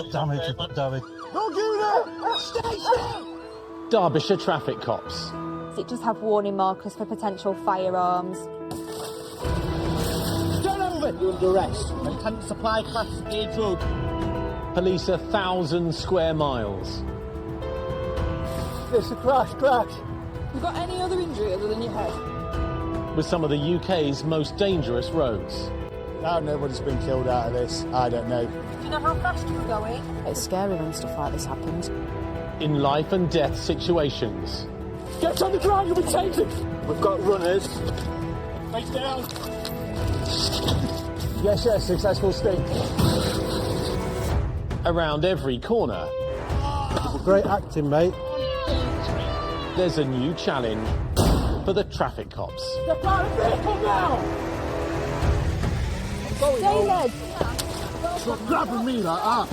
got damage, we've got damage. Stay still! Derbyshire traffic cops. It does have warning markers for potential firearms. Turn over! You're under arrest. Intent to supply Class A drug. Police 1,000 square miles. It's a crash. You got any other injury other than your head? With some of the UK's most dangerous roads. How nobody's been killed out of this, I don't know. Do you know how fast you were going? It's scary when stuff like this happens. In life and death situations. Get on the ground, you'll be taken! We've got runners. Face down. Yes, successful sting. Around every corner, Great acting, mate. there's a new challenge for the traffic cops. Get out of the vehicle now! David! Stop grabbing me like that.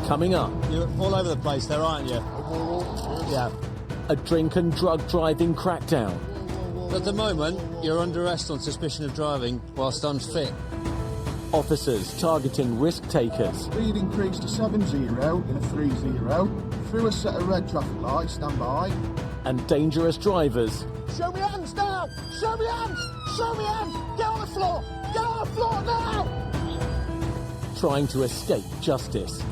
Coming up, You're all over the place there, aren't you? Yeah. a drink and drug driving crackdown. At the moment, you're under arrest on suspicion of driving whilst unfit. Officers targeting risk takers. Speed increased to 70 in a 30. Through a set of red traffic lights, stand by. And dangerous drivers Show me hands now! Show me hands! Show me hands! Get on the floor! Get on the floor now! trying to escape justice.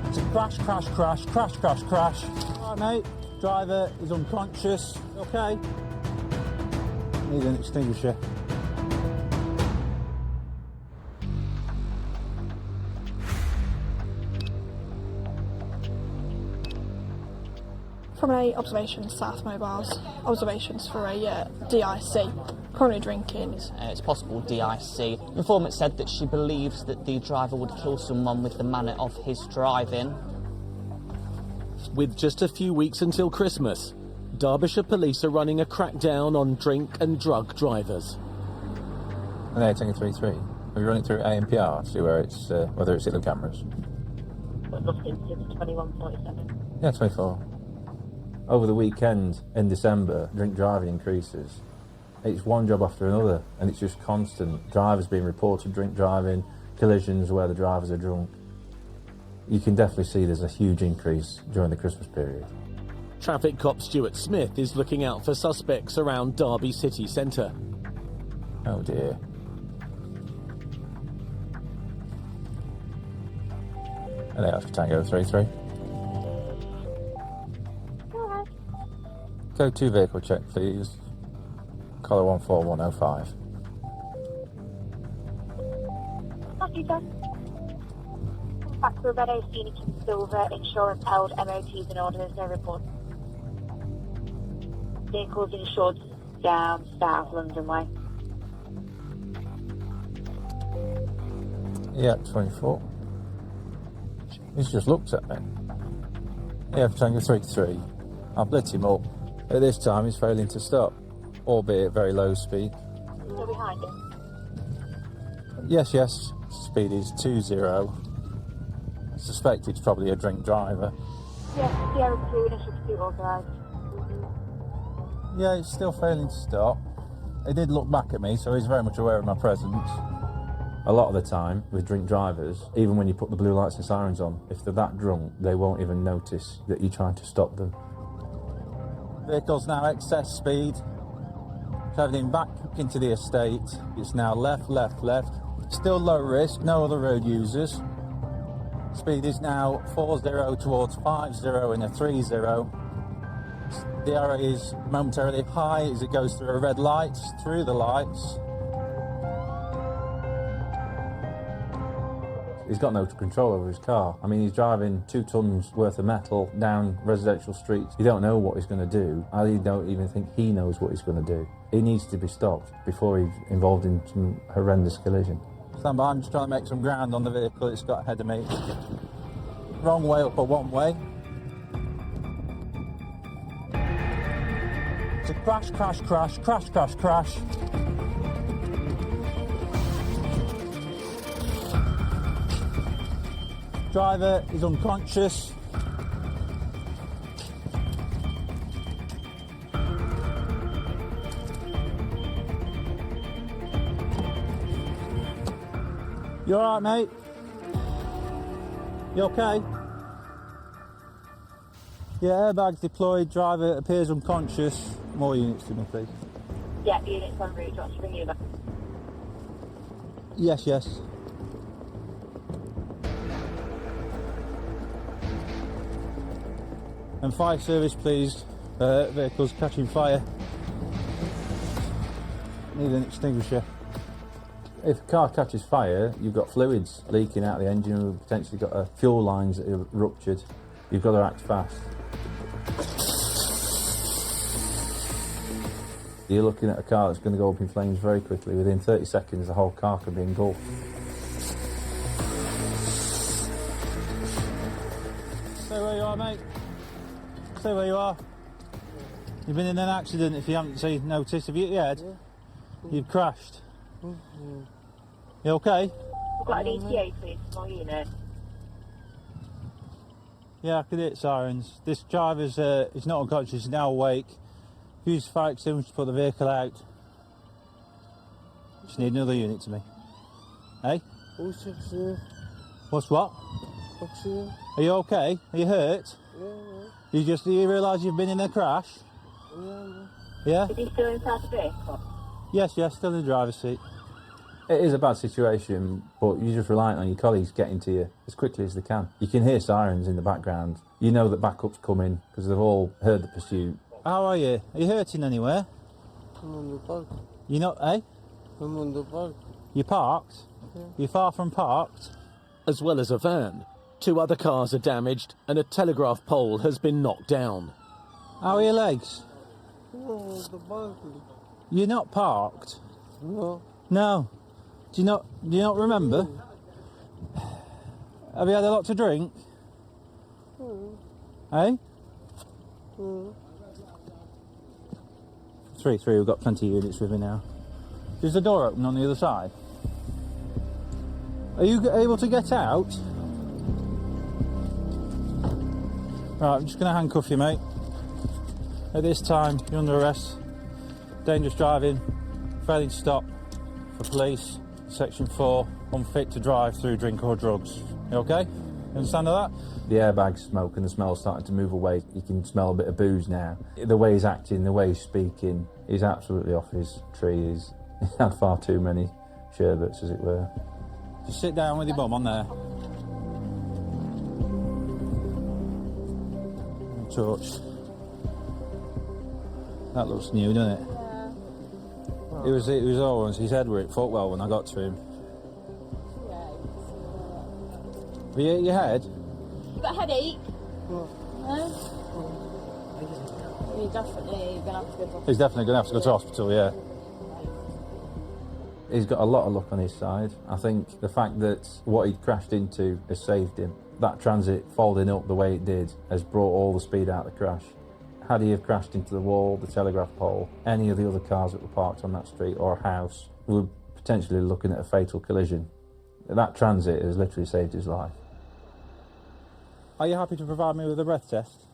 It's a crash. All right, mate. Driver is unconscious. Okay. Need an extinguisher. From a observations, South Mobiles, observations for a DIC, currently drinking. It's possible DIC. Informant said that she believes that the driver would kill someone with the manner of his driving. With just a few weeks until Christmas, Derbyshire police are running a crackdown on drink and drug drivers. And they're taking 3-3. Have you run it through ANPR to see where it's whether it's hit the cameras? But nothing since 21:47. Yeah, 24. Over the weekend in December, drink driving increases. It's one job after another, and it's just constant. Drivers being reported drink driving, collisions where the drivers are drunk. You can definitely see there's a huge increase during the Christmas period. Traffic cop Stuart Smith is looking out for suspects around Derby city centre. Oh dear. And they have Tango 3-3. Code 2 vehicle check, please. Collar 14105. Back to Rebecca, Phoenix and Silver, insurance held, MOTs in order, there's no report. Vehicles insured down South London Way. Yeah, 24. He's just looked at me. Yeah, Tango 3-3. I blitz him up. At this time, he's failing to stop, albeit at very low speed. Still behind him. Yes. Speed is 20. Suspect it's probably a drink driver. Yes, Sierra 2, initial pursuit authorised. Yeah, he's still failing to stop. He did look back at me, so he's very much aware of my presence. A lot of the time, with drink drivers, even when you put the blue lights and sirens on, if they're that drunk, they won't even notice that you're trying to stop them. Vehicle's now excess speed. Travelling back into the estate. It's now left. Still low risk, no other road users. Speed is now 40 towards 50 in a 30. The arrow is momentarily high as it goes through a red light, through the lights. He's got no control over his car. I mean, he's driving 2 tons worth of metal down residential streets. You don't know what he's going to do. I don't even think he knows what he's going to do. He needs to be stopped before he's involved in some horrendous collision. Stand by, I'm just trying to make some ground on the vehicle it's got ahead of me. Wrong way up a one way. It's a crash. Driver is unconscious. You alright, mate? You okay? Yeah, airbags deployed, driver appears unconscious. More units to me, please. Yeah, units en route. Do you want to bring you back? Yes, yes. And fire service, please. Vehicles catching fire. Need an extinguisher. If a car catches fire, you've got fluids leaking out the engine, you've potentially got fuel lines that are ruptured. You've got to act fast. You're looking at a car that's going to go up in flames very quickly. Within 30 seconds, the whole car could be engulfed. Stay where you are, mate. Stay where you are. You've been in an accident if you haven't noticed. Have you yet? You've crashed. You okay? We've got an ETA, please. Small unit. Yeah, I could hit sirens. This driver's he's not unconscious, he's now awake. Use fire extinguisher to put the vehicle out. Just need another unit to me. Hey? What's what? Are you okay? Are you hurt? Do you realise you've been in a crash? Yeah? Is he still inside the vehicle? Yes, still in the driver's seat. It is a bad situation, but you're just relying on your colleagues getting to you as quickly as they can. You can hear sirens in the background. You know that backup's coming because they've all heard the pursuit. How are you? Are you hurting anywhere? I'm on the park. You're not, eh? I'm on the park. You parked? Yeah. You're far from parked? As well as a van, 2 other cars are damaged and a telegraph pole has been knocked down. How are your legs? I'm on the park. You're not parked? No. No. Do you not remember? Have you had a lot to drink? Eh? 3, we've got plenty of units with me now. Is the door open on the other side? Are you able to get out? Right, I'm just going to handcuff you, mate. At this time, you're under arrest. Dangerous driving, failing to stop for police, section 4, unfit to drive through drink or drugs. You okay? You understand that? The airbag smoke and the smell's starting to move away. You can smell a bit of booze now. The way he's acting, the way he's speaking, he's absolutely off his tree. He's had far too many sherbets, as it were. Just sit down with your bum on there. Torch. That looks new, doesn't it? Yeah. It was all once. His head were at footwell when I got to him. Have you hit your head? You got a headache? No. You're definitely gonna have to go to hospital. He's definitely going to have to go to hospital, yeah. He's got a lot of luck on his side. I think the fact that what he'd crashed into has saved him. That transit folding up the way it did has brought all the speed out of the crash. Had he have crashed into the wall, the telegraph pole, any of the other cars that were parked on that street or a house, we were potentially looking at a fatal collision. That transit has literally saved his life. Are you happy to provide me with a breath test?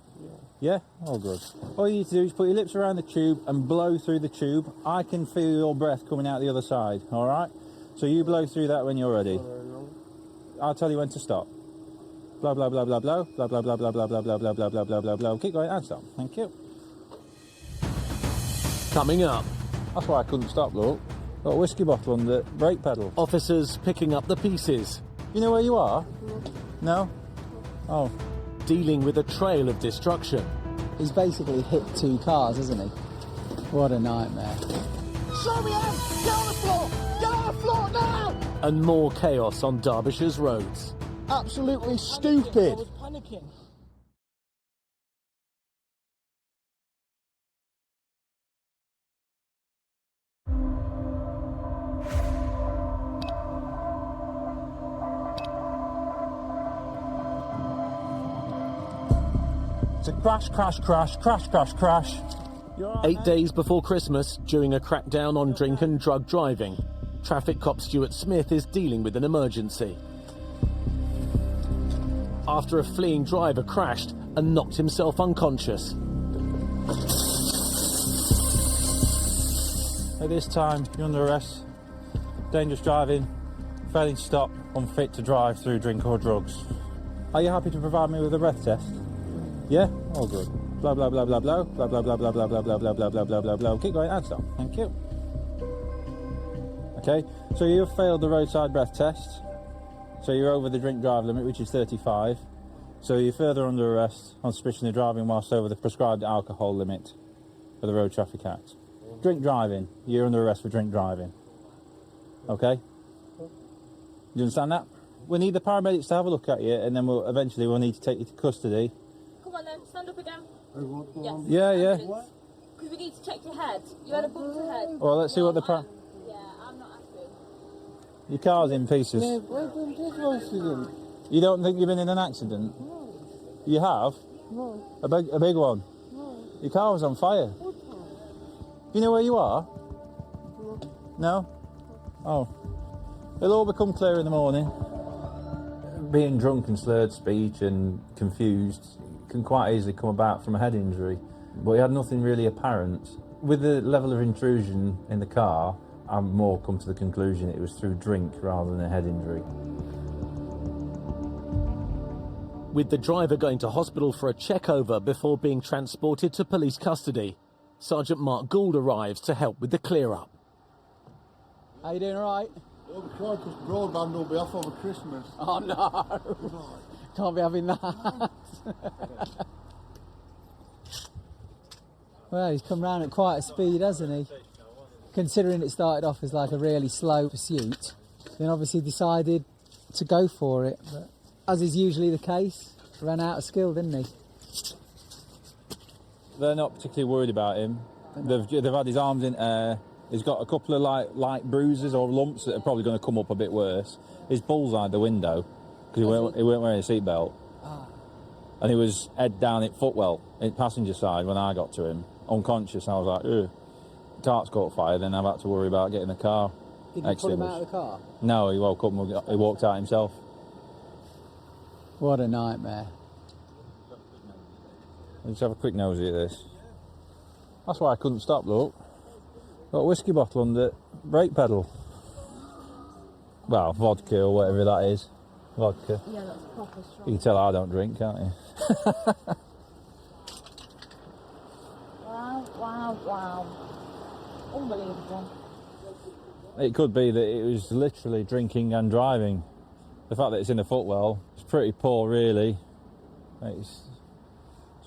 Yeah? Oh, good. All you need to do is put your lips around the tube and blow through the tube. I can feel your breath coming out the other side, all right? So you blow through that when you're ready. I'll tell you when to stop. Blah, blah, blah, blah, blah, blah, blah, blah, blah, blah, blah, blah, blah, blah, blah, blah, blah, blah. Keep going and stop. Thank you. Coming up, That's why I couldn't stop, look. Got a whiskey bottle on the brake pedal. officers picking up the pieces, You know where you are? No? Oh. dealing with a trail of destruction. He's basically hit 2 cars, isn't he? What a nightmare. Show me him! Get on the floor! Get on the floor now! And more chaos on Derbyshire's roads. Absolutely stupid. Panicking. It's a crash, crash, crash, crash, crash, crash. 8 days before Christmas, during a crackdown on drink and drug driving, traffic cop Stuart Smith is dealing with an emergency. After a fleeing driver crashed and knocked himself unconscious. At this time, you're under arrest. Dangerous driving, failing to stop unfit to drive through drink or drugs. Are you happy to provide me with a breath test? Yeah? All good. Blah, blah, blah, blah, blah, blah, blah, blah, blah, blah, blah, blah, blah, blah, blah, blah, blah, blah. Keep going, and stop. Thank you. Okay, so you've failed the roadside breath test. So you're over the drink drive limit, which is 35. So you're further under arrest on suspicion of driving whilst over the prescribed alcohol limit for the Road Traffic Act. Drink driving, you're under arrest for drink driving. Okay? You understand that? We need the paramedics to have a look at you, and then we'll need to take you to custody. Come on then, stand up again. Yeah, yeah. Because we need to check your head. You had a bump to head. Well, let's see what the Yeah, I'm not happy. Your car's in pieces. Yeah, where's the accident? You don't think you've been in an accident? No. You have? No. A big one? No. Your car was on fire. You know where you are? No? Oh. It'll all become clear in the morning. Being drunk and slurred speech and confused can quite easily come about from a head injury, but he had nothing really apparent. With the level of intrusion in the car, I'm more come to the conclusion it was through drink rather than a head injury. With the driver going to hospital for a check-over before being transported to police custody, Sergeant Mark Gould arrives to help with the clear-up. How you doing, all right? Well, because broadband will be off over Christmas. Oh, no. Can't be having that. Well, he's come round at quite a speed, hasn't he? Considering it started off as like a really slow pursuit, then obviously decided to go for it. But as is usually the case, ran out of skill, didn't he? They're not particularly worried about him. They've had his arms in air. He's got a couple of light bruises or lumps that are probably going to come up a bit worse. His bullseye the window because he weren't wearing a seatbelt. And he was head down at footwell, in passenger side, when I got to him, unconscious. I was like, ugh. Tart's caught fire, then I've had to worry about getting the car. Did you pull him out of the car? No, he woke up and he walked out himself. What a nightmare. Let's have a quick nosy at this. That's why I couldn't stop, look. Got a whiskey bottle under brake pedal. Well, vodka or whatever that is. Vodka. Yeah, that's proper strong. You can tell I don't drink, can't you? Wow. Unbelievable. It could be that it was literally drinking and driving. The fact that it's in the footwell is pretty poor, really. It's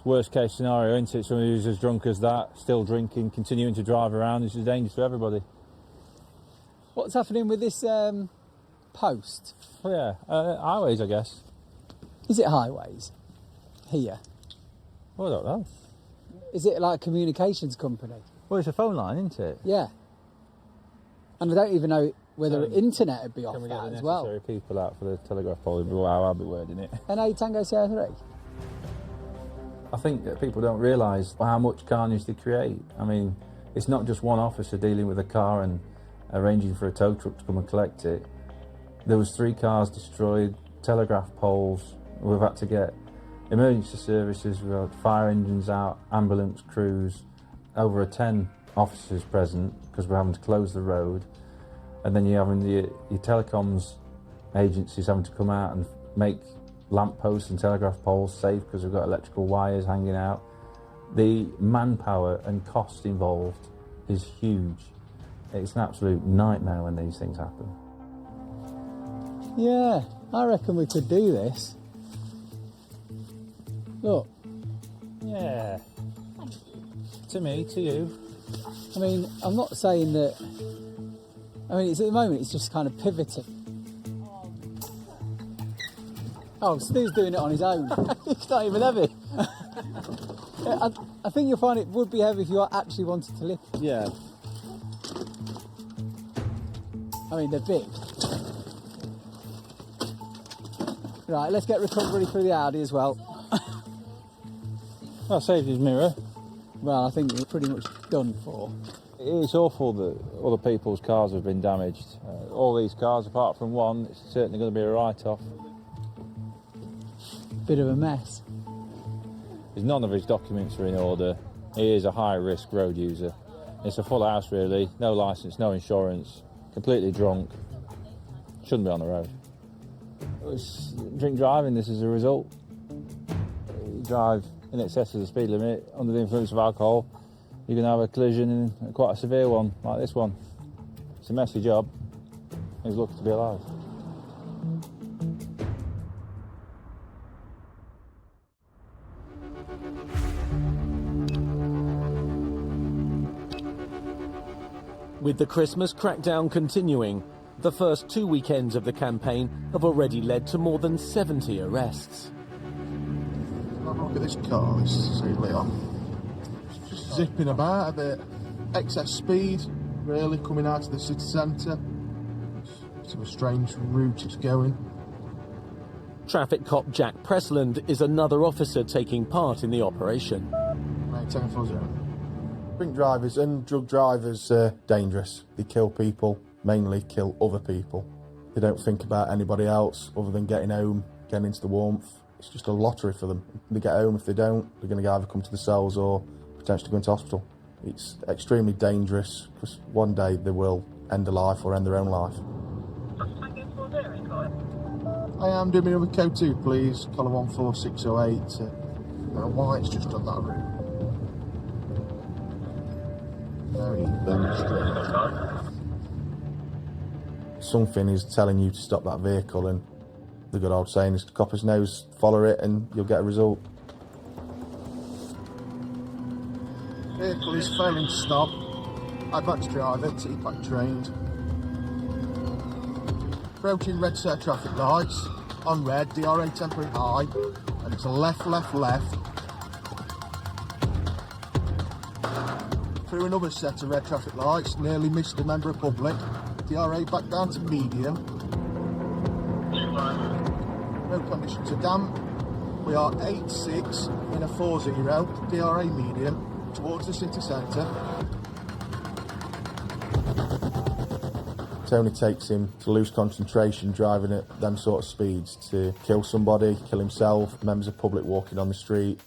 worst case scenario, isn't it? Somebody who's as drunk as that, still drinking, continuing to drive around, is dangerous to everybody. What's happening with this post? Yeah, highways, I guess. Is it highways? Here? Well, I don't know. Is it like a communications company? Well, it's a phone line, isn't it? Yeah. And I don't even know whether internet would be off Can we get that the as well. necessary people out for the telegraph pole? How I'll be wording it. NA Tango Sierra 3? I think that people don't realise how much carnage they create. I mean, it's not just one officer dealing with a car and arranging for a tow truck to come and collect it. There was 3 cars destroyed, telegraph poles. We've had to get emergency services, we've had fire engines out, ambulance crews, over 10 officers present because we're having to close the road. And then you're having your telecoms agencies having to come out and make lampposts and telegraph poles safe because we've got electrical wires hanging out. The manpower and cost involved is huge. It's an absolute nightmare when these things happen. Yeah, I reckon we could do this. Look. Yeah. To me, to you. I mean, I'm not saying that... I mean, it's, at the moment, it's just kind of pivoting. Oh, Stu's doing it on his own. It's not even heavy. I think you'll find it would be heavy if you actually wanted to lift. Yeah. I mean, they're big. Right, let's get recovery through the Audi as well. That saved his mirror. Well, I think it's pretty much done for. It's awful that other people's cars have been damaged. All these cars, apart from one, it's certainly going to be a write-off. Bit of a mess. None of his documents are in order. He is a high-risk road user. It's a full house, really. No licence, no insurance. Completely drunk. Shouldn't be on the road. It's drink driving, this is a result. You drive in excess of the speed limit, under the influence of alcohol, you're going to have a collision, and quite a severe one, like this one. It's a messy job. He's lucky to be alive. With the Christmas crackdown continuing, the first 2 weekends of the campaign have already led to more than 70 arrests. Look at this car, this is Leon. Just zipping about a bit. Excess speed, really coming out of the city centre. It's a strange route it's going. Traffic cop Jack Pressland is another officer taking part in the operation. Right, 1040. Drink drivers and drug drivers are dangerous. They kill people, mainly kill other people. They don't think about anybody else other than getting home, getting into the warmth. It's just a lottery for them. They get home, if they don't, they're going to either come to the cells or potentially go into hospital. It's extremely dangerous because one day they will end a life or end their own life. I am doing another code 2, please. Collar 14608. Why it's just on that route. Very dangerous. Something is telling you to stop that vehicle, and the good old saying is copper's nose, follow it and you'll get a result. Vehicle is failing to stop. Advanced driver, T-Pack trained. Approaching red set of traffic lights. On red, DRA temporary high. And it's a left, left, left. Through another set of red traffic lights. Nearly missed a member of public. DRA back down to medium. Road conditions are damp. We are 8-6 in a 40, DRA medium, towards the city centre. It only takes him to lose concentration driving at them sort of speeds to kill somebody, kill himself, members of public walking on the street.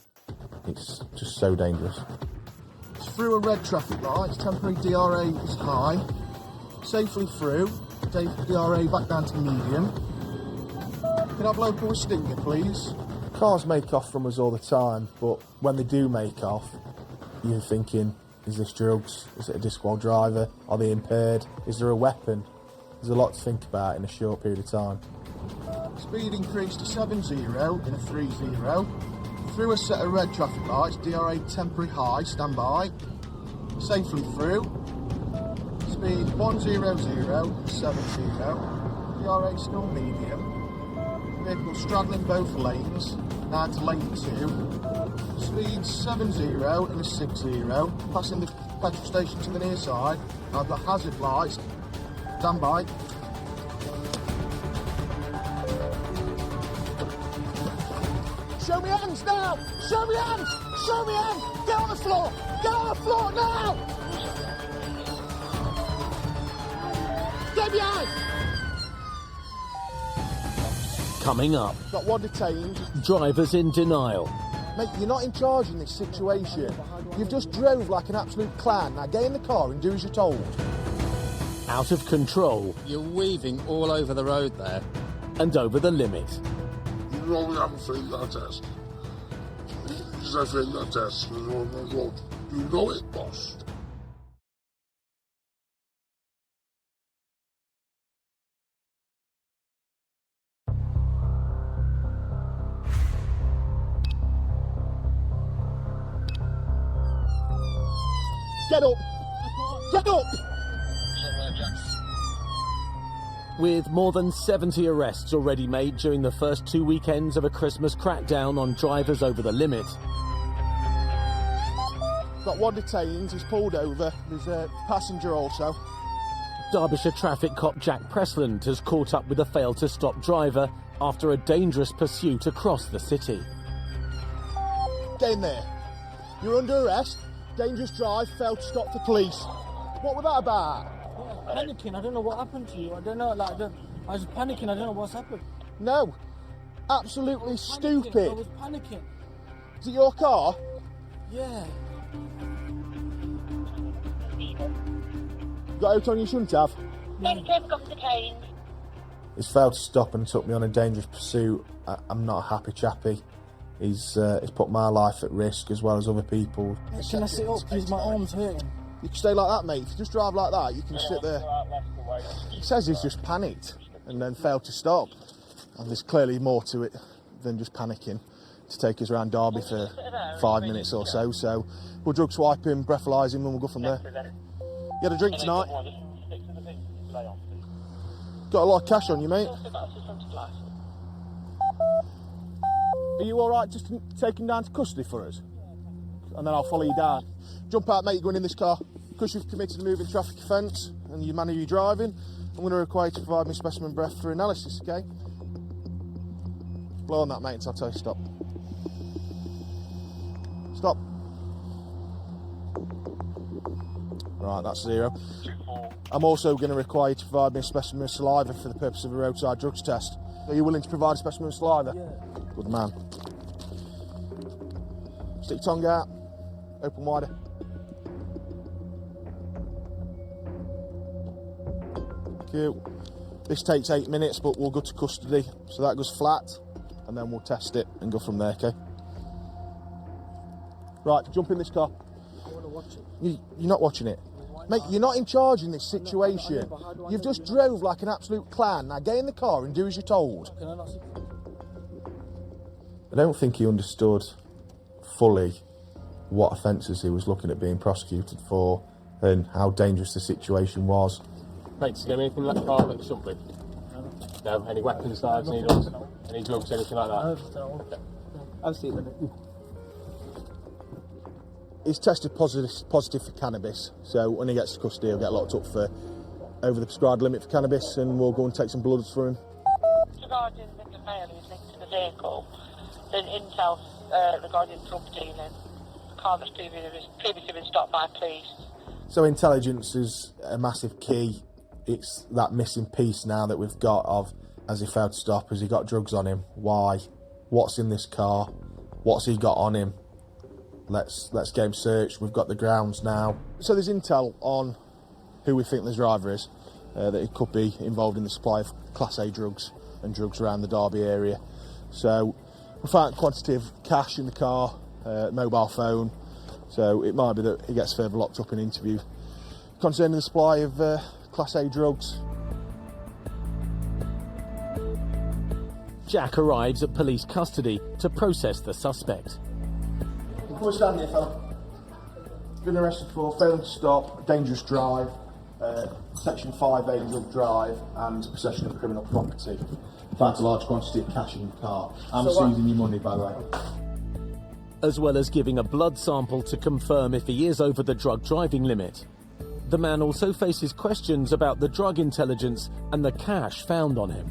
It's just so dangerous. It's through a red traffic light, temporary DRA is high. Safely through, DRA back down to medium. Can I have local with Stinger, please? Cars make off from us all the time, but when they do make off, you're thinking, is this drugs? Is it a disqual driver? Are they impaired? Is there a weapon? There's a lot to think about in a short period of time. Speed increased to 70 in a 30. Through a set of red traffic lights, DRA temporary high, stand by. Safely through. Speed 100, 70. DRA still medium. Vehicle straddling both lanes, now to lane 2. Speed 70 in a 60, passing the petrol station to the near side. I've got hazard lights, stand by. Show me hands now! Show me hands! Show me hands! Get on the floor! Get on the floor now! Get behind! Coming up, Got one detained. drivers in denial. Mate, you're not in charge in this situation. You've just drove like an absolute clown. Now get in the car and do as you're told. Out of control You're weaving all over the road there. and over the limit. You know we haven't failed that test. Because I failed that test on the road. You know it, boss. Get up! Get up! With more than 70 arrests already made during the first 2 weekends of a Christmas crackdown on drivers over the limit, Got one detained. He's pulled over. There's a passenger also. Derbyshire traffic cop Jack Pressland has caught up with a failed-to-stop driver after a dangerous pursuit across the city. Get in there. You're under arrest. Dangerous drive. Failed to stop for police. What was that about? Panicking, I don't know what happened to you. I don't know, I was panicking, I don't know what's happened. No. Absolutely stupid. I was panicking. Is it your car? Yeah. Got out on you shouldn't have. Next time got detained. He's failed to stop and took me on a dangerous pursuit. I'm not a happy chappy. He's put my life at risk as well as other people. Can I sit up because my arm's hurting? You can stay like that, mate. If you just drive like that, you can sit there. He says he's just panicked and then failed to stop. And there's clearly more to it than just panicking to take us around Derby for 5 minutes or so. So we'll drug swipe him, breathalyse him, and we'll go from there. You had a drink tonight? Got a lot of cash on you, mate. Are you alright just to take him down to custody for us? And then I'll follow you down. Jump out, mate, you're going in this car. Because you've committed a moving traffic offence and you manner your driving, I'm going to require you to provide me specimen breath for analysis, okay? Blow on that, mate, until I tell you stop. Stop. Right, that's 0. I'm also going to require you to provide me a specimen of saliva for the purpose of a roadside drugs test. Are you willing to provide a specimen of saliva? Yeah. Good man. Stick your tongue out. Open wider. Thank you. This takes 8 minutes, but we'll go to custody. So that goes flat, and then we'll test it and go from there, okay? Right, jump in this car. I want to watch it. You're not watching it. Mate, you're not in charge in this situation. You've just drove like an absolute clown. Now get in the car and do as you're told. Can I not sit? I don't think he understood fully what offences he was looking at being prosecuted for and how dangerous the situation was. Mate, is there anything in that car that shouldn't be? No. Any weapons, knives, needles, any drugs, anything like that? I've seen it. He's tested positive for cannabis, so when he gets to custody he'll get locked up for over the prescribed limit for cannabis, and we'll go and take some bloods for him. Regarding Mr. Mayor who's linked to the vehicle, then intel regarding drug dealing, the car that's previously been stopped by police. So intelligence is a massive key. It's that missing piece now that we've got of, has he failed to stop, has he got drugs on him, why, what's in this car, what's he got on him. Let's get him searched. We've got the grounds now. So there's intel on who we think the driver is, that he could be involved in the supply of Class A drugs and drugs around the Derby area. So we found a quantity of cash in the car, mobile phone, so it might be that he gets further locked up in interview concerning the supply of Class A drugs. Jack arrives at police custody to process the suspect. Come and stand here, fella. Been arrested for failing to stop, dangerous drive, Section 5A drug drive, and possession of criminal property. Found a large quantity of cash in the car. I'm seizing your money, by the way. As well as giving a blood sample to confirm if he is over the drug driving limit. The man also faces questions about the drug intelligence and the cash found on him.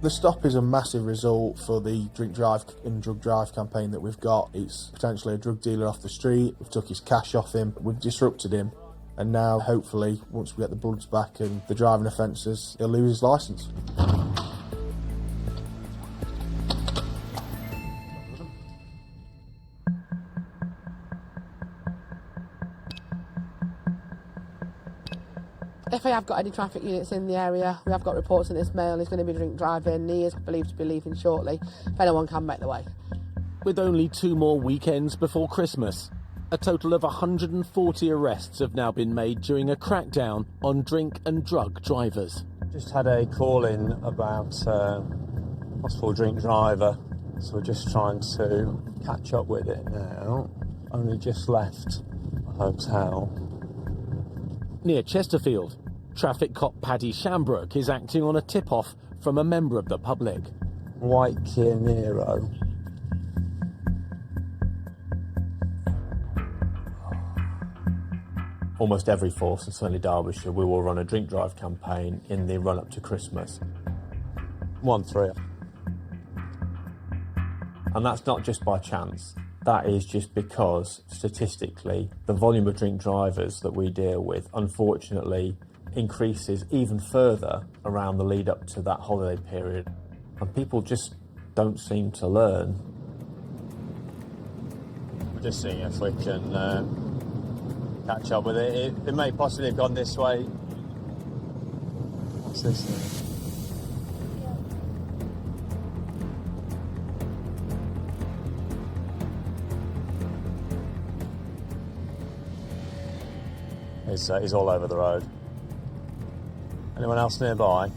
The stop is a massive result for the drink drive and drug drive campaign that we've got. It's potentially a drug dealer off the street. We've took his cash off him. We've disrupted him. And now, hopefully, once we get the bloods back and the driving offences, he'll lose his licence. If I have got any traffic units in the area, we have got reports that this male is going to be drink driving. He is believed to be leaving shortly. If anyone can make the way. With only 2 more weekends before Christmas, a total of 140 arrests have now been made during a crackdown on drink and drug drivers. Just had a call in about possible drink driver, so we're just trying to catch up with it now. Only just left the hotel. Near Chesterfield, traffic cop Paddy Shambrook is acting on a tip-off from a member of the public. White Kia Niro. Almost every force, and certainly Derbyshire, we will run a drink drive campaign in the run-up to Christmas. 1-3. And that's not just by chance. That is just because, statistically, the volume of drink drivers that we deal with, unfortunately, increases even further around the lead up to that holiday period. And people just don't seem to learn. We're just seeing if we can catch up with it. It may possibly have gone this way. What's this thing? he's all over the road. Anyone else nearby?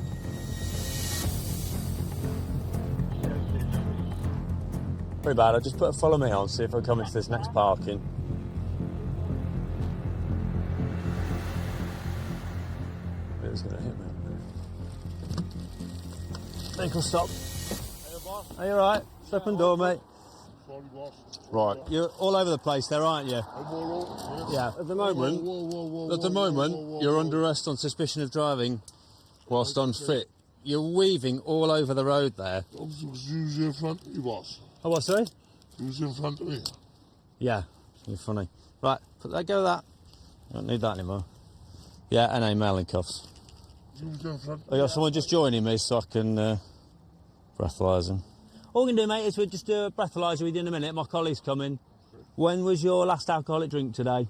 Pretty bad. I'll just put a follow me on, see if I come into this next parking. It was going to hit me. Ankle stop. Are you alright? It's open door, mate. Sorry, boss. Right. You're all over the place there, aren't you? I'm all over. Yeah. At the moment, you're under arrest on suspicion of driving whilst unfit. You're weaving all over the road there. Who's in front of me, boss? Oh, what, sorry? Who's in front of me? Yeah, you're funny. Right, go with that. I don't need that anymore. Yeah, NA mailing cuffs. Who's in front of I got someone just joining me so I can breathalyse him. All we can do, mate, is we'll just do a breathalyser with you in a minute. My colleague's coming. When was your last alcoholic drink today?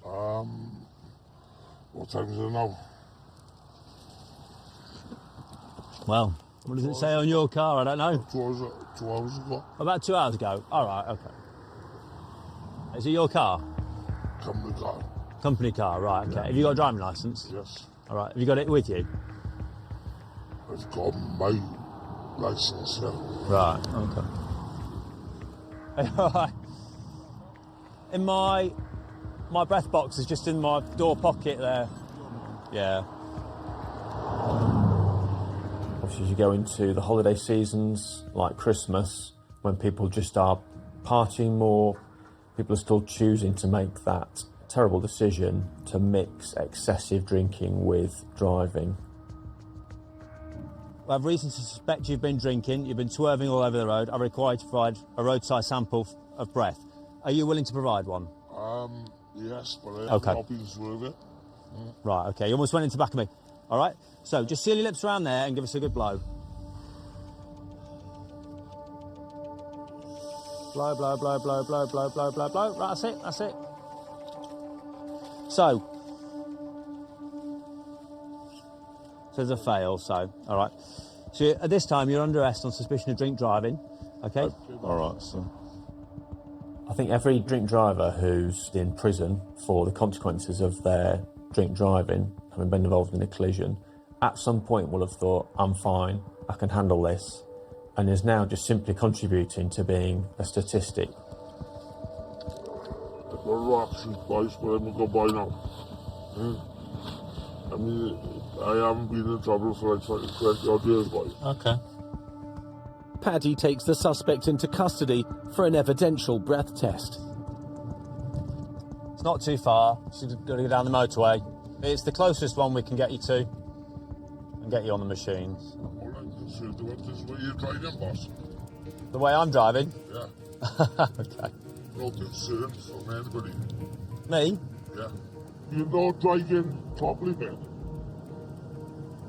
What time is it now? Well, what does it say on your car? I don't know. 2 hours ago. About 2 hours ago? All right, OK. Is it your car? Company car. Company car, right, OK. Have you got a driving licence? Yes. All right, have you got it with you? I've got my licence, yeah. Right, OK. All right. In my breath box is just in my door pocket there. Yeah. Obviously, as you go into the holiday seasons, like Christmas, when people just are partying more, people are still choosing to make that terrible decision to mix excessive drinking with driving. I have reason to suspect you've been drinking, you've been swerving all over the road. I require you to provide a roadside sample of breath. Are you willing to provide one? Yes, but I have Okay. not been swerving. Right, OK. You almost went into the back of me. All right? So just seal your lips around there and give us a good blow. Blow, blow, blow, blow, blow, blow, blow, blow, blow. Right, that's it, that's it. So there's a fail, so, all right. So at this time, you're under arrest on suspicion of drink driving, OK? All right, so. I think every drink driver who's in prison for the consequences of their drink driving, having been involved in a collision, at some point will have thought, I'm fine, I can handle this, and is now just simply contributing to being a statistic. I've got a action twice, but I'm going to go by now. I mean, I haven't been in trouble for like 20 odd years, boy. OK. Paddy takes the suspect into custody for an evidential breath test. It's not too far. She's got to go down the motorway. It's the closest one we can get you to and get you on the machines. All right, so this is where you're driving, boss? The way I'm driving? Yeah. OK. No concerns from anybody. Me? Yeah. You're not driving properly, man.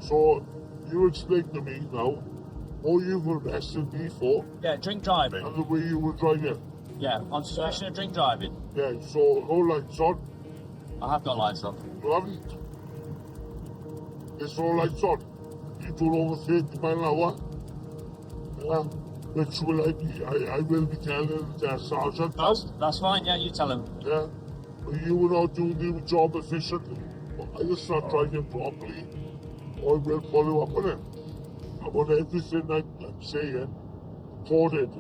So, you explain to me now what you've arrested me for. Yeah, drink driving. And the way you were driving. Yeah, on suspicion of drink driving. Yeah, so no lights on. I have got lights on. You haven't. It's no lights on. You do over 30 miles an hour. Which will I will be telling the sergeant. That's fine, yeah, you tell him. Yeah. But you were not doing your job efficiently. I just not driving properly. I will follow up on it. I want everything I'm saying recorded.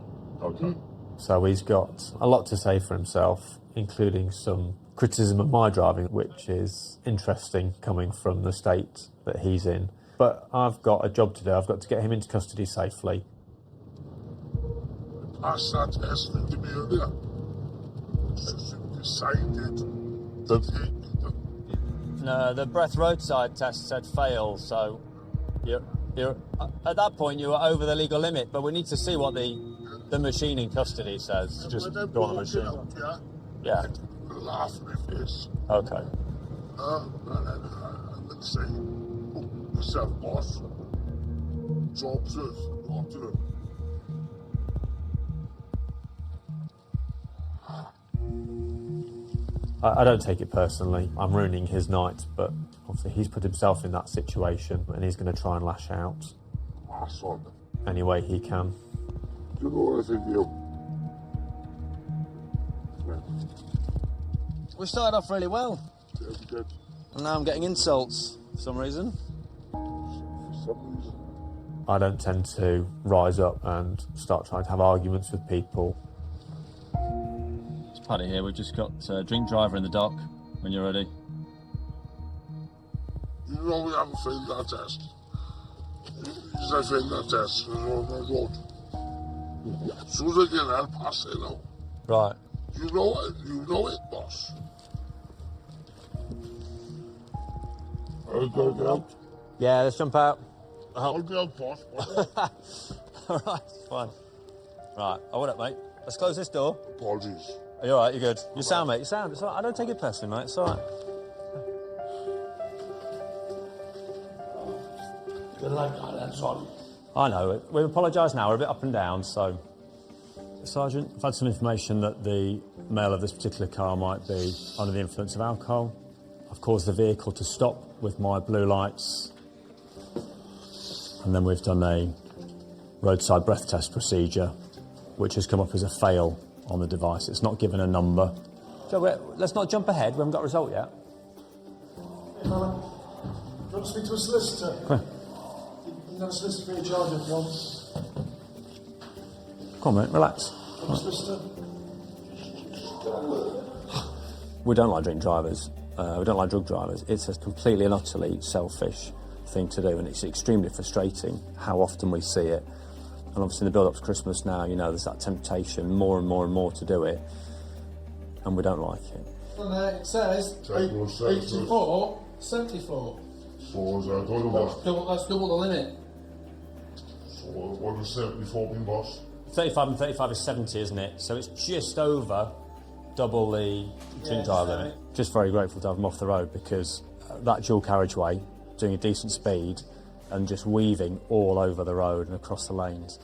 Okay. So he's got a lot to say for himself, including some criticism of my driving, which is interesting coming from the state that he's in. But I've got a job to do. I've got to get him into custody safely. Pass that test to me earlier. Decided that No, the breath roadside test said fail, so you're at that point you were over the legal limit, but we need to see what the machine in custody says. Just go on the machine. Yeah. Laugh in my face. Okay. Let's say, yourself, boss. Jobs is up to them. I don't take it personally. I'm ruining his night, but obviously he's put himself in that situation and he's going to try and lash out any way he can. You know what I think, you? We started off really well. Yeah, we did. And now I'm getting insults for some reason. I don't tend to rise up and start trying to have arguments with people. It's Paddy here. We've just got drink driver in the dock when you're ready. You know we haven't failed that test. I failed that test. There's no road. As soon as I get there, I'll pass it now. Right. You know it, boss. I'll go get out. Yeah, let's jump out. I'll be out, boss. All right, fine. Right, what up, mate? Let's close this door. Apologies. Are you all right? You're good. You're sound, mate. You're sound. It's all right. I don't take it personally, mate. It's all right. Good like that, that's all. I know. We apologise now. We're a bit up and down, so... Sergeant, I've had some information that the male of this particular car might be under the influence of alcohol. I've caused the vehicle to stop with my blue lights. And then we've done a roadside breath test procedure, which has come up as a fail on the device. It's not given a number. Joe, let's not jump ahead. We haven't got a result yet. Hey, fella. Do you want to speak to a solicitor? Come on. You can have a solicitor for your charge if you want. Come on, mate, relax. Solicitor? We don't like drink drivers. We don't like drug drivers. It's a completely and utterly selfish thing to do, and it's extremely frustrating how often we see it. And obviously in the build-up to Christmas now, you know, there's that temptation more and more and more to do it, and we don't like it. Well, it says 84, 74. So is that double? That's double the limit. So what is 74 mean, boss? 35 and 35 is 70, isn't it? So it's just over double the drink drive limit. Just very grateful to have them off the road, because that dual carriageway, doing a decent speed and just weaving all over the road and across the lanes.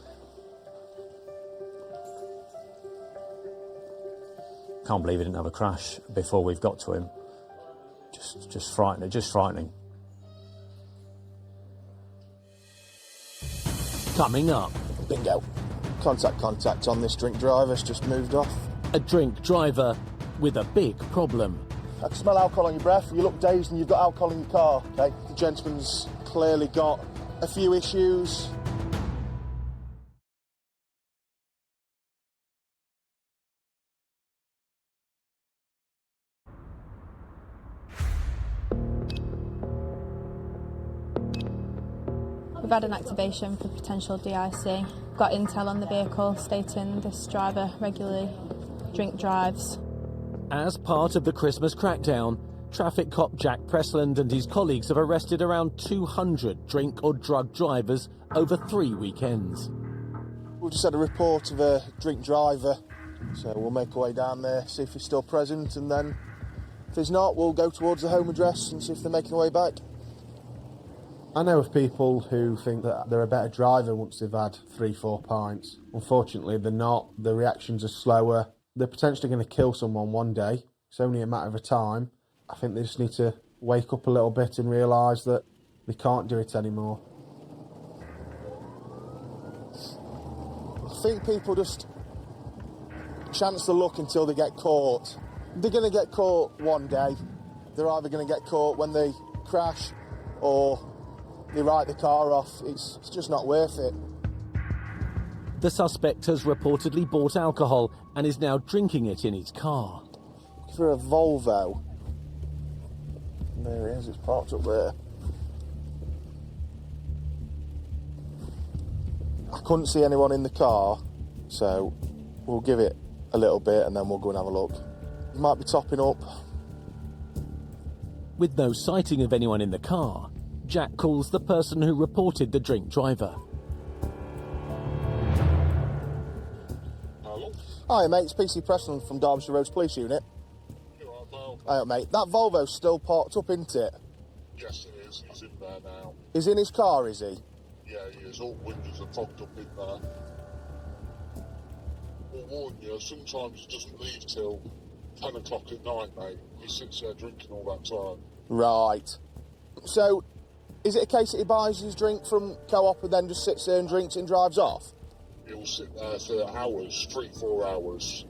Can't believe he didn't have a crash before we've got to him. Just frightening, just frightening. Coming up. Bingo. Contact on this drink driver's just moved off. A drink driver with a big problem. I can smell alcohol on your breath. You look dazed and you've got alcohol in your car. Okay, the gentleman's clearly got a few issues. We've had an activation for potential DIC. Got intel on the vehicle stating this driver regularly drink drives. As part of the Christmas crackdown, traffic cop Jack Pressland and his colleagues have arrested around 200 drink or drug drivers over 3 weekends. We've just had a report of a drink driver, so we'll make our way down there, see if he's still present, and then if he's not, we'll go towards the home address and see if they're making their way back. I know of people who think that they're a better driver once they've had 3-4 pints. Unfortunately, they're not. The reactions are slower. They're potentially going to kill someone one day. It's only a matter of time. I think they just need to wake up a little bit and realise that they can't do it anymore. I think people just chance the luck until they get caught. They're going to get caught one day. They're either going to get caught when they crash or they write the car off. It's just not worth it. The suspect has reportedly bought alcohol and is now drinking it in his car. For a Volvo. There he is, it's parked up there. I couldn't see anyone in the car, so we'll give it a little bit and then we'll go and have a look. He might be topping up. With no sighting of anyone in the car, Jack calls the person who reported the drink driver. Hello? Hi mate, it's PC Preston from Derbyshire Roads Police Unit. You alright, pal? Hi mate, that Volvo's still parked up, isn't it? Yes, it is. He's in there now. He's in his car, is he? Yeah, he is. All windows are fogged up in there. I'll warn you, sometimes he doesn't leave till 10 o'clock at night, mate. He sits there drinking all that time. Right. So, is it a case that he buys his drink from Co-op and then just sits there and drinks and drives off? He'll sit there for hours, 3-4 hours,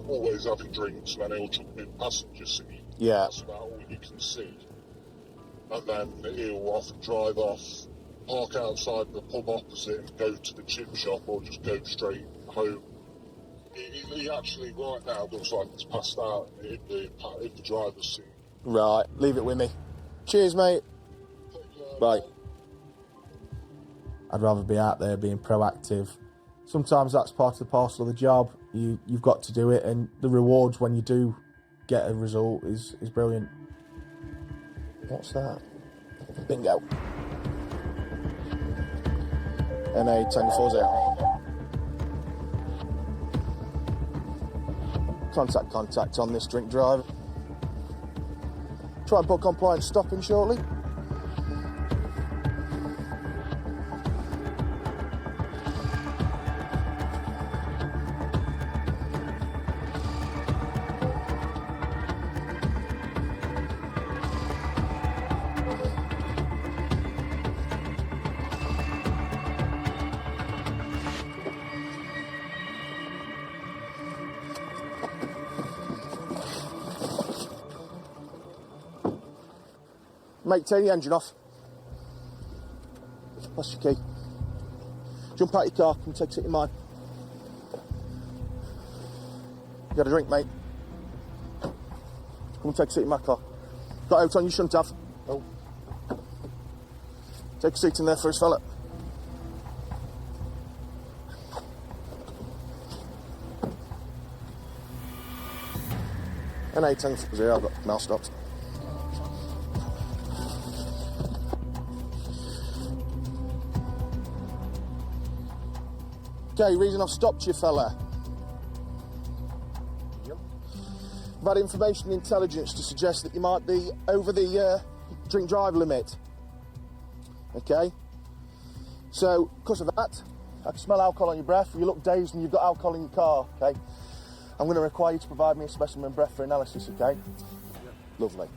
always having drinks, and then he'll jump in passenger seat Yeah. That's about all you can see. And then he'll often drive off, park outside the pub opposite and go to the chip shop or just go straight home. He actually right now looks like he's passed out in the driver's seat. Right, leave it with me. Cheers, mate. Bye. I'd rather be out there being proactive. Sometimes that's part of the parcel of the job. You've got to do it, and the rewards when you do get a result is brilliant. What's that? Bingo. NA 1040. Contact on this drink drive. Try and book compliance stopping shortly. Mate, turn the engine off. That's your key. Jump out your car, come take a seat in mine. You got a drink, mate? Come and take a seat in my car. Got out on you shouldn't have. Oh. Take a seat in there first, fella. An 810, I've got now stopped. Okay, reason I've stopped you, fella. Yep. I've had information and intelligence to suggest that you might be over the drink drive limit. Okay? So, because of that, I can smell alcohol on your breath. You look dazed and you've got alcohol in your car, okay? I'm going to require you to provide me a specimen breath for analysis, okay? Yep. Lovely.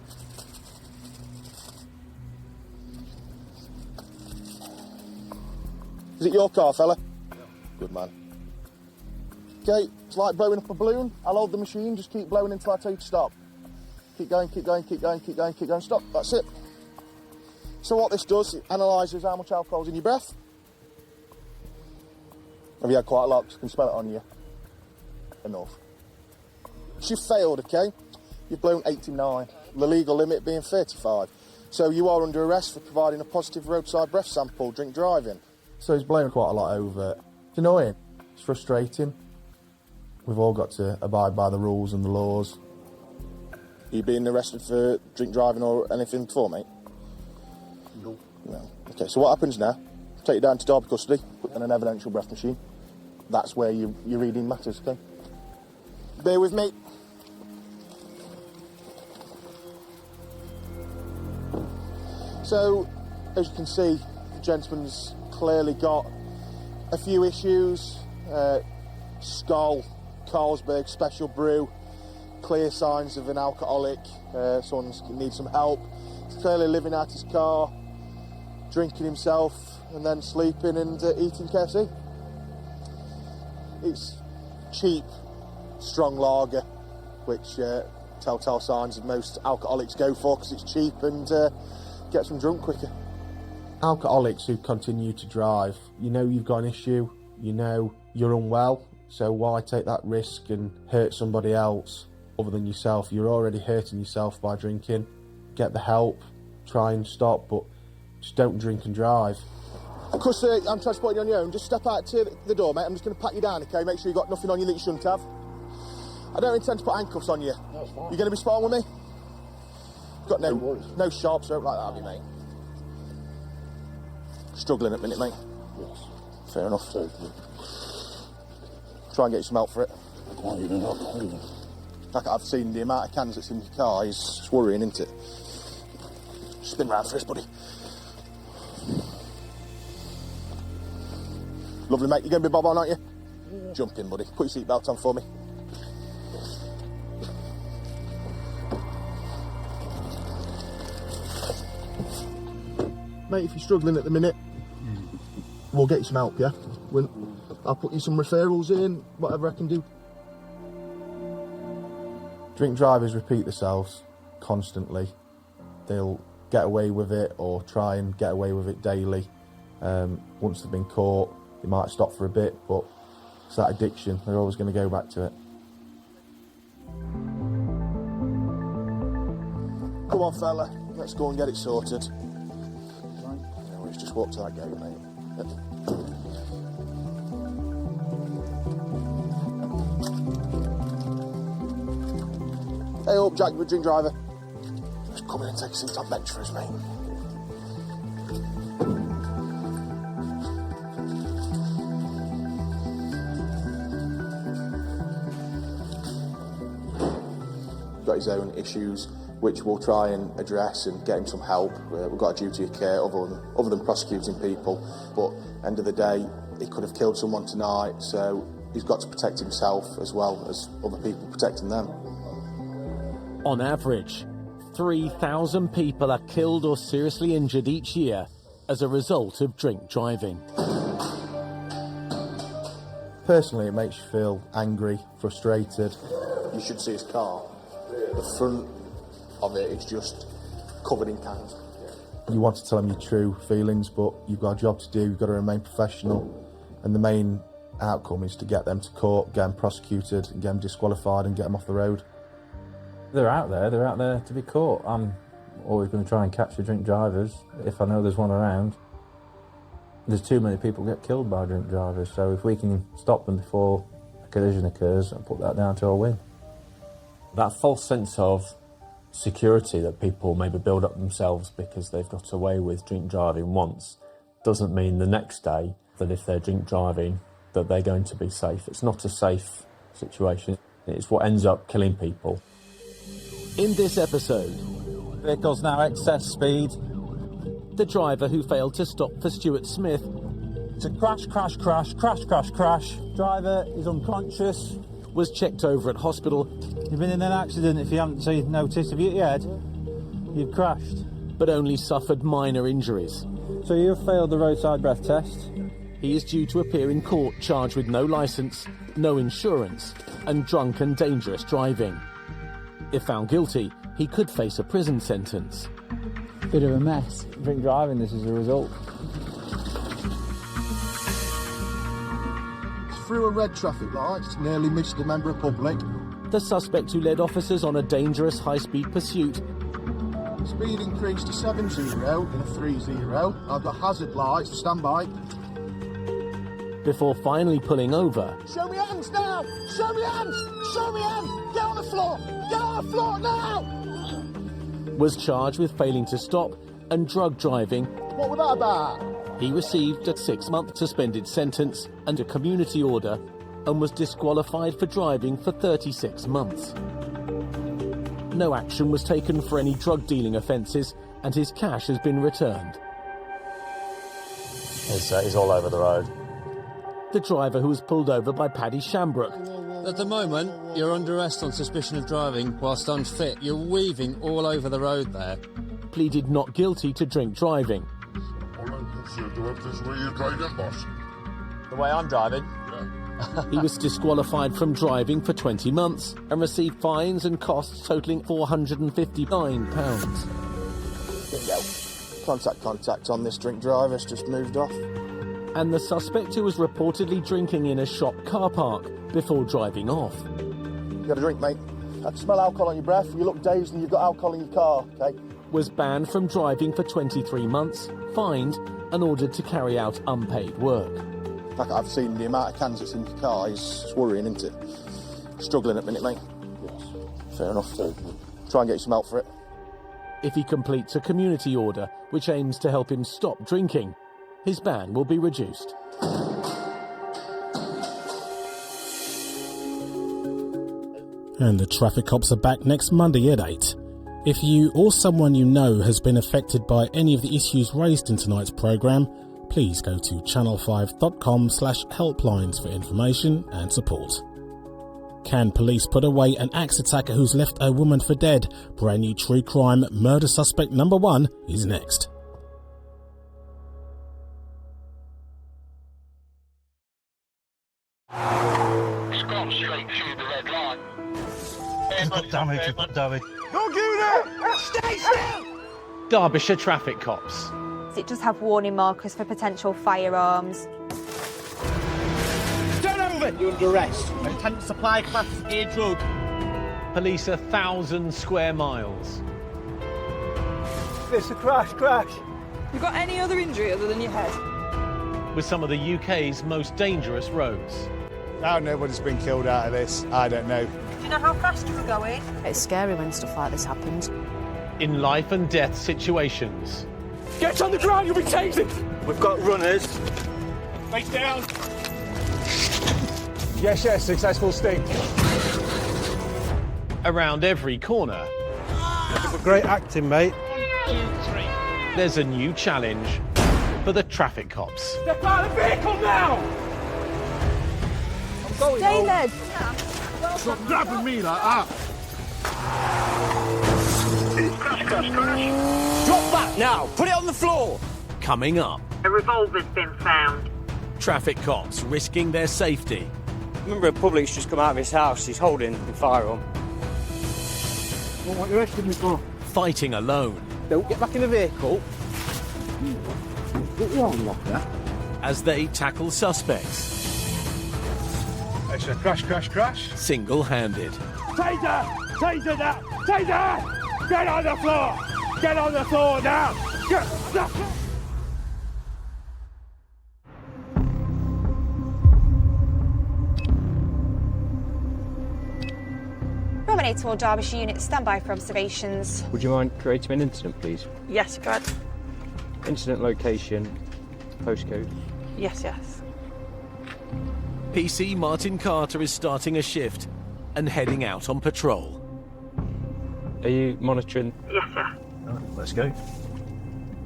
Is it your car, fella? Good man. Okay, it's like blowing up a balloon. I'll hold the machine, just keep blowing until I tell you to stop. Keep going, keep going, keep going, keep going, keep going, stop. That's it. So what this does, it analyses how much alcohol's in your breath. Have you had quite a lot? 'Cause I can smell it on you. Enough. You've failed, okay? You've blown 89, the legal limit being 35. So you are under arrest for providing a positive roadside breath sample, drink driving. So he's blown quite a lot over. It's annoying. It's frustrating. We've all got to abide by the rules and the laws. Are you being arrested for drink driving or anything before, mate? No. No. Okay, so what happens now? Take you down to Derby custody, put in an evidential breath machine. That's where your reading matters, okay? Bear with me. So, as you can see, the gentleman's clearly got a few issues. Skull, Carlsberg Special Brew, clear signs of an alcoholic. Someone needs some help. He's clearly living out his car, drinking himself, and then sleeping and eating KFC. It's cheap, strong lager, which telltale signs of most alcoholics go for because it's cheap and gets them drunk quicker. Alcoholics who continue to drive, you know you've got an issue, you know you're unwell, so why take that risk and hurt somebody else other than yourself? You're already hurting yourself by drinking. Get the help, try and stop, but just don't drink and drive. Because I'm transporting you on your own, just step out to the door, mate. I'm just going to pat you down, okay? Make sure you've got nothing on you that you shouldn't have. I don't intend to put handcuffs on you. That's fine. You're going to be sparring with me? Got no sharp stroke like that, have you, mate? Struggling at the minute, mate? Yes. Fair enough. Try and get you some help for it. I can't even. Like I've seen the amount of cans that's in your car is worrying, isn't it? Spin round for us, buddy. Lovely, mate. You're going to be bob on, aren't you? Yeah. Jump in, buddy. Put your seatbelt on for me. Mate, if you're struggling at the minute, we'll get you some help, yeah? I'll put you some referrals in, whatever I can do. Drink drivers repeat themselves. constantly. They'll get away with it or try and get away with it daily. Once they've been caught, they might stop for a bit, but it's that addiction. They're always going to go back to it. Come on, fella. Let's go and get it sorted. No worries, just walk to that gate, mate. Hey up, Jack, the drink driver. Just come in and take a seat on bench for us, mate. Got his own issues, which we'll try and address and get him some help. We've got a duty of care other than prosecuting people, but end of the day, he could have killed someone tonight, so he's got to protect himself as well as other people protecting them. On average, 3,000 people are killed or seriously injured each year as a result of drink driving. Personally, it makes you feel angry, frustrated. You should see his car. The front of it is just covered in cans. You want to tell him your true feelings, but you've got a job to do, you've got to remain professional, and the main outcome is to get them to court, get them prosecuted, and get them disqualified and get them off the road. They're out there to be caught. I'm always going to try and capture drink drivers if I know there's one around. There's too many people get killed by drink drivers, so if we can stop them before a collision occurs, I'll put that down to our win. That false sense of security that people maybe build up themselves because they've got away with drink driving once doesn't mean the next day that if they're drink driving that they're going to be safe. It's not a safe situation. It's what ends up killing people. In this episode, vehicles now excess speed. The driver who failed to stop for Stuart Smith. It's a crash. Driver is unconscious. Was checked over at hospital. You've been in an accident if you haven't noticed. Have you hit your head? You've crashed. But only suffered minor injuries. So you've failed the roadside breath test. He is due to appear in court charged with no licence, no insurance and drunk and dangerous driving. If found guilty, he could face a prison sentence. Bit of a mess. Drink driving, this is the result. Through a red traffic light, nearly missed a member of public. The suspect who led officers on a dangerous high-speed pursuit. Speed increased to 70 in a 30. I've got hazard lights, stand by. Before finally pulling over. Show me hands now! Show me hands! Show me hands! Get on the floor! Get on the floor now! Was charged with failing to stop and drug driving. What was that about? He received a 6-month suspended sentence and a community order and was disqualified for driving for 36 months. No action was taken for any drug dealing offences and his cash has been returned. He's all over the road. The driver who was pulled over by Paddy Shambrook. At the moment, you're under arrest on suspicion of driving whilst unfit. You're weaving all over the road there. Pleaded not guilty to drink driving. All I'm concerned about is where you're driving, boss. The way I'm driving? He was disqualified from driving for 20 months and received fines and costs totalling £459. Bingo. Contact on this drink driver. It's just moved off. And the suspect who was reportedly drinking in a shop car park before driving off. You got a drink, mate? I can smell alcohol on your breath. You look dazed and you've got alcohol in your car, okay? Was banned from driving for 23 months, fined and ordered to carry out unpaid work. Like I've seen the amount of cans that's in your car is worrying, isn't it? Struggling at the minute, mate? Yes. Fair enough. Try and get you some help for it. If he completes a community order which aims to help him stop drinking, his ban will be reduced. And the traffic cops are back next Monday at 8. If you or someone you know has been affected by any of the issues raised in tonight's programme, please go to channel5.com/helplines for information and support. Can police put away an axe attacker who's left a woman for dead? Brand new true crime murder suspect number 1 is next. It's gone straight through the red line. He's got damage, Don't give it! Stay still! Derbyshire traffic cops. It does have warning markers for potential firearms. Turn over! You're under arrest. Intent to supply class A drug. Police 1,000 square miles. It's a crash. You got any other injury other than your head? With some of the UK's most dangerous roads. How nobody's been killed out of this, I don't know. Do you know how fast you were going? It's scary when stuff like this happens. In life and death situations. Get on the ground, you'll be tasered! We've got runners. Face down! Yes, successful sting. Around every corner. Great acting, mate. There's a new challenge for the traffic cops. Step out of the vehicle now! I'm going home. David! Stop grabbing me like that. Crash. Drop that now! Put it on the floor! Coming up. A revolver's been found. Traffic cops risking their safety. A member of the public's just come out of his house. He's holding a firearm. What you arrested me for? Fighting alone. Don't get back in the vehicle. Get your arm locked there. As they tackle suspects. Extra crash. Single-handed. Taser that! Taser! Get on the floor! Get on the floor now! Roman 8 Derbyshire unit, stand by for observations. Would you mind creating an incident, please? Yes, go ahead. Incident location, postcode. Yes. PC Martin Carter is starting a shift and heading out on patrol. Are you monitoring? Yes, sir. Let's go.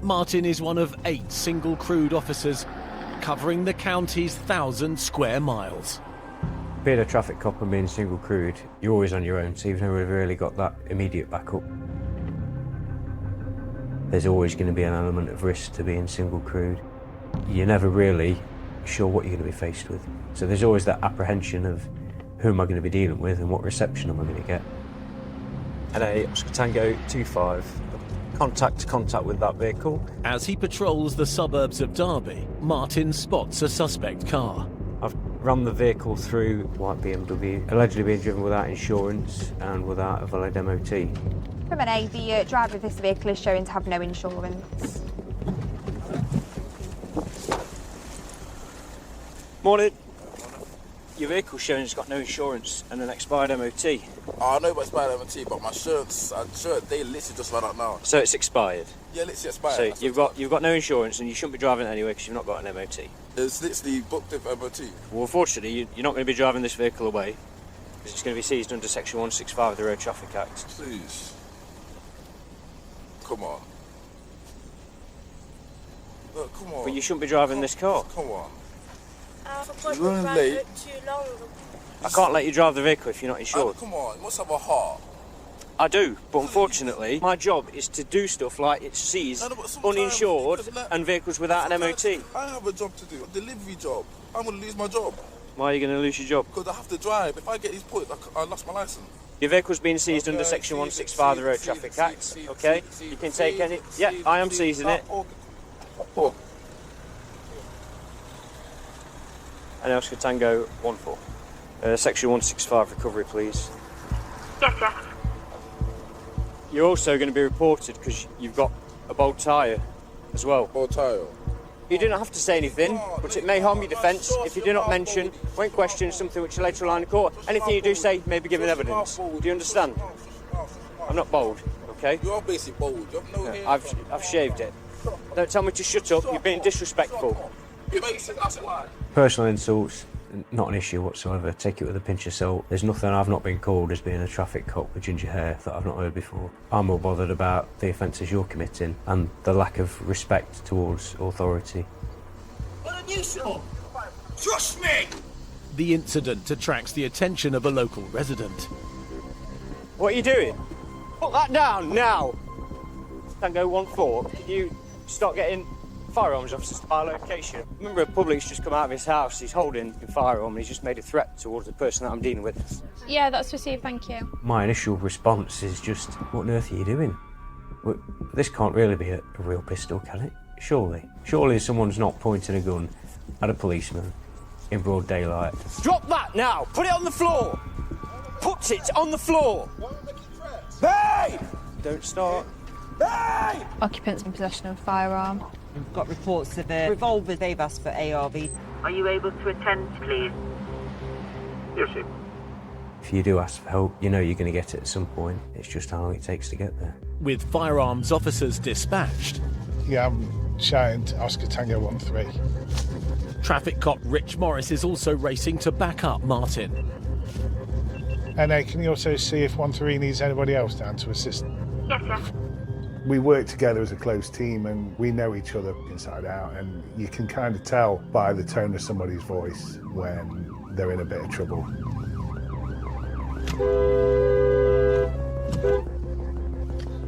Martin is one of 8 single crewed officers covering the county's 1,000 square miles. Being a traffic cop and being single crewed, you're always on your own, so you've never really got that immediate backup. There's always going to be an element of risk to being single crewed. You're never really sure what you're going to be faced with. So there's always that apprehension of who am I going to be dealing with and what reception am I going to get. LA Oscar Tango 25. Contact with that vehicle. As he patrols the suburbs of Derby, Martin spots a suspect car. I've run the vehicle through white BMW, allegedly being driven without insurance and without a valid MOT. Roman 8, the driver of this vehicle is shown to have no insurance. Morning. Your vehicle's showing it's got no insurance and an expired MOT. I know about expired MOT, but my shirt, they literally just ran out now. So it's expired? Yeah, literally expired. So you've got no insurance and you shouldn't be driving it anyway because you've not got an MOT. It's literally booked with MOT. Well, unfortunately, you're not going to be driving this vehicle away because it's going to be seized under Section 165 of the Road Traffic Act. Please. Come on. Look, come on. But you shouldn't be driving this car. Come on. You're running late. Too long. I can't let you drive the vehicle if you're not insured. Come on, you must have a heart. I do, but unfortunately, my job is to do stuff like it's seized, uninsured, and vehicles without an MOT. I have a job to do, a delivery job. I'm going to lose my job. Why are you going to lose your job? Because I have to drive. If I get these points, I lost my license. Your vehicle's been seized under Section 165 of the Road Traffic Act, okay? You can take any... Yeah, I am seizing it. And Oscar Tango 14. Section 165 recovery, please. Yes, sir. You're also going to be reported because you've got a bold tyre as well. Bold tyre? You do not have to say anything, but it may harm your defence if you do not mention, when questioned, something which will later line in court. Anything you do say may be given evidence. Do you understand? I'm not bold, okay? You are basically bold. You have no hair. I've shaved it. Don't tell me to shut up. You're being disrespectful. Personal insults, not an issue whatsoever. Take it with a pinch of salt. There's nothing I've not been called as being a traffic cop with ginger hair that I've not heard before. I'm more bothered about the offences you're committing and the lack of respect towards authority. What a nuisance! Trust me! The incident attracts the attention of a local resident. What are you doing? Put that down now! Tango 14, can you start getting firearms officers to our location? A member of the public's just come out of his house. He's holding a firearm and he's just made a threat towards the person that I'm dealing with. Yeah, that's received, thank you. My initial response is just, what on earth are you doing? This can't really be a real pistol, can it? Surely. Surely someone's not pointing a gun at a policeman in broad daylight. Drop that now! Put it on the floor! Put it on the floor! Hey! Don't start. Hey! Occupants in possession of a firearm. We've got reports of a revolver. They've asked for ARV. Are you able to attend, please? Yes, sir. If you do ask for help, you know you're going to get it at some point. It's just how long it takes to get there. With firearms officers dispatched, Yeah, I'm shouting to Oscar Tango 13. traffic cop Rich Morris is also racing to back up Martin. NA, can you also see if 13 needs anybody else down to assist? Yes, sir. We work together as a close team and we know each other inside out, and you can kind of tell by the tone of somebody's voice when they're in a bit of trouble.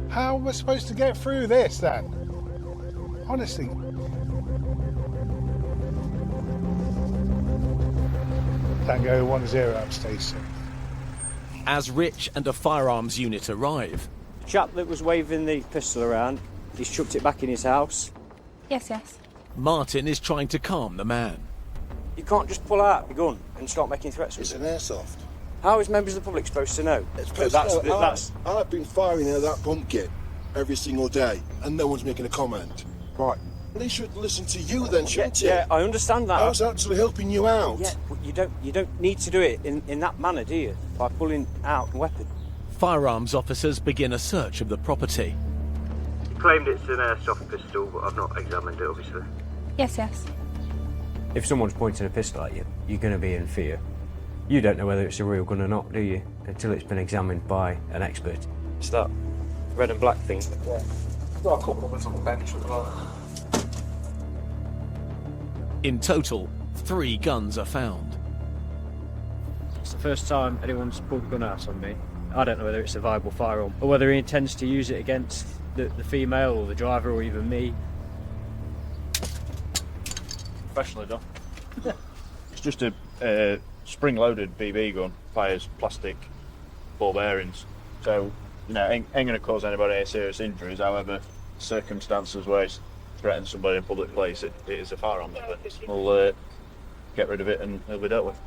How am I supposed to get through this then? Honestly. Tango 10, I'm Stacey. As Rich and a firearms unit arrive, The chap that was waving the pistol around, he's chucked it back in his house. Yes, yes. Martin is trying to calm the man. You can't just pull out your gun and start making threats. It's an airsoft. How is members of the public supposed to know? I've been firing at that bump kit every single day, and no one's making a comment. Right. They should listen to you then, shouldn't you? Yeah, I understand that. I was actually helping you out. Yeah, but you don't need to do it in that manner, do you? By pulling out a weapon. Firearms officers begin a search of the property. You claimed it's an airsoft pistol, but I've not examined it, obviously. Yes, yes. If someone's pointing a pistol at you, you're going to be in fear. You don't know whether it's a real gun or not, do you? Until it's been examined by an expert. It's that red and black thing. Yeah. Got a couple of us on the bench as well. In total, 3 guns are found. It's the first time anyone's pulled a gun out on me. I don't know whether it's a viable firearm or whether he intends to use it against the female or the driver or even me. Professionally done. It's just a spring-loaded BB gun, fires plastic ball bearings. So, you know, ain't going to cause anybody any serious injuries. However, circumstances where it's threatened somebody in a public place, it is a firearm. We'll get rid of it and it'll be dealt with.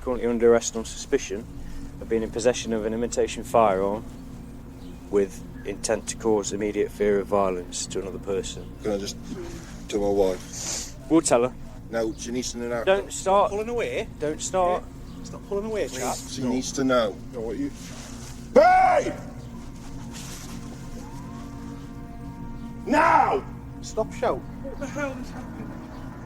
Currently under arrest on suspicion of being in possession of an imitation firearm with intent to cause immediate fear of violence to another person. Can I just tell my wife? We'll tell her. No, she needs to know. Don't start pulling away. Don't start. Stop pulling away, chap. She needs to know. Know what you... Hey! Now! Stop shouting. What the hell is happening?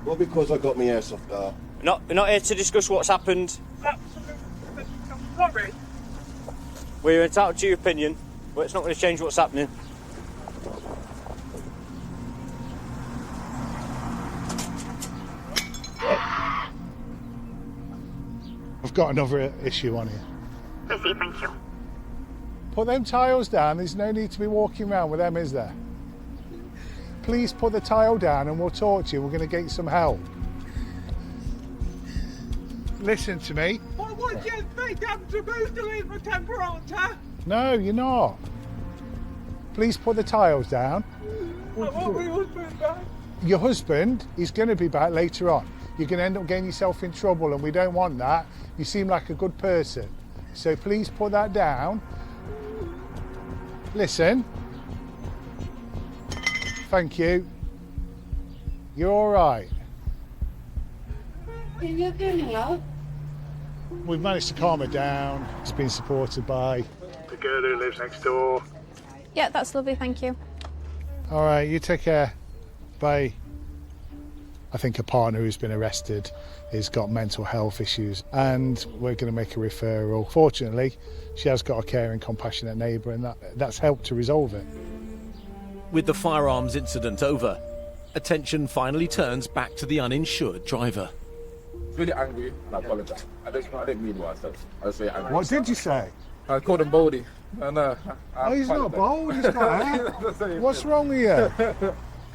Well, because I got my airsoft car. We're not here to discuss what's happened. Absolutely. I'm sorry. We're entitled to your opinion, but it's not going to change what's happening. I've got another issue on here. Busy, thank you. Put them tiles down. There's no need to be walking around with them, is there? Please put the tile down and we'll talk to you. We're going to get you some help. Listen to me. I want you to make them to move to leave for temperata. No, you're not. Please put the tiles down. I want my husband back. Your husband is going to be back later on. You're going to end up getting yourself in trouble and we don't want that. You seem like a good person. So please put that down. Listen. Thank you. You're all right. Are you okay now? We've managed to calm her down. It's been supported by... The girl who lives next door. Yeah, that's lovely, thank you. All right, you take care. Bye. I think a partner who's been arrested has got mental health issues and we're going to make a referral. Fortunately, she has got a caring, compassionate neighbour and that's helped to resolve it. With the firearms incident over, attention finally turns back to the uninsured driver. Really angry and I apologize. I didn't mean what I said. I was very angry. What did you say? I called him Baldy. And, oh, he's not bold, he's got hair. What's wrong with you?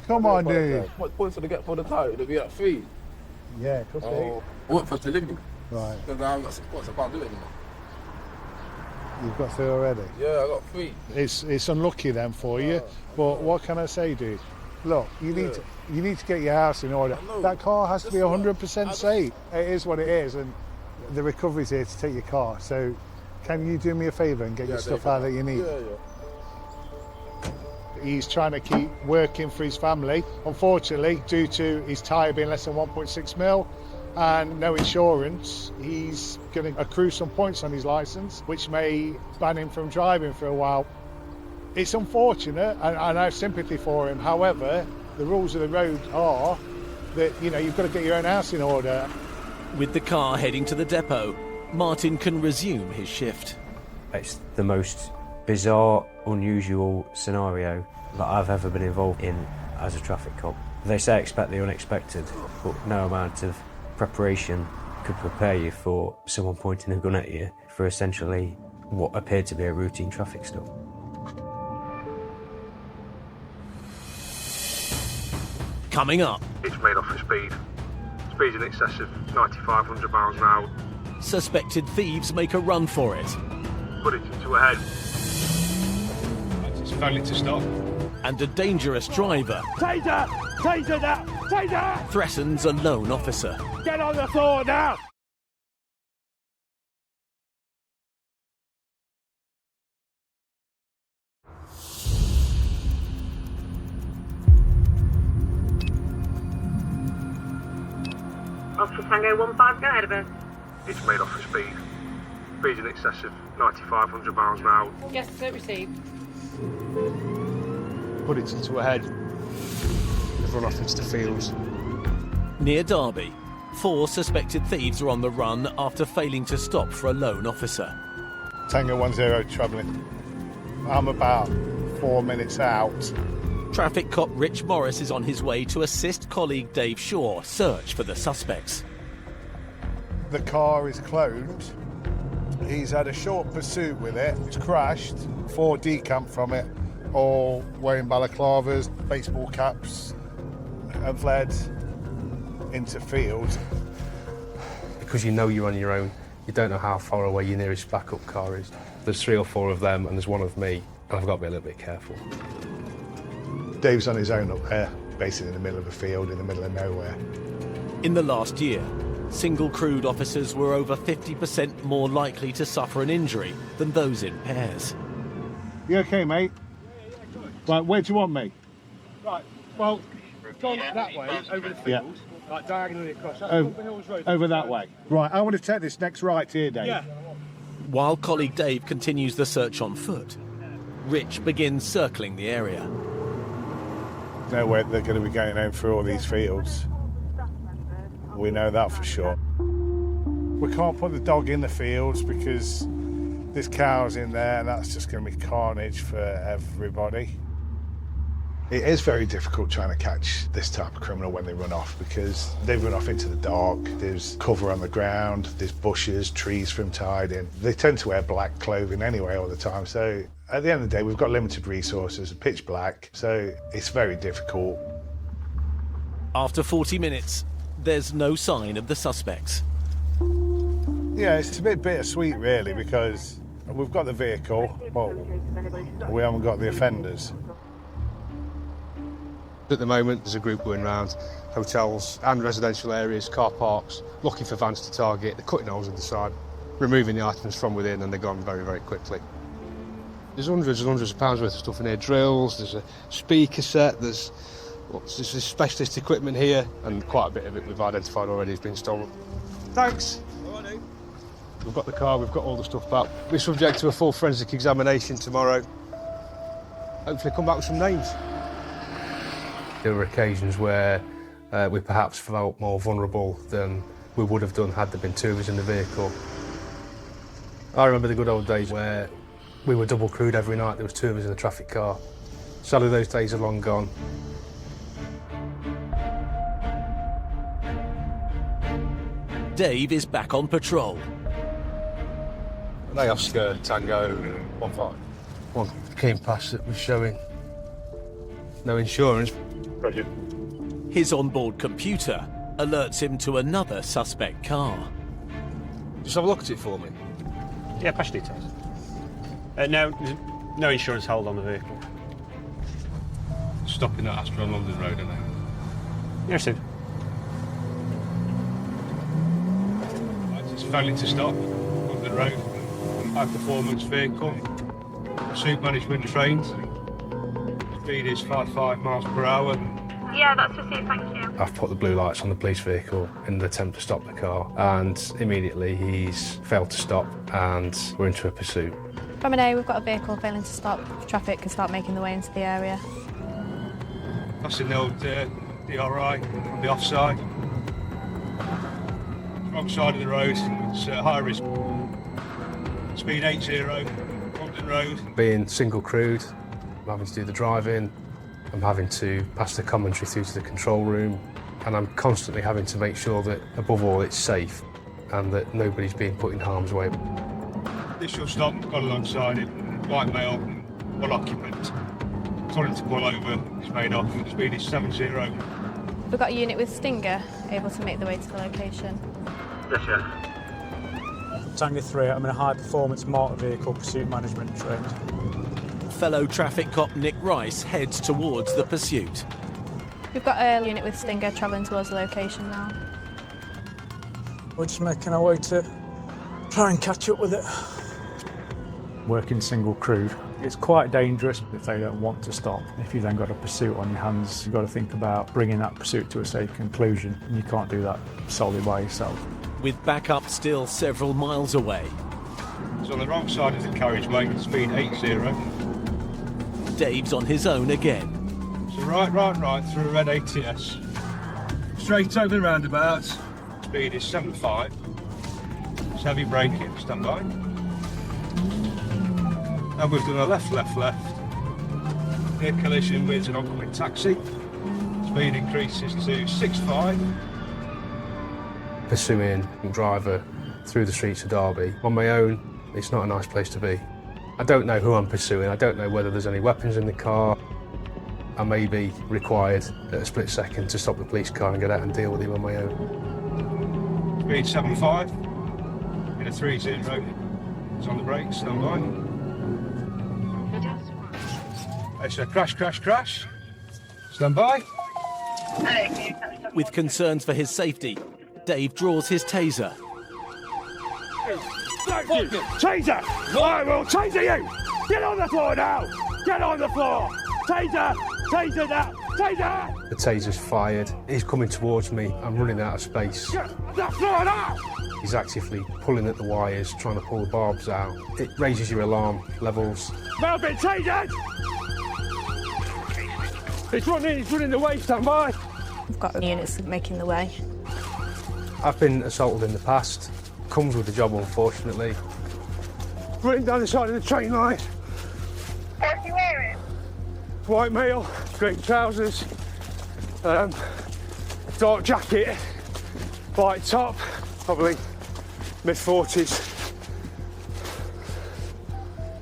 Come on, dude. What points did I get for the tire? It'll be at 3. Yeah, could be. I went for delivery. Right. Because I haven't got 6 points, I can't do it anymore. You've got 3 already? Yeah, I got 3. It's unlucky then for you, but what can I say, dude? Look, you need to get your house in order. That car has to be 100% safe. It is what it is, and the recovery's here to take your car. So, can you do me a favour and get your stuff out that you need? He's trying to keep working for his family. Unfortunately, due to his tyre being less than 1.6 mil and no insurance, he's going to accrue some points on his licence, which may ban him from driving for a while. It's unfortunate, and I have sympathy for him. However, the rules of the road are that, you've got to get your own house in order. With the car heading to the depot, Martin can resume his shift. It's the most bizarre, unusual scenario that I've ever been involved in as a traffic cop. They say expect the unexpected, but no amount of preparation could prepare you for someone pointing a gun at you for essentially what appeared to be a routine traffic stop. Coming up. It's made off for speed. Speeds in excess of 9,500 miles an hour. Suspected thieves make a run for it. Put it into a head. It's failing to stop. And a dangerous driver Taser! Taser that! Taser! threatens a lone officer. Get on the floor now! Officer Tango 15, go ahead of us. It's made off for speed. Speeds in excess of 9,500 miles an hour. Yes, so received. Put it into a head. They've run off into the fields. Near Derby, 4 suspected thieves are on the run after failing to stop for a lone officer. Tango 10 travelling. I'm about 4 minutes out. Traffic cop Rich Morris is on his way to assist colleague Dave Shaw search for the suspects. The car is cloned. He's had a short pursuit with it. It's crashed. 4 decamped from it, all wearing balaclavas, baseball caps, and fled into fields. Because you know you're on your own, you don't know how far away your nearest backup car is. There's 3 or 4 of them, and there's one of me, and I've got to be a little bit careful. Dave's on his own up there, basically in the middle of a field, in the middle of nowhere. In the last year, single-crewed officers were over 50% more likely to suffer an injury than those in pairs. You okay, mate? Right, where do you want me? Right, well, go that way, over the field, like diagonally across. That's Upper Hills Road. Over that way. Right, I want to take this next right here, Dave. Yeah. While colleague Dave continues the search on foot, Rich begins circling the area. Know where they're going to be going home through all these fields. We know that for sure. We can't put the dog in the fields because there's cows in there and that's just going to be carnage for everybody. It is very difficult trying to catch this type of criminal when they run off because they run off into the dark, there's cover on the ground, there's bushes, trees for them to hide in. They tend to wear black clothing anyway all the time, so at the end of the day we've got limited resources, pitch black, so it's very difficult. After 40 minutes, there's no sign of the suspects. Yeah, it's a bit bittersweet really because we've got the vehicle, but we haven't got the offenders. At the moment, there's a group going around hotels and residential areas, car parks, looking for vans to target. They're cutting holes in the side, removing the items from within, and they're gone very, very quickly. There's hundreds and hundreds of pounds worth of stuff in here, drills, there's a speaker set, there's this specialist equipment here, and quite a bit of it we've identified already has been stolen. Thanks. We've got the car, we've got all the stuff back. We're subject to a full forensic examination tomorrow. Hopefully come back with some names. There were occasions where we perhaps felt more vulnerable than we would have done had there been 2 of us in the vehicle. I remember the good old days where we were double crewed every night, there was 2 of us in the traffic car. Sadly, those days are long gone. Dave is back on patrol. They Oscar Tango 15. One came past that was showing no insurance. Roger. His onboard computer alerts him to another suspect car. Just have a look at it for me. Yeah, pass details. No insurance held on the vehicle. Stopping at Astra on London Road, are they? Yes, sir. It's failing to stop London Road. High performance vehicle. Pursuit management trained. Speed is 55 miles per hour. Yeah, that's received, thank you. I've put the blue lights on the police vehicle in an attempt to stop the car, and immediately he's failed to stop, and we're into a pursuit. From an A, we've got a vehicle failing to stop traffic and start making the way into the area. Passing the old DRI on the offside. Wrong side of the road, it's high risk. Speed 80, London Road. Being single crewed, I'm having to do the driving, I'm having to pass the commentary through to the control room, and I'm constantly having to make sure that, above all, it's safe and that nobody's being put in harm's way. Initial stop, got alongside it, white male, one occupant. Told him to pull over, he's made off, the speed is 70. We've got a unit with Stinger able to make the way to the location. Yes, sir. Tango 3, I'm in a high-performance motor vehicle pursuit management trained. Fellow traffic cop Nick Rice heads towards the pursuit. We've got a unit with Stinger travelling towards the location now. We're just making our way to try and catch up with it. Working single crewed, it's quite dangerous if they don't want to stop. If you've then got a pursuit on your hands, you've got to think about bringing that pursuit to a safe conclusion, and you can't do that solely by yourself. With backup still several miles away. It's on the wrong side of the carriageway, speed 80. Dave's on his own again. So right through a red ATS. Straight over the roundabout, speed is 75. It's heavy braking, stand by. And we've done a left. Near collision with an oncoming taxi. Speed increases to 65. Pursuing a driver through the streets of Derby on my own, it's not a nice place to be. I don't know who I'm pursuing, I don't know whether there's any weapons in the car. I may be required at a split second to stop the police car and get out and deal with him on my own. Speed 75, in a 30, it's on the brakes, stand by. It's a crash, stand by. With concerns for his safety, Dave draws his taser. Thank you. Taser! I will taser you! Get on the floor now! Get on the floor! Taser! Taser that! Taser! The taser's fired. He's coming towards me. I'm running out of space. Get the floor now! He's actively pulling at the wires, trying to pull the barbs out. It raises your alarm levels. Well been tasered! He's running the way, stand by! We've got units making the way. I've been assaulted in the past. Comes with the job, unfortunately. Running down the side of the train line. What are you wearing? White male, green trousers, dark jacket, white top, probably mid-40s.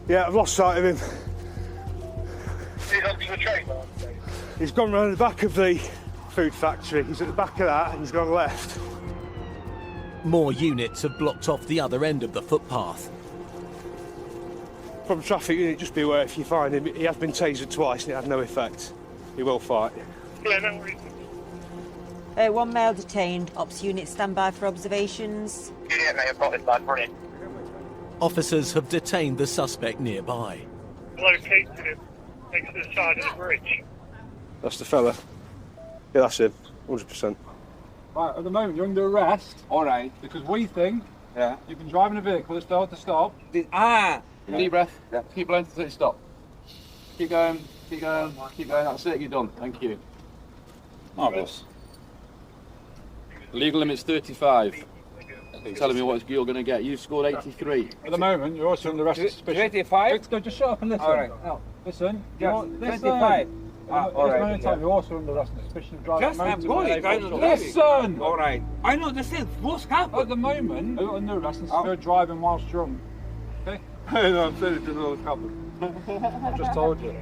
Yeah, I've lost sight of him. He's up to the train. He's gone round the back of the food factory. He's at the back of that and he's gone left. More units have blocked off the other end of the footpath. From traffic unit, just be aware if you find him. He has been tasered twice and it had no effect. He will fight. Yeah, no worries. One male detained. Ops unit stand by for observations. Yeah, mate, I've got this lad running. Officers have detained the suspect nearby. Located him next to the side of the bridge. That's the fella. Yeah, that's him. 100%. Right, at the moment you're under arrest. All right. Because we think you've been driving a vehicle that's failed to stop. Deep breath. Yeah. Keep blowing until it stops. Keep going. That's it. You're done. Thank you. Marvellous. Legal limit's 35. Telling me what you're going to get. You've scored 83. At the moment, you're also under arrest. 85? Just shut up and listen. All right. Now, listen. Yes, 25. All right. Time, you're also under arrest on suspicion of driving. Just I'm going. Listen. All right. I know this is what's happened. At the moment, you're under arrest and driving whilst drunk. Okay. No, I'm saying it doesn't always happen. I've just told you.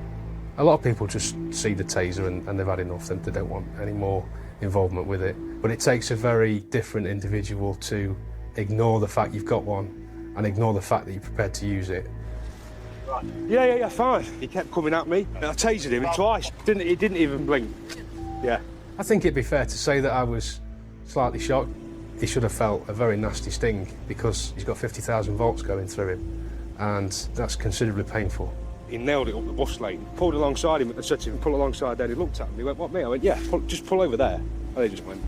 A lot of people just see the taser and they've had enough and they don't want any more involvement with it. But it takes a very different individual to ignore the fact you've got one and ignore the fact that you're prepared to use it. Yeah, fine. He kept coming at me. I tasered him twice. He didn't even blink. Yeah. I think it'd be fair to say that I was slightly shocked. He should have felt a very nasty sting because he's got 50,000 volts going through him, and that's considerably painful. He nailed it up the bus lane, pulled alongside him and said to him, pull alongside there. He looked at me, he went, what, me? I went, yeah, just pull over there. And they just went.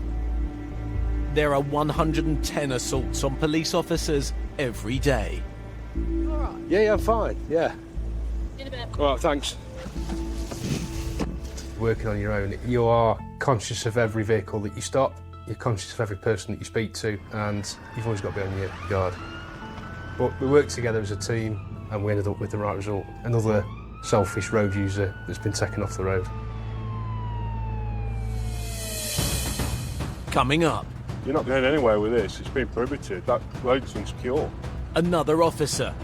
There are 110 assaults on police officers every day. Yeah, I'm fine, yeah. In a bit. All right, thanks. Working on your own, you are conscious of every vehicle that you stop, you're conscious of every person that you speak to, and you've always got to be on your guard. But we worked together as a team, and we ended up with the right result. Another selfish road user that's been taken off the road. Coming up. You're not going anywhere with this. It's been prohibited. That road's unsecure. Another officer.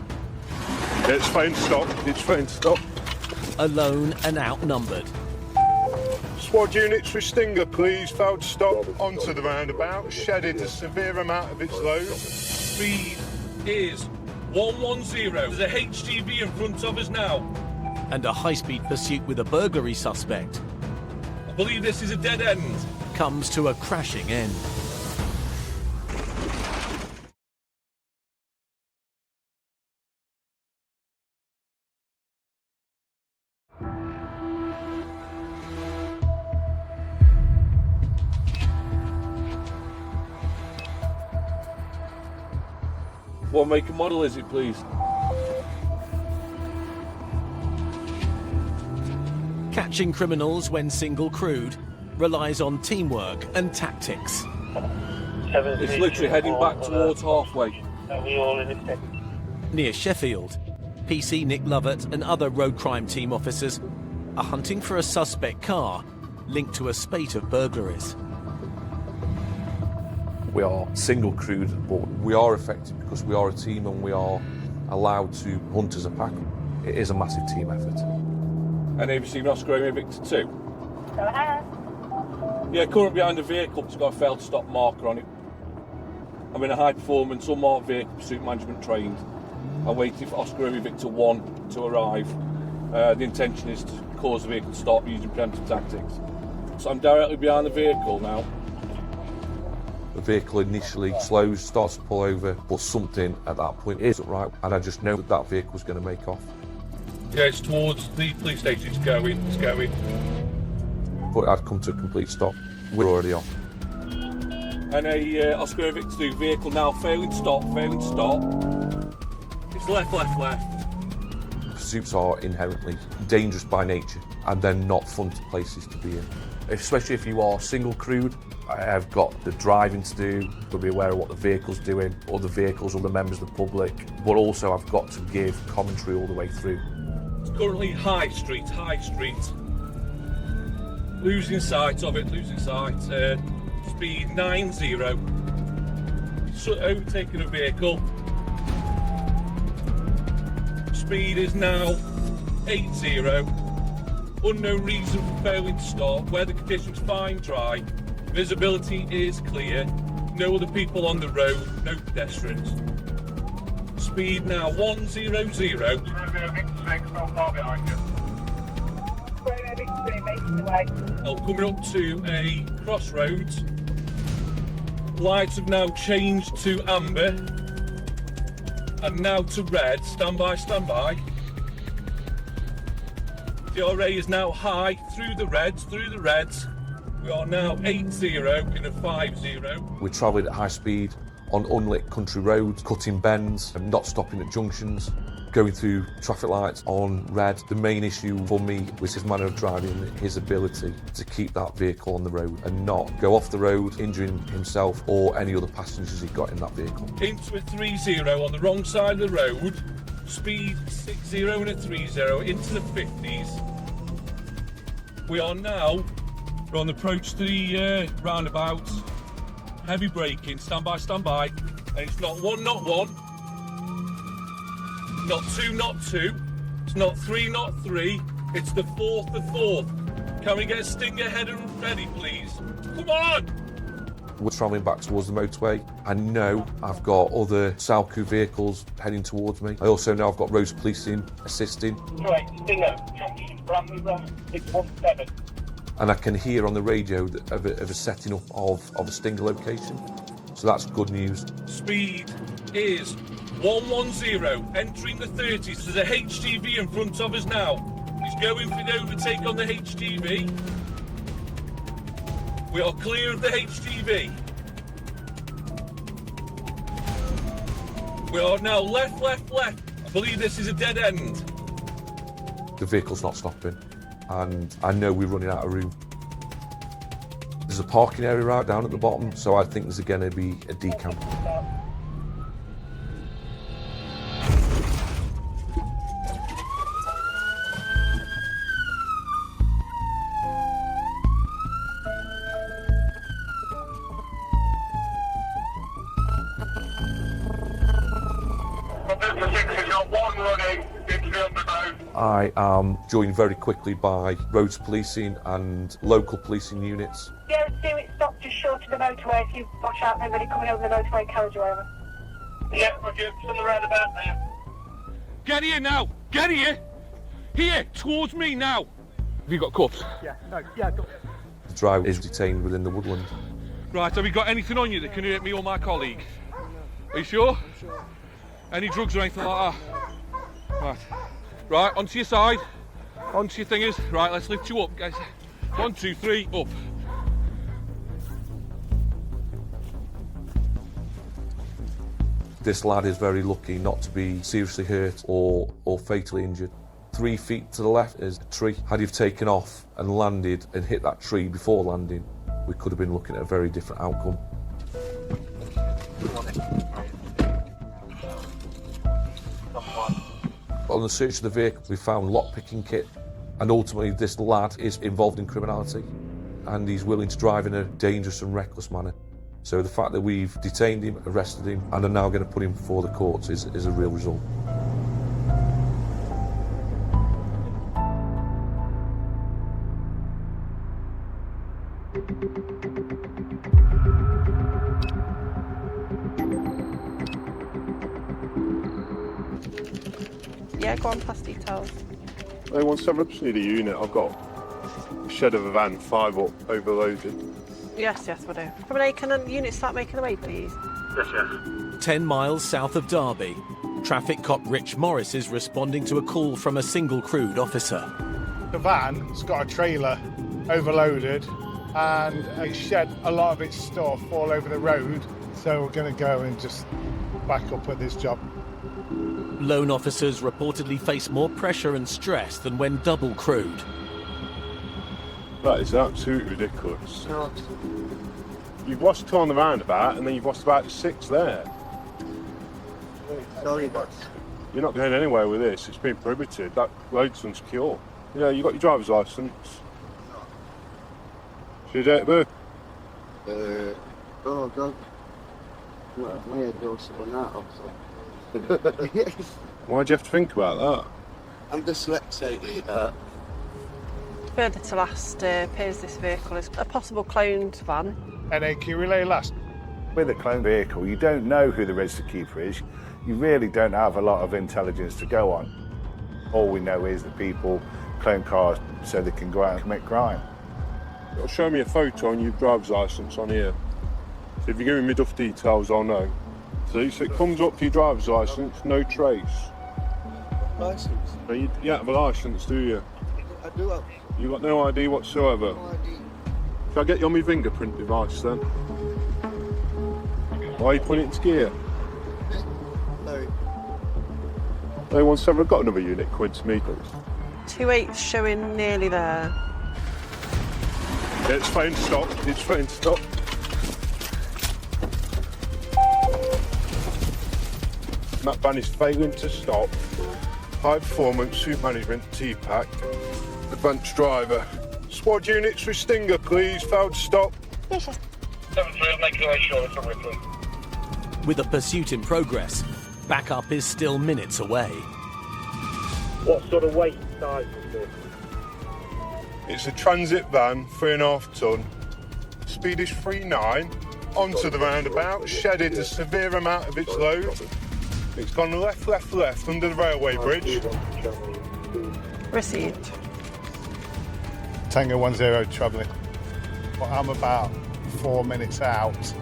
It's fine, stop. It's fine, stop. Alone and outnumbered. Squad units with Stinger, please. Failed to stop onto the roundabout. Shedded a severe amount of its load. Speed is 110. There's a HGV in front of us now. And a high-speed pursuit with a burglary suspect. I believe this is a dead end. Comes to a crashing end. What make and model is it, please? Catching criminals when single-crewed relies on teamwork and tactics. It's literally heading back towards halfway. Near Sheffield, PC Nick Lovett and other road crime team officers are hunting for a suspect car linked to a spate of burglaries. We are single crewed, but we are effective because we are a team and we are allowed to hunt as a pack. It is a massive team effort. And have you seen Oscar Romeo Victor 2? Yeah, current behind the vehicle. It's got a failed to stop marker on it. I'm in a high performance unmarked vehicle pursuit management trained. I'm waiting for Oscar Romeo Victor 1 to arrive. The intention is to cause the vehicle to stop using preemptive tactics. So I'm directly behind the vehicle now. The vehicle initially slows, starts to pull over, but something at that point isn't right, and I just know that that vehicle's going to make off. Yeah, it's towards the police station. It's going. But I'd come to a complete stop. We're already off. And a Oscar Romeo Victor 2 vehicle now failing to stop. It's left. Pursuits are inherently dangerous by nature, and they're not fun places to be in. Especially if you are single crewed. I have got the driving to do, to be aware of what the vehicle's doing, other vehicles, other members of the public, but also I've got to give commentary all the way through. It's currently High Street. Losing sight of it, speed 90. Overtaking a vehicle. Speed is now 80. Unknown reason for failing to stop. Weather conditions fine, dry. Visibility is clear. No other people on the road, no pedestrians. Speed now 100. Coming up to a crossroads. Lights have now changed to amber. And now to red. Stand by. DRA is now high through the reds. We are now 80 in a 50. We're travelling at high speed on unlit country roads, cutting bends, and not stopping at junctions, going through traffic lights on red. The main issue for me was his manner of driving, his ability to keep that vehicle on the road and not go off the road, injuring himself or any other passengers he got in that vehicle. Into a 30 on the wrong side of the road. Speed 60 and a 30 into the 50s. We are now on the approach to the roundabout. Heavy braking, stand by. And it's not one, not two. It's not three. It's the fourth. Can we get Stinger header ready, please? Come on! We're travelling back towards the motorway. I know I've got other Salku vehicles heading towards me. I also know I've got road policing assisting. Right, Stinger, Bramley 617. And I can hear on the radio of a setting up of a Stinger location. So that's good news. Speed is 110, entering the 30s. There's a HGV in front of us now. He's going for the overtake on the HGV. We are clear of the HGV. We are now left. I believe this is a dead end. The vehicle's not stopping, and I know we're running out of room. There's a parking area right down at the bottom, so I think there's going to be a decamp. I am joined very quickly by roads policing and local policing units. Yeah, do it. Stop just short of the motorway. If you watch out, anybody coming over the motorway carriageway. Over. Yeah, Roger. It's on the roundabout now. Get here now! Get here! Here, towards me now! Have you got cuffs? Yeah, no, yeah, got it. The driver is detained within the woodland. Right, have you got anything on you that can hurt me or my colleague? Are you sure? Any drugs or anything like that? Right. Right, onto your side. Onto your thingers. Right, let's lift you up, guys. 1, 2, 3, up. This lad is very lucky not to be seriously hurt or fatally injured. 3 feet to the left is a tree. Had he taken off and landed and hit that tree before landing, we could have been looking at a very different outcome. On the search of the vehicle, we found lock-picking kit, and ultimately this lad is involved in criminality, and he's willing to drive in a dangerous and reckless manner. So the fact that we've detained him, arrested him, and are now going to put him before the courts is a real result. Yeah, go on, pass details. They want 7 need a unit. I've got a shed of a van, 5 up, overloaded. Yes, we do. From an can a unit start making away, please? Yes, yes. 10 miles south of Derby, traffic cop Rich Morris is responding to a call from a single crewed officer. The van's got a trailer overloaded and it shed a lot of its stuff all over the road, so we're going to go and just back up at this job. Lone officers reportedly face more pressure and stress than when double crewed. That is absolutely ridiculous. You've lost 2 on the roundabout and then you've lost about 6 there. Sorry, boss. You're not going anywhere with this. It's been prohibited. That road's unsecure. You know, you got your driver's licence. What's your date of birth? Oh, God. Well, my head goes on that, obviously. Why'd you have to think about that? I'm dyslexic. Further to last appears this vehicle is a possible cloned van. NAQ relay last. With a cloned vehicle, you don't know who the registered keeper is. You really don't have a lot of intelligence to go on. All we know is that people clone cars so they can go out and commit crime. It'll show me a photo on your driver's licence on here. So if you give me enough details, I'll know. See, so it comes up for your driver's licence, no trace. Licence? But you don't have a licence, do you? I do have. You've got no ID whatsoever? No ID. Shall I get you on my fingerprint device then? Why are you putting it into gear? Sorry. 017, I've got another unit coming to me, please. 28's showing nearly there. Yeah, it's fine to stop. It's fine to stop. That van is failing to stop. High performance, suit management, T-Pack. Advanced driver. Squad units with Stinger, please. Failed to stop. Yes, yes. 7-3, make your way sure from Ripley. With a pursuit in progress, backup is still minutes away. What sort of weight size is this? It's a transit van, 3.5 tonne. Speed is 39. onto the roundabout, shedded a severe amount of its load. It's gone left, left, left under the railway bridge. Received. Tango 10 travelling. Well, I'm about 4 minutes out. It's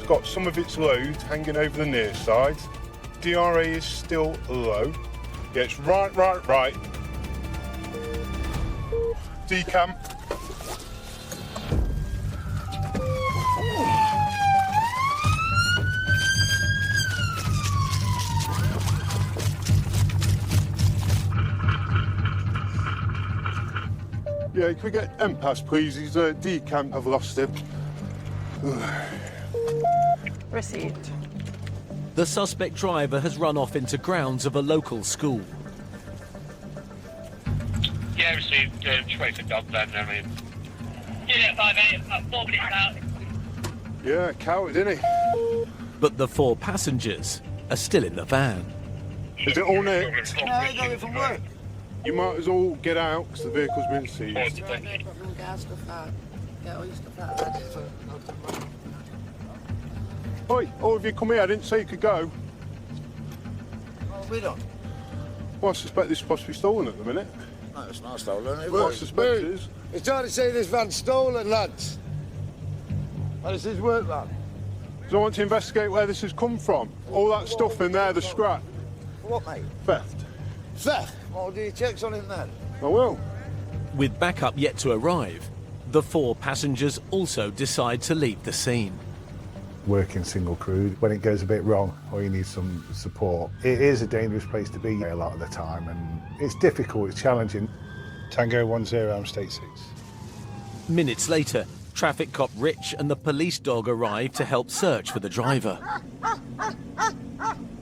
got some of its load hanging over the near side. DRA is still low. Yeah, it's right. Decamp. Yeah, can we get MPAS, please? He's decamp. I've lost him. Received. The suspect driver has run off into grounds of a local school. Yeah, received. Just wait for Dog then, I mean. Yeah, 5-8, about 4 minutes out. Yeah, coward, isn't he? But the 4 passengers are still in the van. Is it all nicked? No, I'm going from work. You might as well get out because the vehicle's been seized. Oi, all of you come here. I didn't say you could go. Oh, we don't. Well, I suspect this is possibly stolen at the minute. No, it's not stolen. Well, I suspect it is. It's hard to say this van's stolen, lads. And it's his work van. Do I want to investigate where this has come from? All that stuff in there, the scrap. What, mate? Theft. Theft? Well, do your checks on him then? I will. With backup yet to arrive, the 4 passengers also decide to leave the scene. Working single crew, when it goes a bit wrong or you need some support, it is a dangerous place to be a lot of the time, and it's difficult, it's challenging. Tango 10, I'm state 6. Minutes later, traffic cop Rich and the police dog arrive to help search for the driver.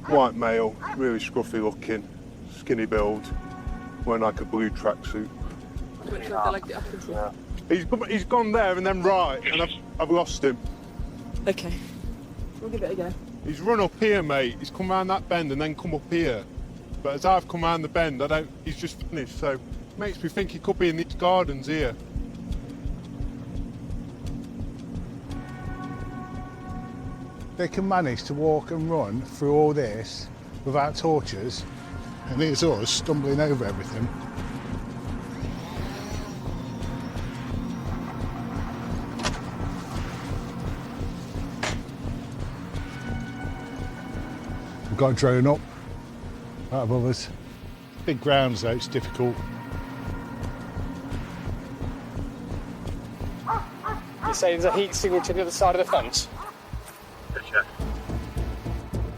White male, really scruffy looking, skinny build, wearing like a blue tracksuit. Which one? I like the upper. He's gone there and then right, and I've lost him. Okay. We'll give it a go. He's run up here, mate. He's come round that bend and then come up here. But as I've come round the bend, he's just finished, so it makes me think he could be in these gardens here. They can manage to walk and run through all this without torches, and it's us stumbling over everything. We've got a drone up, right above us. Big grounds though, it's difficult. You're saying there's a heat signature to the other side of the fence?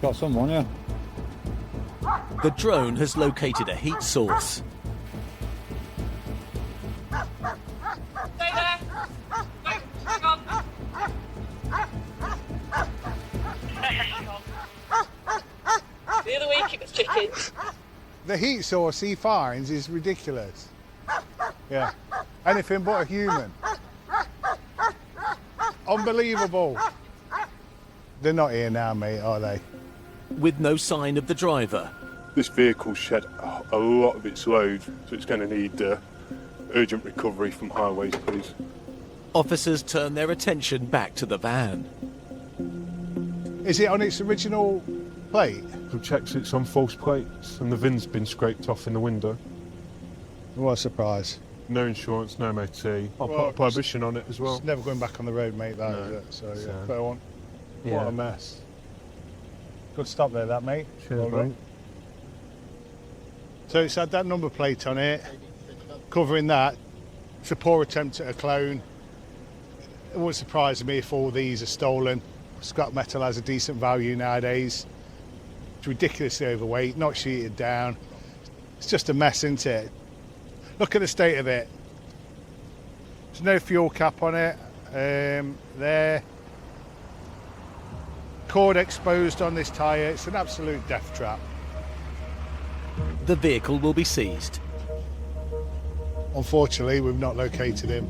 Got someone, yeah. The drone has located a heat source. Stay there. Wait, hang on. The other week it was chickens. The heat source he finds is ridiculous. Yeah, anything but a human. Unbelievable. They're not here now, mate, are they? With no sign of the driver. This vehicle shed a lot of its load, so it's going to need urgent recovery from highways, please. Officers turn their attention back to the van. Is it on its original plate? Who checks it's on false plates and the VIN's been scraped off in the window. What a surprise. No insurance, no MOT. I'll put Well, a prohibition on it as well. It's never going back on the road, mate, that, No. is it? So, yeah. Sad. Fair one. Yeah. What a mess. Good stop there, that, mate. Cheers, Well done. mate. So it's had that number plate on it, covering that. It's a poor attempt at a clone. It wouldn't surprise me if all these are stolen. Scrap metal has a decent value nowadays. It's ridiculously overweight, not sheeted down. It's just a mess, isn't it? Look at the state of it. There's no fuel cap on it. There. Cord exposed on this tyre. It's an absolute death trap. The vehicle will be seized. Unfortunately, we've not located him.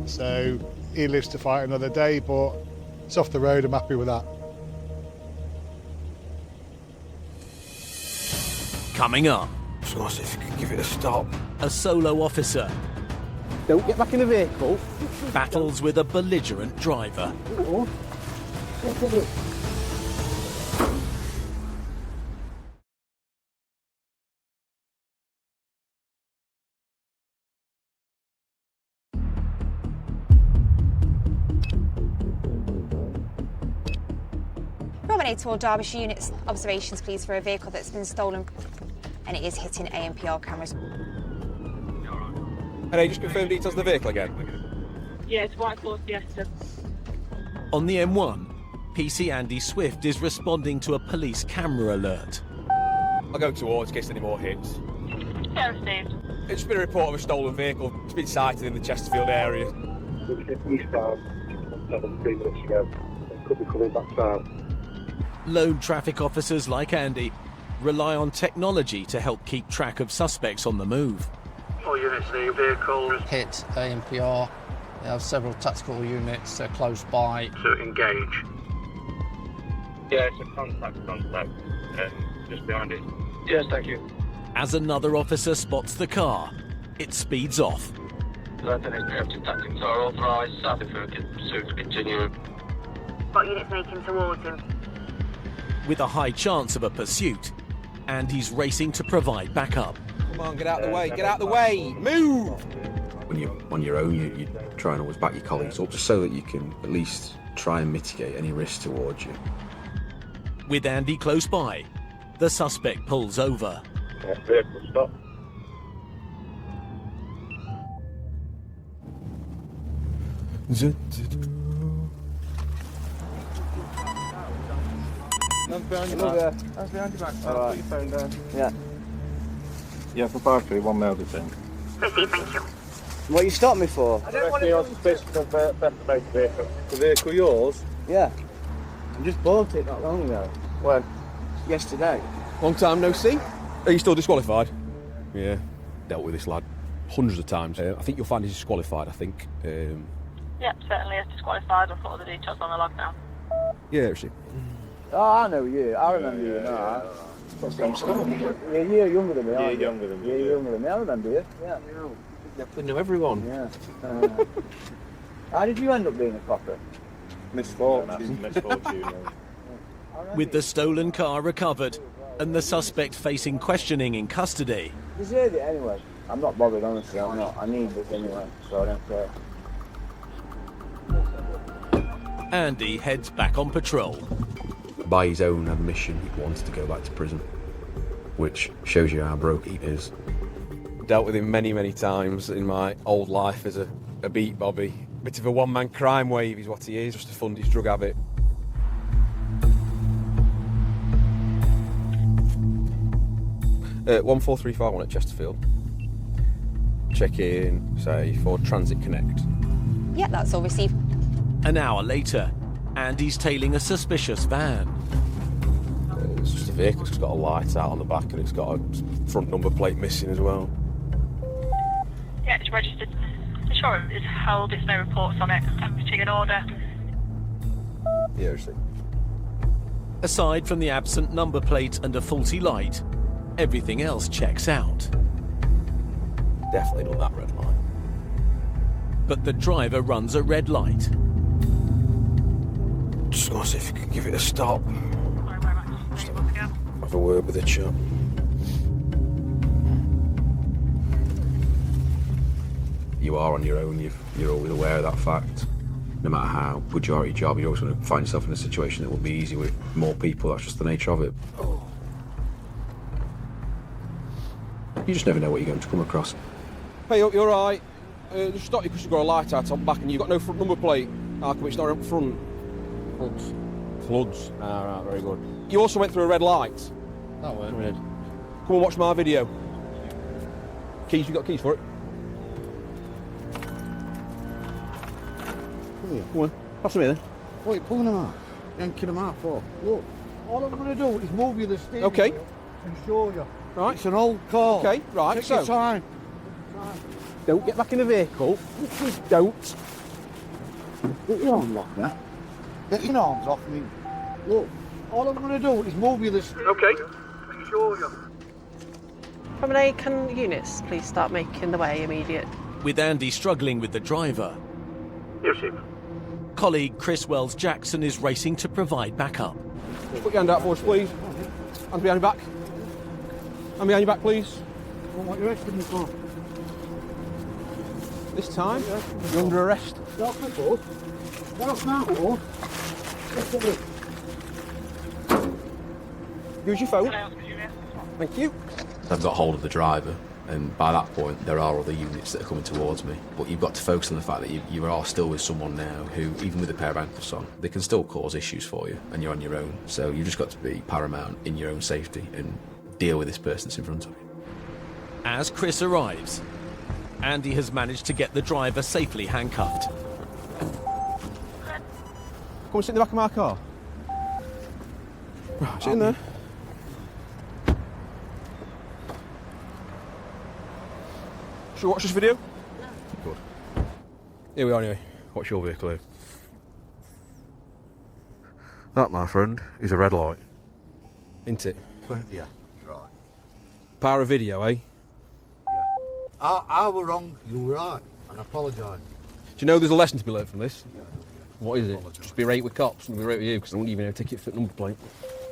So he lives to fight another day, but it's off the road. I'm happy with that. Coming up. Of course, if you could give it a stop. A solo officer Don't get back in the vehicle. Battles with a belligerent driver. Promenade to Derbyshire units. Observations, please, for a vehicle that's been stolen, and it is hitting ANPR cameras. And I just confirm details of the vehicle again. Yeah, it's white Ford Fiesta. On the M1, PC Andy Swift is responding to a police camera alert. I'll go towards in case any more hits. Yeah, received. It's been a report of a stolen vehicle. It's been sighted in the Chesterfield area. Eastbound, 3 minutes ago. It could be coming back south. Lone traffic officers like Andy rely on technology to help keep track of suspects on the move. All units, the vehicle Hit ANPR. They have several tactical units close by. to engage. Yeah, it's a contact. Just behind it. Yes, thank you. As another officer spots the car, it speeds off. Lieutenant preemptive tactics are authorised. South African pursuit continuing. Got units making towards him. With a high chance of a pursuit, Andy's racing to provide backup. Come on, get out of the way, get out of the way! Move! When you're on your own, you try and always back your colleagues up just so that you can at least try and mitigate any risk towards you. With Andy close by, the suspect pulls over. Vehicle stop. That's behind your back. That's behind your back. I'll put your phone down. Yeah. Yeah, for 531 male detained. Proceed, thank you. What you stopped me for? I don't want to on suspicion of theft of motor vehicle. The vehicle yours? Yeah. I just bought it not long ago. When? Yesterday. Long time no see. Are you still disqualified? Yeah, dealt with this lad hundreds of times. I think you'll find he's disqualified, I think. Yep, certainly is disqualified. I'll put all the details on the log now. Yeah, is she? Oh, I know you. I remember you. No, you're younger than me. You're younger than me. You're younger than me. I remember you. Yeah. I know everyone. Yeah. How did you end up being a copper? Misfortune. With the stolen car recovered and the suspect facing questioning in custody, Deserved it anyway. I'm not bothered, honestly. I'm not. I need this anyway, so I don't care. Andy heads back on patrol. By his own admission, he wanted to go back to prison, which shows you how broke he is. Dealt with him many times in my old life as a beat bobby. Bit of a one-man crime wave is what he is, just to fund his drug habit. Uh, 14351 at Chesterfield. Check in, say, for Transit Connect. Yeah, that's all received. An hour later, Andy's tailing a suspicious van. It's just a vehicle, it's got a light out on the back and it's got a front number plate missing as well. Yeah, it's registered. Insurance is held. There's no reports on it. Temperature in order. Yeah, I see. Aside from the absent number plate and a faulty light, everything else checks out. Definitely done that red light. But the driver runs a red light. Just gonna see if you can give it a stop. Just have a word with the chap. You are on your own, you're always aware of that fact. No matter how good you are at your job, you're always going to find yourself in a situation that will be easy with more people. That's just the nature of it. You just never know what you're going to come across. Hey, you're right. Just stop you because you've got a light out on the back and you've got no front number plate. How come it's not up front? Floods. Floods. Ah, right, very good. You also went through a red light. That weren't red. Come and watch my video. Keys, you got keys for it? Come on, pass them here then. What are you pulling them out? Yanking them out for? Look, all I'm going to do is move you the steering Okay. wheel and show you. Right. It's an old car. Okay, right, Take so. your time. Don't get back in the vehicle. Don't. Get your arms off me. Get your arms off me. Look, all I'm going to do is move you the steering Okay. wheel and show you. Promenade, can units please start making the way immediate? With Andy struggling with the driver, Yes, sir. colleague Chris Wells-Jackson is racing to provide backup. Put your hand out for us, please. Hand behind your back. Hand behind your back, please. What you arresting me for? This time, you're under arrest. That's my fault. That's my fault. Use your phone. Thank you. I've got hold of the driver, and by that point there are other units that are coming towards me. But you've got to focus on the fact that you are still with someone now who, even with a pair of handcuffs on, they can still cause issues for you, and you're on your own. So you've just got to be paramount in your own safety and deal with this person that's in front of you. As Chris arrives, Andy has managed to get the driver safely handcuffed. Come and sit in the back of my car. Right, sit in there. Should we watch this video? Good. Here we are anyway. What's your vehicle here? That, my friend, is a red light. Isn't it? Yeah, right. Power of video, eh? I were wrong, you were right, and I apologise. Do you know there's a lesson to be learned from this? What is it? Just be right with cops and be right with you, because I won't even have a ticket for the number plate.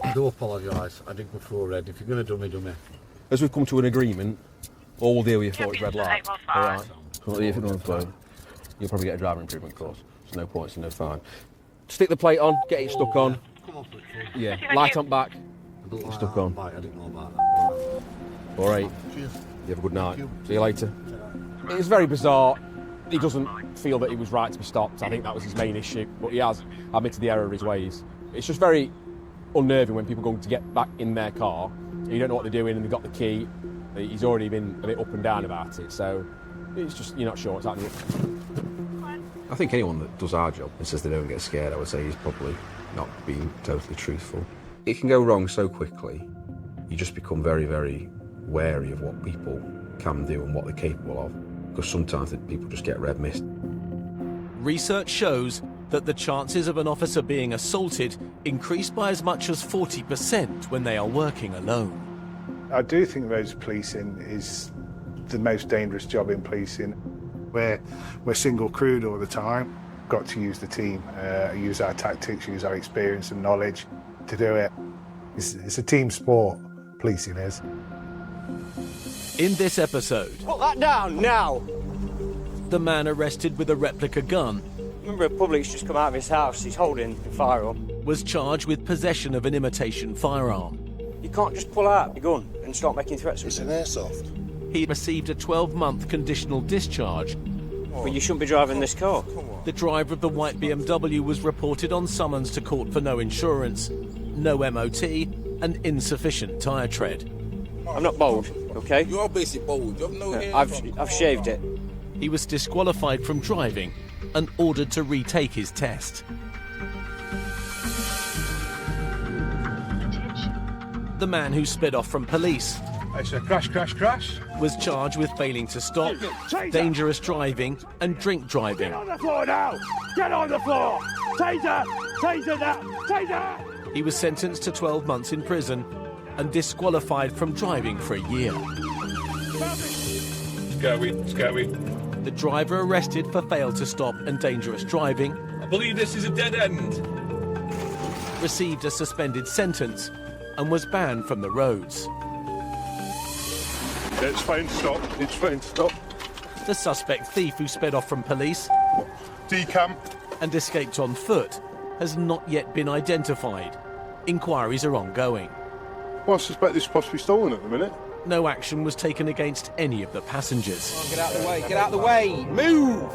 I do apologise. I didn't go through red. If you're going to do me, do me. As we've come to an agreement, all we'll deal with you for is red light. Alright. So if it doesn't flow, you'll probably get a driver improvement course. There's no points and no fine. Stick the plate on, get it stuck on. Come on, please. Yeah, light on back. I don't Stuck on. I didn't know about that. Alright. Cheers. You have a good night. See you later. It's very bizarre. He doesn't feel that he was right to be stopped. I think that was his main issue. But he has admitted the error of his ways. It's just very unnerving when people go to get back in their car. You don't know what they're doing and they've got the key. He's already been a bit up and down about it. So it's just, you're not sure what's happening. I think anyone that does our job and says they don't get scared, I would say he's probably not being totally truthful. It can go wrong so quickly. You just become very, very wary of what people can do and what they're capable of, because sometimes people just get red mist. Research shows that the chances of an officer being assaulted increase by as much as 40% when they are working alone. I do think roads policing is the most dangerous job in policing. We're single crewed all the time. Got to use the team, use our tactics, use our experience and knowledge to do it. It's a team sport, policing is. In this episode, Put that down now! the man arrested with a replica gun Member of Public's just come out of his house. He's holding the firearm. was charged with possession of an imitation firearm. You can't just pull out your gun and start making threats. It's an airsoft. He received a 12-month conditional discharge. But you shouldn't be driving this car. The driver of the white BMW was reported on summons to court for no insurance, no MOT, and insufficient tyre tread. I'm not bold, okay? You are basically bold. You have no hair. I've shaved it. He was disqualified from driving and ordered to retake his test. The man who sped off from police It's a crash, crash, crash. was charged with failing to stop, dangerous driving, and drink driving. Get on the floor now! Get on the floor! Taser! Taser that! Taser! He was sentenced to 12 months in prison and disqualified from driving for a year. Scary. The driver arrested for fail to stop and dangerous driving I believe this is a dead end. received a suspended sentence and was banned from the roads. It's fine, stop. It's fine, stop. The suspect thief who sped off from police Decamp. and escaped on foot has not yet been identified. Inquiries are ongoing. Well, I suspect this is possibly stolen at the minute. No action was taken against any of the passengers. Get out of the way, get out of the way! Move!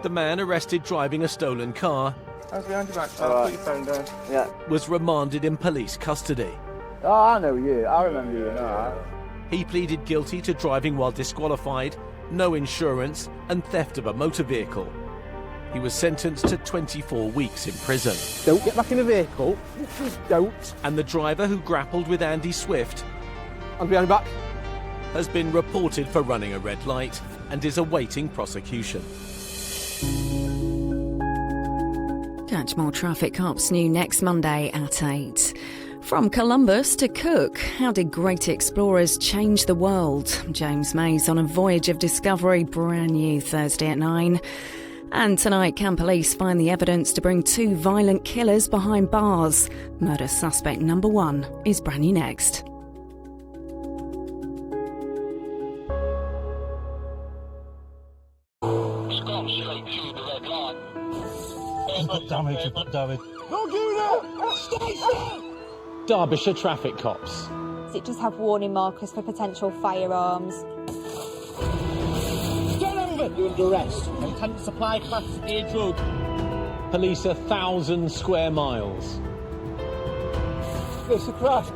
The man arrested driving a stolen car How's behind your back? Put your phone down. Yeah. was remanded in police custody. Oh, I know you. I remember you. No. He pleaded guilty to driving while disqualified, no insurance, and theft of a motor vehicle. He was sentenced to 24 weeks in prison. Don't get back in the vehicle. Don't. And the driver who grappled with Andy Swift Hand behind your back. has been reported for running a red light and is awaiting prosecution. Catch more Traffic Cops new next Monday at 8. From Columbus to Cook, how did great explorers change the world? James May's On a Voyage of Discovery, brand new Thursday at 9. And tonight, can police find the evidence to bring 2 violent killers behind bars? Murder suspect number 1 is brand new next. Damage, David. Derbyshire traffic cops. Does it just have warning markers for potential firearms? Turn over! You're under arrest. Intent to supply Class A drug. Police 1,000 square miles. It's a crash.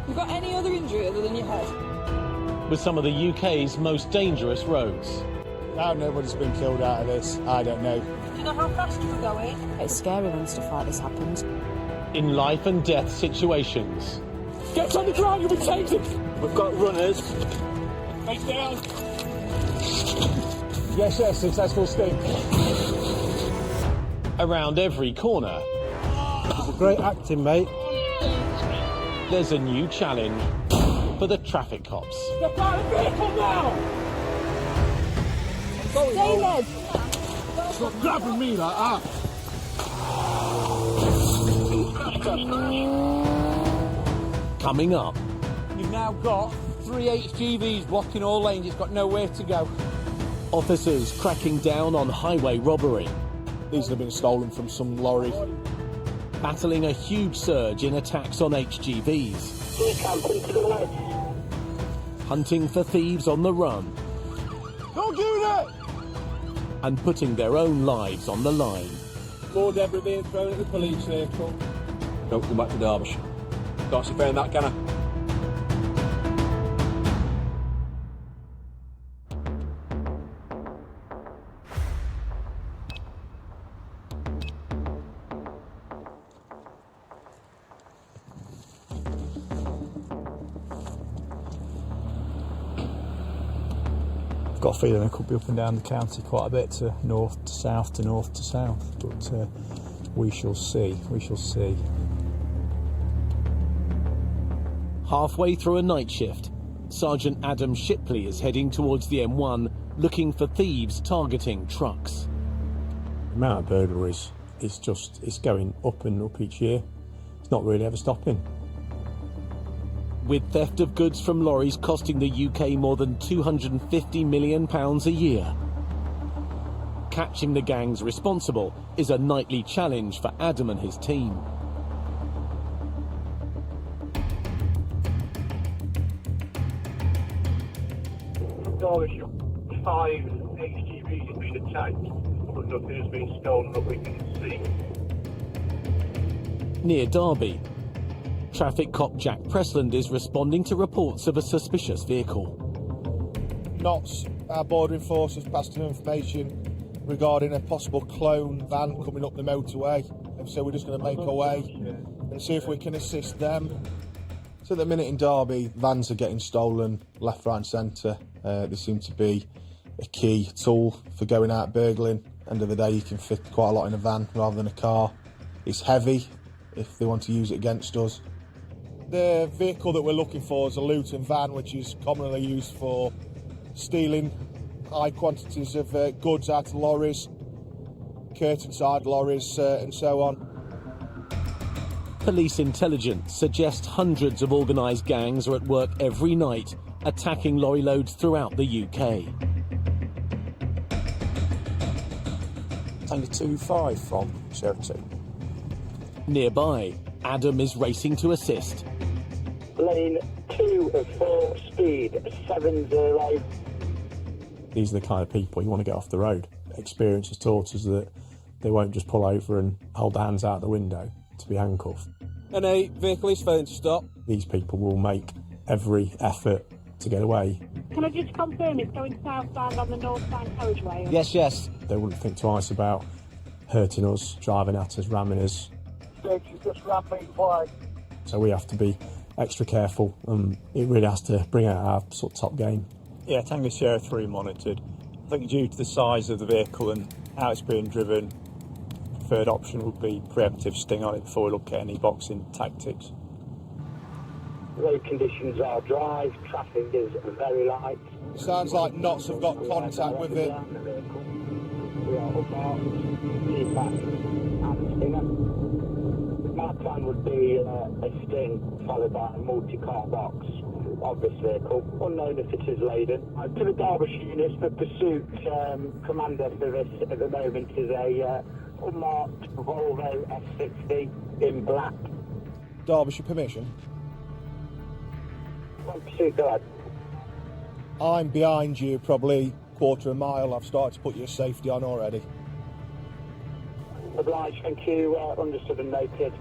You got any other injury other than your head? With some of the UK's most dangerous roads. How nobody's been killed out of this, I don't know. Do you know how fast you were going? It's scary when stuff like this happens. In life and death situations. Get on the ground, you'll be taken! We've got runners. Face down. Yes, successful sting. Around every corner. Great acting, mate. There's a new challenge for the traffic cops. Get out of the vehicle now! Stay there. Stop grabbing me like that. Coming up. You've now got 3 HGVs blocking all lanes. It's got nowhere to go. Officers cracking down on highway robbery. These have been stolen from some lorry. Battling a huge surge in attacks on HGVs. Hunting for thieves on the run. Don't do that! And putting their own lives on the line. More debris being thrown at the police vehicle. Don't come back to Derbyshire. Can't sit fair in that, can I? I've got a feeling it could be up and down the county quite a bit, to north to south to north to south, but we shall see. Halfway through a night shift, Sergeant Adam Shipley is heading towards the M1 looking for thieves targeting trucks. The amount of burglaries is it's going up and up each year. It's not really ever stopping. With theft of goods from lorries costing the UK more than £250 million a year. Catching the gangs responsible is a nightly challenge for Adam and his team. Derbyshire, 5 HGVs have been attacked, but nothing has been stolen that we can see. Near Derby, traffic cop Jack Pressland is responding to reports of a suspicious vehicle. Knots, our bordering forces passed an information regarding a possible clone van coming up the motorway, and so we're just going to make our way and see if we can assist them. So at the minute in Derby, vans are getting stolen left, right and centre. They seem to be a key tool for going out burgling. End of the day, you can fit quite a lot in a van rather than a car. It's heavy if they want to use it against us. The vehicle that we're looking for is a Luton van, which is commonly used for stealing high quantities of goods out of lorries, curtain-side lorries and so on. Police intelligence suggests hundreds of organised gangs are at work every night, attacking lorry loads throughout the UK. Tango 25 from Sheraton. Nearby, Adam is racing to assist. Lane 2 of 4, speed 70. These are the kind of people you want to get off the road. Experience has taught us that they won't just pull over and hold their hands out the window to be handcuffed. And a vehicle is failing to stop. These people will make every effort to get away. Can I just confirm it's going southbound on the northbound carriageway? Yes. They wouldn't think twice about hurting us, driving at us, ramming us. She's just rammed me twice. So we have to be extra careful, and it really has to bring out our sort of top game. Yeah, Tango Sierra 3 monitored. I think due to the size of the vehicle and how it's being driven, preferred option would be preemptive sting on it before we look at any boxing tactics. road conditions are dry, traffic is very light. Sounds like Knots have got contact with it. We are unmarked, feedback and stinger. My plan would be a sting followed by a multi-car box of this vehicle, unknown if it is laden. To the Derbyshire units, the pursuit commander for this at the moment is a unmarked Volvo S60 in black. Derbyshire permission? On pursuit, go ahead. I'm behind you probably quarter of a mile. I've started to put your safety on already. Obliged, thank you. Understood and noted.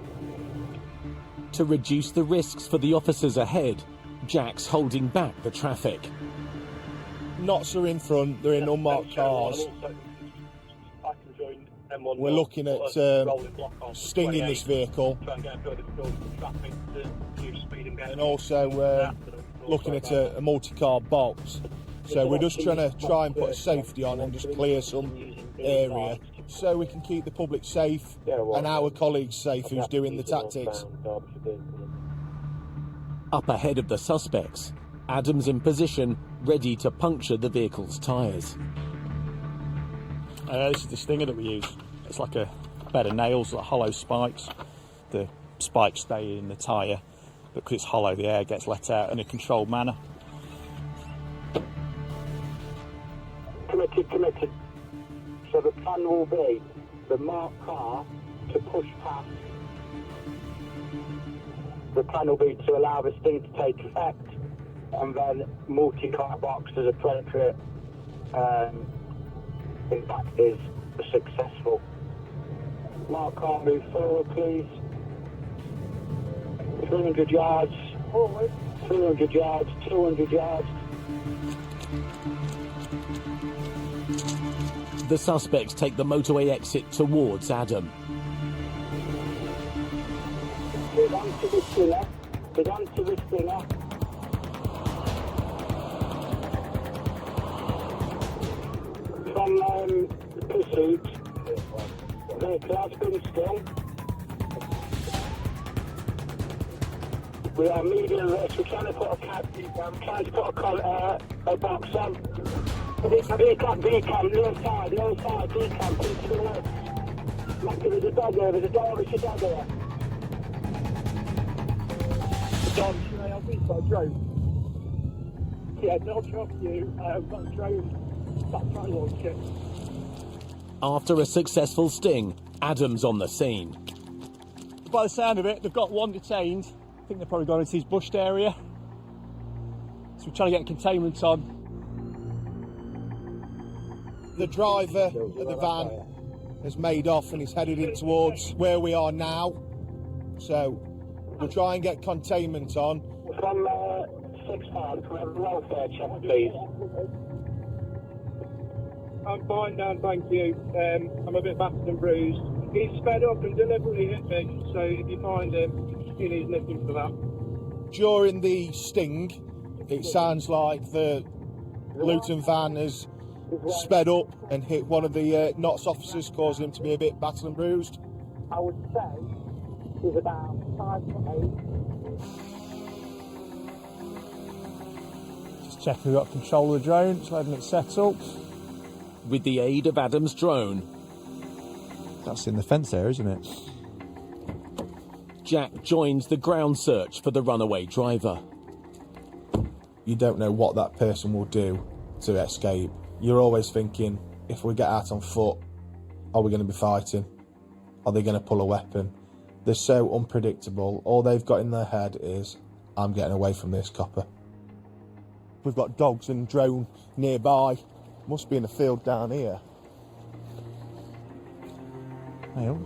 To reduce the risks for the officers ahead, Jack's holding back the traffic. Knots are in front, they're in unmarked cars. We're looking at stinging this vehicle and also looking at a multi-car box. So we're just trying and put a safety on and just clear some area so we can keep the public safe and our colleagues safe who's doing the tactics. Up ahead of the suspects, Adam's in position, ready to puncture the vehicle's tyres. This is the stinger that we use. It's like a bed of nails, like hollow spikes. The spikes stay in the tyre, but because it's hollow, the air gets let out in a controlled manner. Committed. So the plan will be the marked car to push past. The plan will be to allow the sting to take effect, and then multi-car box as appropriate. In fact, is successful. Marked car, move forward, please. 300 yards. Forward. 300 yards. 200 yards. The suspects take the motorway exit towards Adam. Get onto the stinger. Get onto the stinger. From pursuit, vehicle has been stung. We are medium risk. We're trying to put a box on. Decam, no side, decam, please to the left. Like there's a dog there, there's a Derbyshire dog there. Derbyshire, I've been got a drone. Yeah, no trouble you. I've got a drone. That's my launch it. After a successful sting, Adam's on the scene. By the sound of it, they've got one detained. I think they've probably gone into his bushed area. So we're trying to get containment on. The driver of the van has made off and is headed in towards where we are now. So we'll try and get containment on. From 6-5, can we have a welfare check, please? I'm fine, Dan, thank you. I'm a bit battered and bruised. He's sped up and deliberately hit me, so if you find him, he needs lifting for that. During the sting, it sounds like the Luton van has sped up and hit one of the Knots officers, causing him to be a bit battered and bruised. I would say he's about 5'8". Just checking we've got control of the drone, just letting it set up. With the aid of Adam's drone, that's in the fence there, isn't it? Jack joins the ground search for the runaway driver. You don't know what that person will do to escape. You're always thinking, if we get out on foot, are we going to be fighting? Are they going to pull a weapon? They're so unpredictable. All they've got in their head is, I'm getting away from this copper. We've got dogs and drone nearby. Must be in a field down here. Hang on.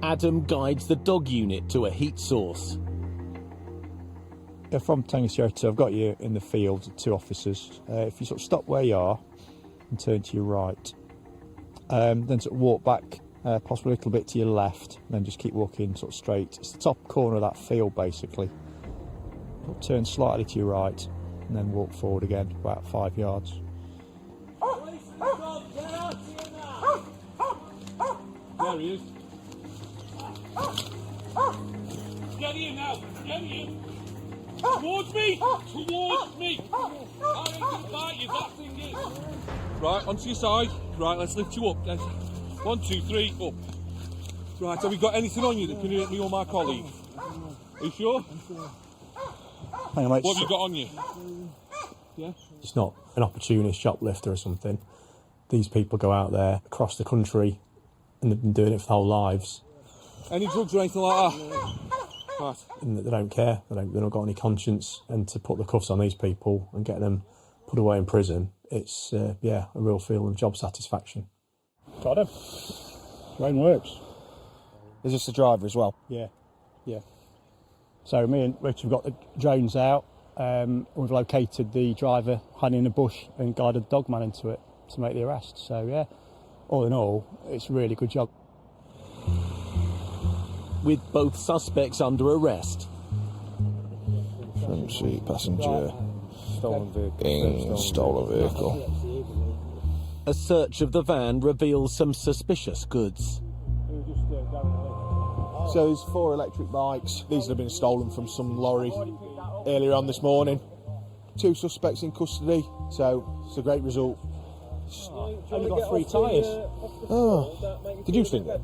Adam guides the dog unit to a heat source. Yeah, from Tango Sierra 2, I've got you in the field, 2 officers. If you sort of stop where you are and turn to your right, then sort of walk back possibly a little bit to your left, and then just keep walking sort of straight. It's the top corner of that field, basically. Turn slightly to your right, and then walk forward again, about 5 yards. There he is. Get in now, get in. Towards me! Towards me! I can bite you, that thing is. Right, onto your side. Right, let's lift you up. 1, 2, 3, up. Right, have we got anything on you that can hurt me or my colleague? Are you sure? Hang on, mate. What have you got on you? Yeah? It's not an opportunist shoplifter or something. These people go out there across the country and they've been doing it for their whole lives. Any drugs or anything like that? Right. And they don't care. They've not got any conscience. And to put the cuffs on these people and get them put away in prison, it's, a real feeling of job satisfaction. Got him. Rain works. Is this the driver as well? Yeah. So me and Rich have got the drones out. We've located the driver hiding in a bush and guided the dogman into it to make the arrest. So yeah, all in all, it's a really good job. With both suspects under arrest. Front seat passenger in stolen vehicle. A search of the van reveals some suspicious goods. So there's 4 electric bikes. These have been stolen from some lorry earlier on this morning. 2 suspects in custody, so it's a great result. And we've got 3 tyres. Oh, did you think that?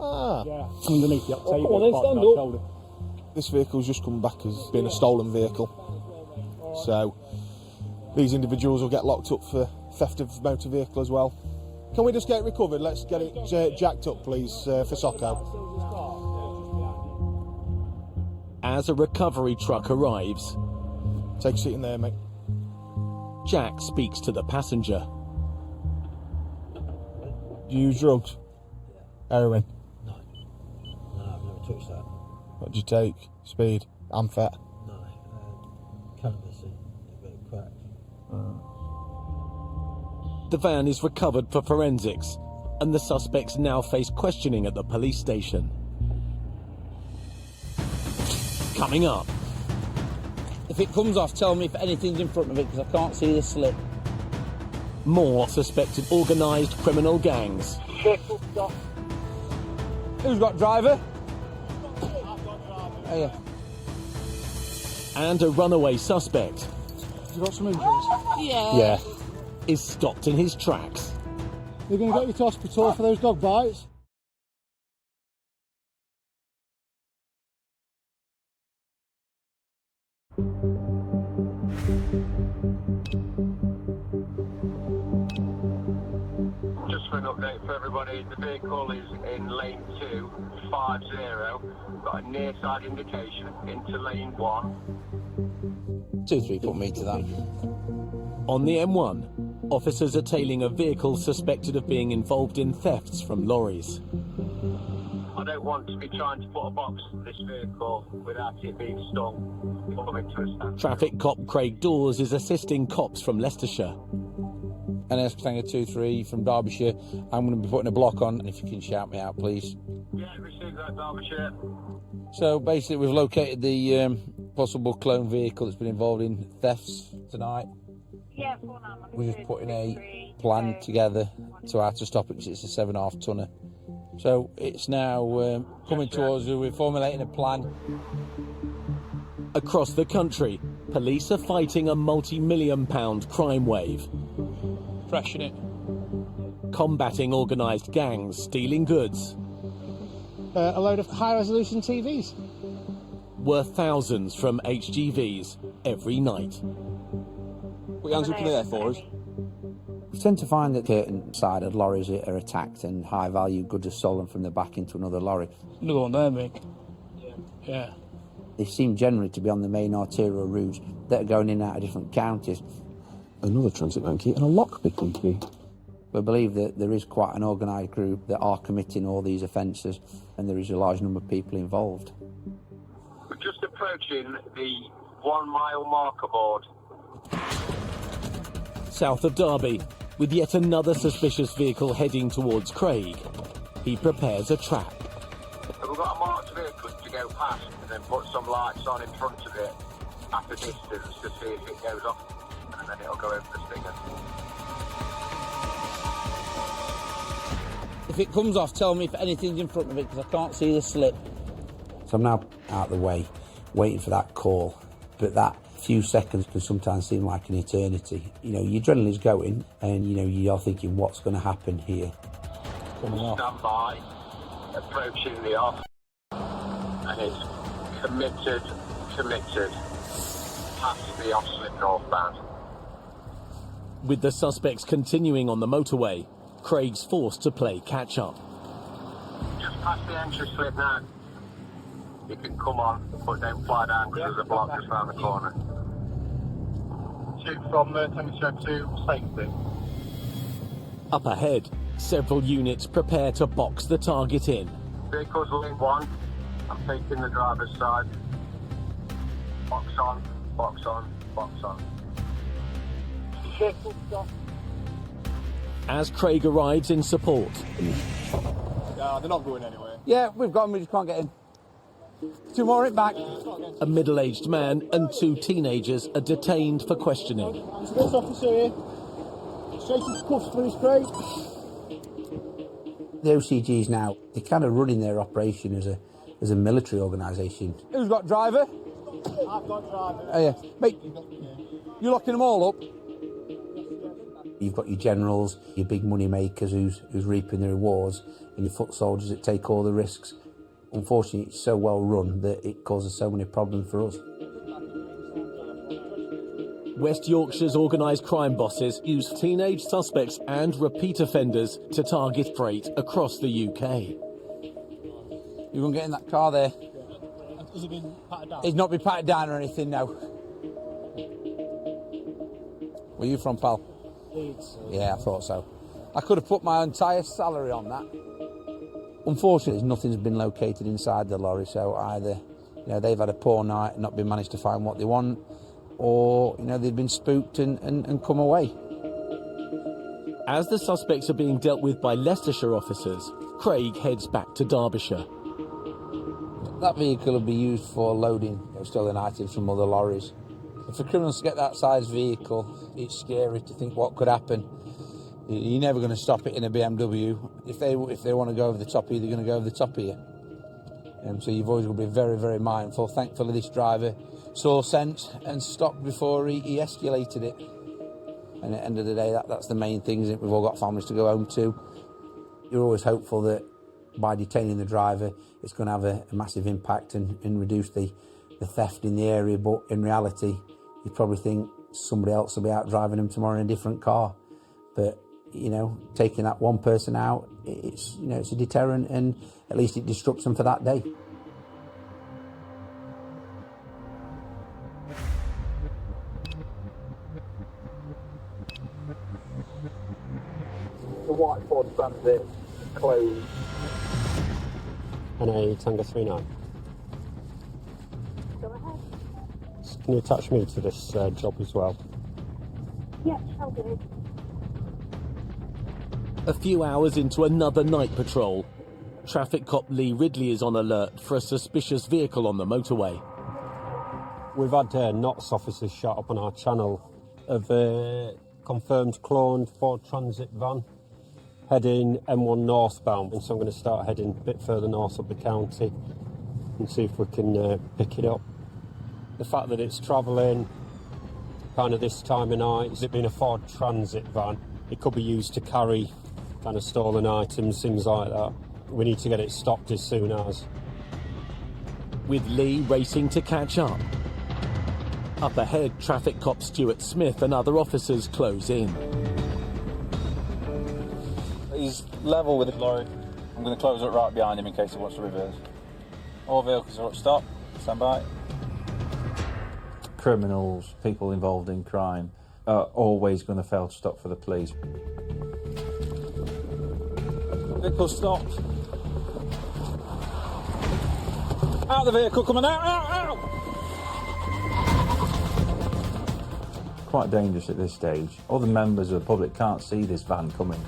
Yeah, underneath the octave. Stand up. This vehicle's just come back as being a stolen vehicle. So these individuals will get locked up for theft of motor vehicle as well. Can we just get it recovered? Let's get it jacked up, please, for Socko. As a recovery truck arrives, take a seat in there, mate. Jack speaks to the passenger. Do you use drugs? Heroin? No, I've never touched that. What did you take? Speed? Amphet? No, cannabis and a bit of crack. The van is recovered for forensics, and the suspects now face questioning at the police station. Coming up. If it comes off, tell me if anything's in front of it, because I can't see the slip. More suspected organised criminal gangs. Who's got driver? Oh, yeah. And a runaway suspect. You got some injuries? Yeah. Is stopped in his tracks. They're going to get you to hospital for those dog bites. Just for an update for everybody, the vehicle is in lane 250. Got a near side indication into lane 1. 2-3 put me to that. On the M1, officers are tailing a vehicle suspected of being involved in thefts from lorries. I don't want to be trying to put a box on this vehicle without it being stung. Coming to a stand. Traffic cop Craig Dawes is assisting cops from Leicestershire. NS Tango 2-3 from Derbyshire. I'm going to be putting a block on, and if you can shout me out, please. Yeah, received that, Derbyshire. So basically, we've located the possible clone vehicle that's been involved in thefts tonight. Yeah, We're just putting a plan together to how to stop it, because it's a 7.5 tonner. So it's now coming towards us. We're formulating a plan. Across the country, police are fighting a multi-million-pound crime wave. Freshen it. Combating organised gangs stealing goods. A load of high-resolution TVs. Worth thousands from HGVs every night. Put your hands up in the air for us. We tend to find that curtain side of lorries are attacked and high-value goods are stolen from the back into another lorry. Another one there, Mick. Yeah. They seem generally to be on the main arterial routes that are going in and out of different counties. Another transit van key and a lock-picking key. We believe that there is quite an organised group that are committing all these offences, and there is a large number of people involved. We're just approaching the 1 mile marker board. South of Derby, with yet another suspicious vehicle heading towards Craig, he prepares a trap. We've got a marked vehicle to go past and then put some lights on in front of it at a distance to see if it goes off, and then it'll go over the stinger. If it comes off, tell me if anything's in front of it, because I can't see the slip. So I'm now out of the way, waiting for that call. but that few seconds can sometimes seem like an eternity. You know, your adrenaline's going, and you know, you're thinking, what's going to happen here? Stand by, approaching the off, and it's committed, past the off-slip northbound. With the suspects continuing on the motorway, Craig's forced to play catch-up. Just past the entry slip now. You can come on, but don't fly down because there's a block just around the corner. 2 from Tango 2, safety. Up ahead, several units prepare to box the target in. Vehicles lane 1. I'm taking the driver's side. Box on, box on, box on. As Craig arrives in support. They're not going anywhere. Yeah, we've got them, we just can't get in. 2 more it back. A middle-aged man and 2 teenagers are detained for questioning. Sports officer here. Straight into cuffs, please, Craig. The OCGs now, they're kind of running their operation as a military organisation. Who's got driver? I've got driver. Oh yeah. Mate, you're locking them all up? You've got your generals, your big money makers who's reaping the rewards, and your foot soldiers that take all the risks. Unfortunately, it's so well run that it causes so many problems for us. West Yorkshire's organised crime bosses use teenage suspects and repeat offenders to target freight across the UK. You won't get in that car there. Has he been patted down? He's not been patted down or anything, no. Where are you from, pal? Leeds. Yeah, I thought so. I could have put my entire salary on that. Unfortunately, nothing's been located inside the lorry, so either they've had a poor night and not been managed to find what they want, or they've been spooked and come away. As the suspects are being dealt with by Leicestershire officers, Craig heads back to Derbyshire. That vehicle will be used for loading stolen items from other lorries. If the criminals get that size vehicle, it's scary to think what could happen. You're never going to stop it in a BMW. If they want to go over the top of you, they're going to go over the top of you. So you've always got to be very, very mindful. Thankfully, this driver saw sense and stopped before he escalated it. And at the end of the day, that's the main thing, isn't it? We've all got families to go home to. You're always hopeful that by detaining the driver, it's going to have a massive impact and reduce the theft in the area. But in reality, you probably think somebody else will be out driving them tomorrow in a different car. But taking that one person out, it's a deterrent, and at least it disrupts them for that day. The white Ford Transit closed. And a Tango 39. Go ahead. Can you attach me to this job as well? Yes, I'll do. A few hours into another night patrol, traffic cop Lee Ridley is on alert for a suspicious vehicle on the motorway. We've had NOTS officers shot up on our channel of a confirmed cloned Ford Transit van heading M1 northbound, and so I'm going to start heading a bit further north up the county and see if we can pick it up. The fact that it's travelling kind of this time of night, it being a Ford Transit van, it could be used to carry kind of stolen items, things like that. We need to get it stopped as soon as. With Lee racing to catch up. Up ahead, traffic cop Stuart Smith and other officers close in. He's level with the lorry. I'm going to close up right behind him in case he wants to reverse. All vehicles are up, stop, stand by. Criminals, people involved in crime, are always going to fail to stop for the police. Vehicle stopped. Out of the vehicle, coming out. Quite dangerous at this stage. Other members of the public can't see this van coming.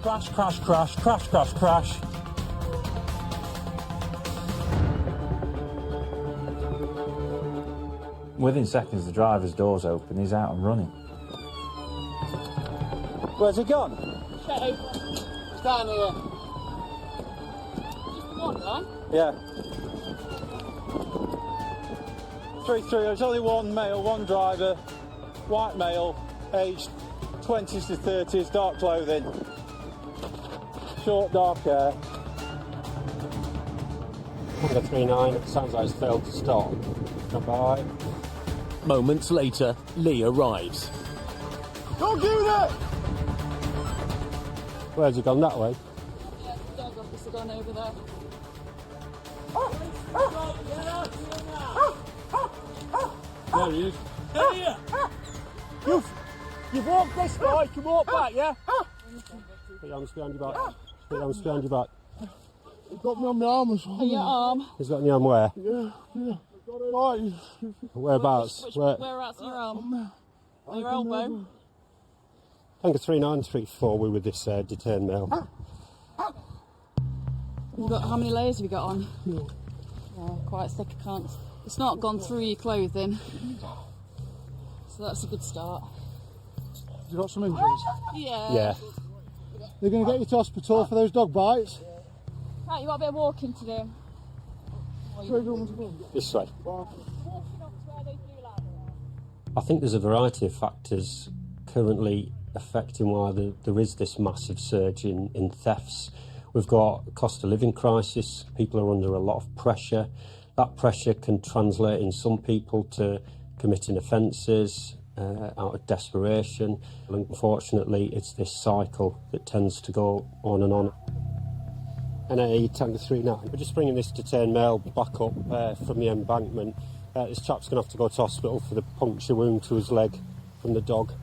Crash, crash, crash, crash, crash, crash. Within seconds, the driver's door's open, he's out and running. Where's he gone? Shane, it's down here. Just one, man? Yeah. 3-3, there's only one male, one driver, white male, aged 20s to 30s, dark clothing, short dark hair. Tango 39, it sounds like it's failed to stop. Goodbye. Moments later, Lee arrives. Don't do that! Where's he gone, that way? Yeah, the dog officer gone over there. There he is. Here! You've walked this way, you can walk back, yeah? Put your arms behind your back. Put your arms behind your back. He's got me on my arm as well. On your arm? He's got your arm where? Yeah. Right. Whereabouts? Whereabouts on your arm? On your elbow? Tango 3934, we're with this detained male. How many layers have you got on? Oh, quite thick, I can't. It's not gone through your clothing. So that's a good start. You got some injuries? Yeah. Yeah. They're going to get you to hospital for those dog bites. Right, you got a bit of walking to do. This way. I think there's a variety of factors currently affecting why there is this massive surge in thefts. We've got a cost of living crisis, people are under a lot of pressure. That pressure can translate in some people to committing offences out of desperation. And unfortunately, it's this cycle that tends to go on and on. NA Tango 39. We're just bringing this detained male back up from the embankment. This chap's going to have to go to hospital for the puncture wound to his leg from the dog.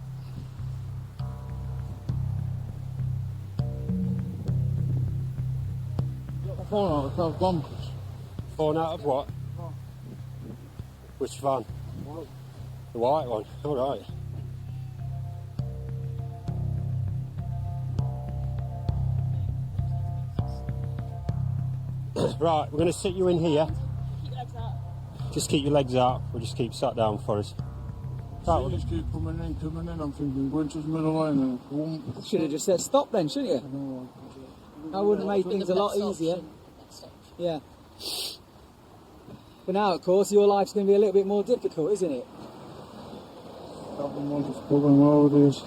Phone out of bumpers. Phone out of what? Which van? The white one. All right. Right, we're going to sit you in here. Keep your legs out. Just keep your legs out. We'll just keep sat down for us. Right, They just keep coming in. I'm thinking, going to the middle line. Should have just said stop then, shouldn't you? That would have made things a lot easier. Yeah. But now, of course, your life's going to be a little bit more difficult, isn't it? More difficult than it already is.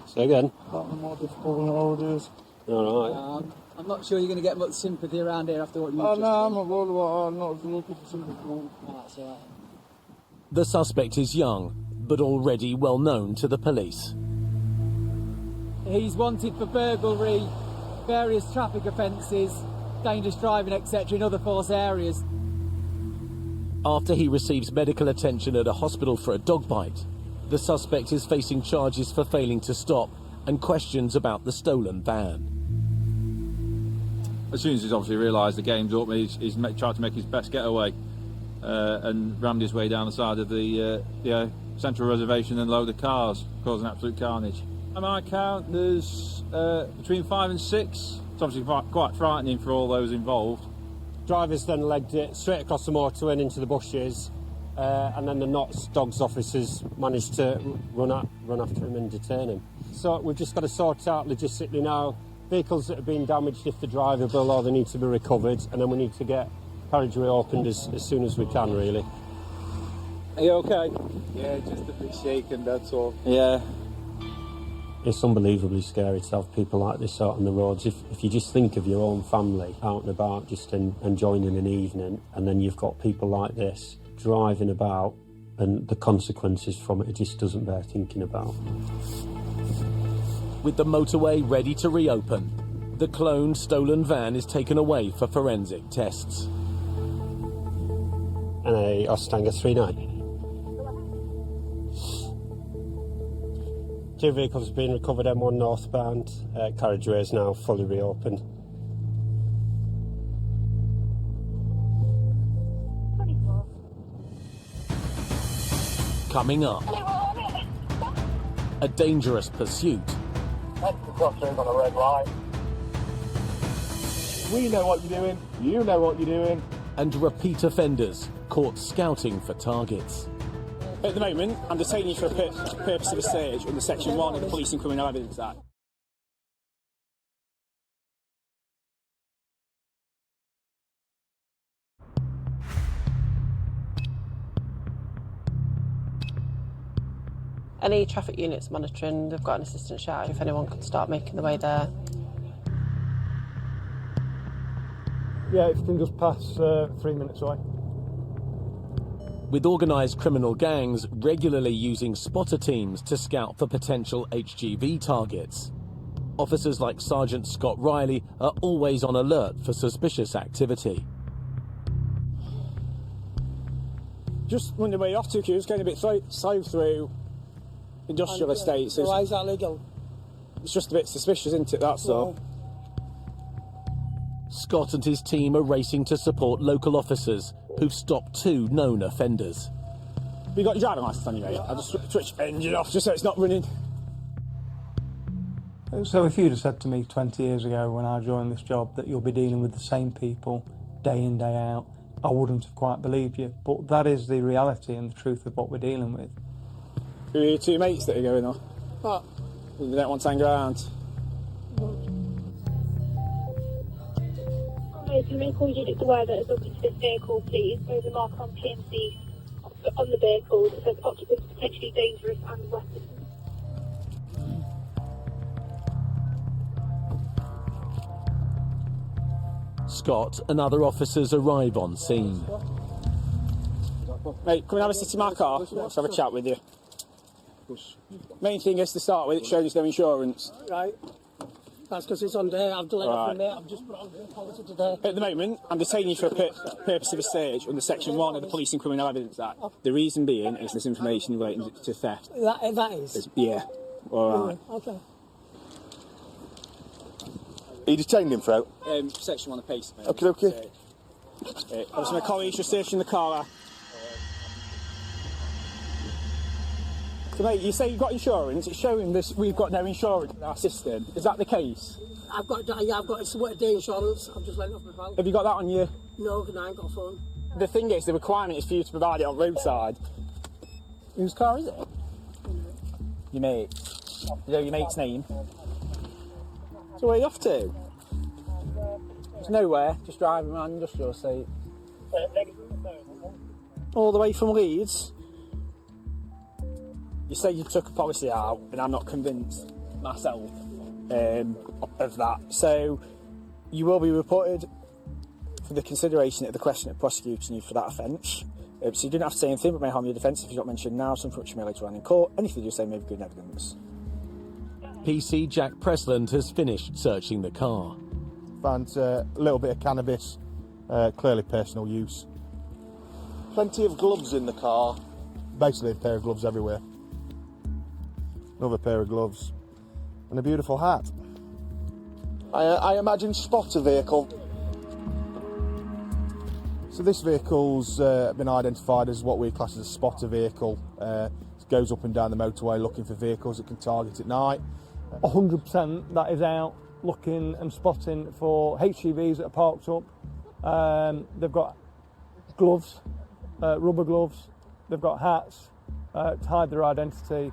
Say again. More difficult than it already is. All right. I'm not sure you're going to get much sympathy around here after what you've Oh, just no, done. I'm not worried about I'm not looking for sympathy. Oh, that's all right. The suspect is young, but already well known to the police. He's wanted for burglary, various traffic offences, dangerous driving, etc. in other force areas. After he receives medical attention at a hospital for a dog bite, the suspect is facing charges for failing to stop and questions about the stolen van. As soon as he's obviously realised the game's up, he's tried to make his best getaway and rammed his way down the side of the central reservation and load of cars, causing absolute carnage. At my count, there's between 5 and 6. It's obviously quite frightening for all those involved. Drivers then legged it straight across the motorway and into the bushes, and then the Notts Dogs officers managed to run after him and detain him. So we've just got to sort out logistically now vehicles that have been damaged if they're drivable or they need to be recovered, and then we need to get carriageway opened as soon as we can, really. Are you okay? Yeah, just a bit shaken, that's all. Yeah. It's unbelievably scary to have people like this out on the roads. If you just think of your own family out and about, just enjoying an evening, and then you've got people like this driving about, and the consequences from it just doesn't bear thinking about. With the motorway ready to reopen, the cloned stolen van is taken away for forensic tests. And a Ostanger 39. 2 vehicles have been recovered, M1 northbound. Carriageway is now fully reopened. Coming up, a dangerous pursuit. Crossing on a red light. We know what you're doing, you know what you're doing. And repeat offenders caught scouting for targets. At the moment, I'm detaining you for a purpose of a search under Section 1 of the Police and Criminal Evidence Act. Any traffic units monitoring, they've got an assistant shout if anyone could start making their way there. Yeah, if you can just pass 3 minutes away. With organised criminal gangs regularly using spotter teams to scout for potential HGV targets. Officers like Sergeant Scott Riley are always on alert for suspicious activity. Just wondering where you're off to, Q. It's going a bit slow through industrial estates. Why is that legal? It's just a bit suspicious, isn't it, that's all? Scott and his team are racing to support local officers who've stopped 2 known offenders. You got your driving licence on you, mate? I'll just switch the engine off just so it's not running. So if you'd have said to me 20 years ago when I joined this job that you'll be dealing with the same people day in, day out, I wouldn't have quite believed you. But that is the reality and the truth of what we're dealing with. Who are your 2 mates that are going off? What? They don't want to hang around. Hi, can we call Unit aware that is looking to this vehicle, please? There's a mark on PMC on the vehicle that says occupants potentially dangerous and weapons. Scott and other officers arrive on scene. Mate, come and have a sit in my car. Let's have a chat with you. Main thing is to start with, it shows there's no insurance. Right. That's because it's on there. I've delivered Right. from there. I've just put on the policy today. At the moment, I'm detaining you for a purpose of a search under Section 1 of the Police and Criminal Evidence Act. The reason being is there's information relating to theft. That is? Yeah. All right. Okay. Are you detained him, Fro? Section 1 of PACE. Okay. Obviously, my colleagues just searching the car. So, mate, you say you've got insurance. It's showing this we've got no insurance in our system. Is that the case? I've got it's a day insurance. I've just went off my phone. Have you got that on you? No, I ain't got a phone. The thing is, the requirement is for you to provide it on roadside. Whose car is it? Your mate. You know your mate's name? So where are you off to? It's nowhere, just driving around industrial estate. All the way from Leeds? You say you took a policy out, and I'm not convinced myself of that. So you will be reported for the consideration of the question of prosecuting you for that offence. So you didn't have to say anything, but may harm your defence if you're not mentioned now, something which you may later on in court. Anything you say may be good evidence. PC Jack Presland has finished searching the car. Found a little bit of cannabis, clearly personal use. Plenty of gloves in the car. Basically a pair of gloves everywhere. Another pair of gloves. And a beautiful hat. I imagine spotter vehicle. So this vehicle's been identified as what we class as a spotter vehicle. It goes up and down the motorway looking for vehicles it can target at night. 100% that is out looking and spotting for HGVs that are parked up. They've got gloves, rubber gloves, they've got hats to hide their identity.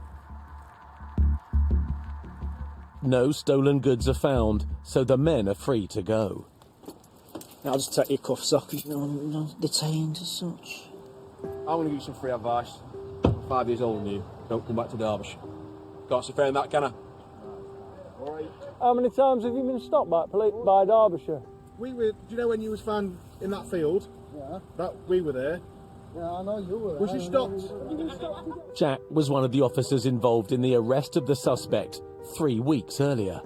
No stolen goods are found, so the men are free to go. I'll just take your cuffs off. You're not detained as such. I'm going to give you some free advice. I'm 5 years older than you. Don't come back to Derbyshire. Can't see fair in that, can I? How many times have you been stopped by Derbyshire? Do you know when you was found in that field? Yeah. That we were there. Yeah, I know you were. Was you stopped? Jack was one of the officers involved in the arrest of the suspect 3 weeks earlier.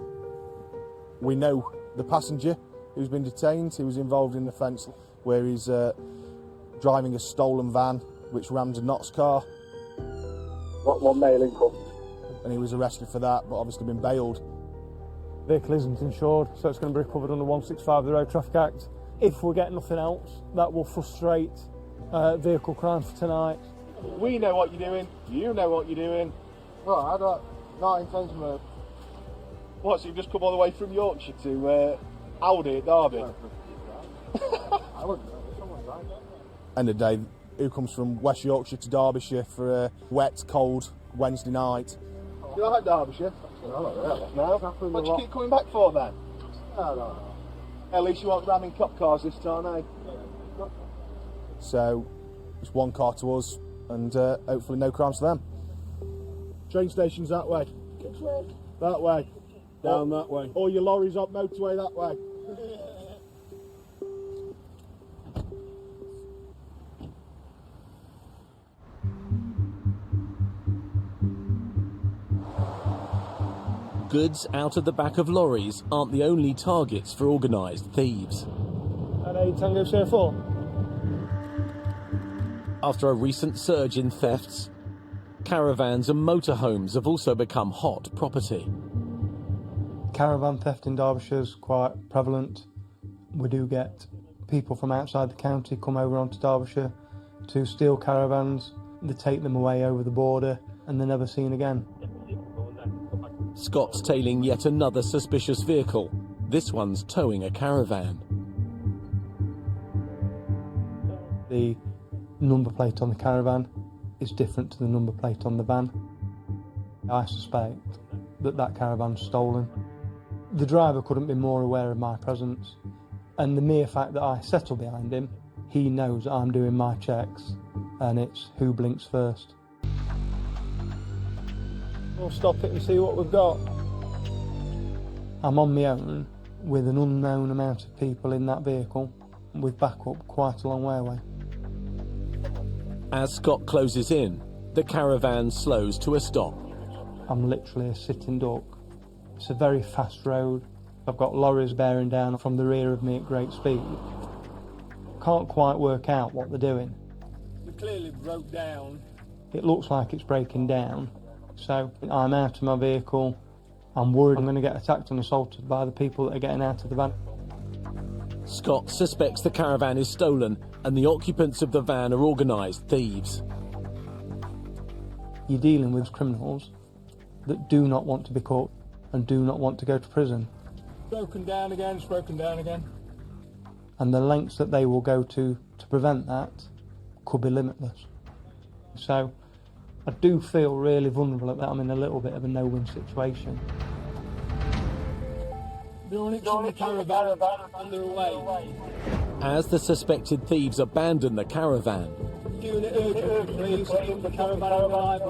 We know the passenger who's been detained. He was involved in the offence where he's driving a stolen van which rammed a Knox car. One male in cuffs. And he was arrested for that, but obviously been bailed. Vehicle isn't insured, so it's going to be recovered under 165 of the Road Traffic Act. If we get nothing else, that will frustrate vehicle crime for tonight. We know what you're doing. You know what you're doing. Well, I don't. Not intentionally. What, so you've just come all the way from Yorkshire to Aldi at Derby? End of the day, who comes from West Yorkshire to Derbyshire for a wet, cold Wednesday night? You like Derbyshire? No. What do you keep coming back for then? No. At least you aren't ramming cop cars this time, eh? So, it's one car to us, and hopefully no crimes to them. Train station's that way. That way. Down that way. All your lorries up motorway that way. Goods out of the back of lorries aren't the only targets for organised thieves. And Tango Sierra 4. After a recent surge in thefts, caravans and motorhomes have also become hot property. Caravan theft in Derbyshire is quite prevalent. We do get people from outside the county come over onto Derbyshire to steal caravans. They take them away over the border and they're never seen again. Scott's tailing yet another suspicious vehicle. This one's towing a caravan. The number plate on the caravan is different to the number plate on the van. I suspect that that caravan's stolen. The driver couldn't be more aware of my presence, and the mere fact that I settle behind him, he knows that I'm doing my checks, and it's who blinks first. We'll stop it and see what we've got. I'm on my own with an unknown amount of people in that vehicle, with backup quite a long way away. As Scott closes in, the caravan slows to a stop. I'm literally a sitting duck. It's a very fast road. I've got lorries bearing down from the rear of me at great speed. Can't quite work out what they're doing. We clearly broke down. It looks like it's breaking down. So I'm out of my vehicle. I'm worried I'm going to get attacked and assaulted by the people that are getting out of the van. Scott suspects the caravan is stolen and the occupants of the van are organised thieves. You're dealing with criminals that do not want to be caught and do not want to go to prison. Broken down again, it's broken down again. And the lengths that they will go to prevent that could be limitless. So I do feel really vulnerable at that. I'm in a little bit of a no-win situation. They're on it from the caravan and they're away. As the suspected thieves abandon the caravan, Unit urgent, please. The caravan arrive.